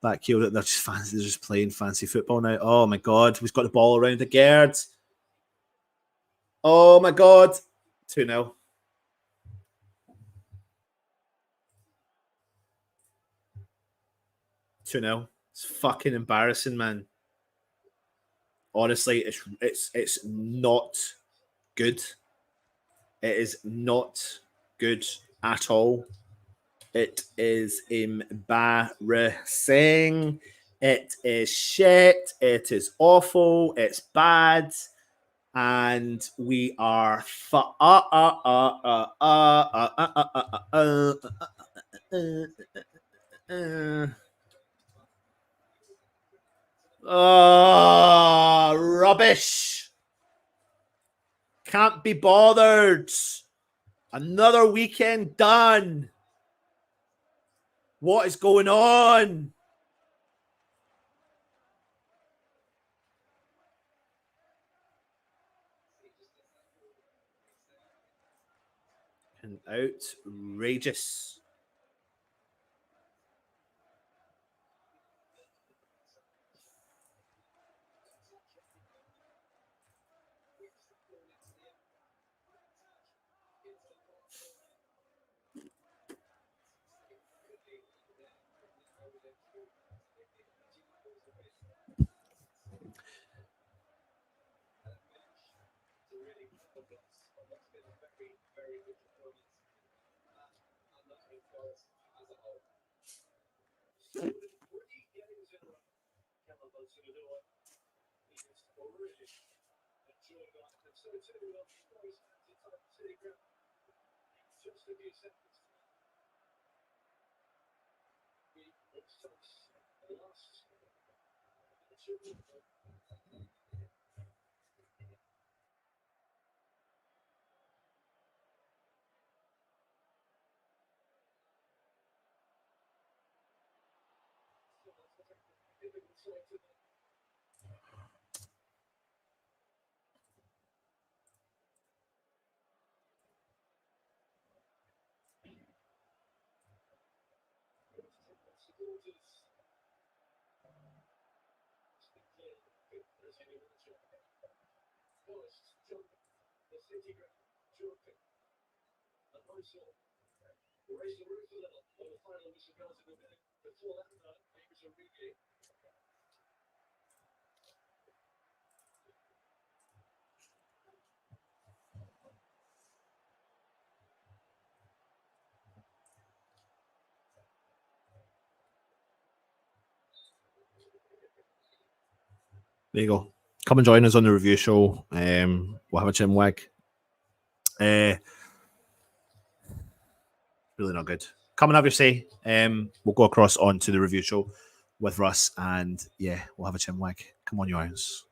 back heel. They're just fancy. They're just playing fancy football now. Oh my god, we've got the ball around the Gerd. Oh my god, 2-0. It's fucking embarrassing, man. Honestly, it's not good. It is not good at all. It is embarrassing. It is shit. It is awful. It's bad. And we are rubbish. Can't be bothered. Another weekend done. What is going on? And outrageous. There you go. Come and join us on the review show. We'll have a chin wag. Really not good. Come and have your say. We'll go across onto the review show with Russ, and yeah, we'll have a chin wag. Come on, you irons.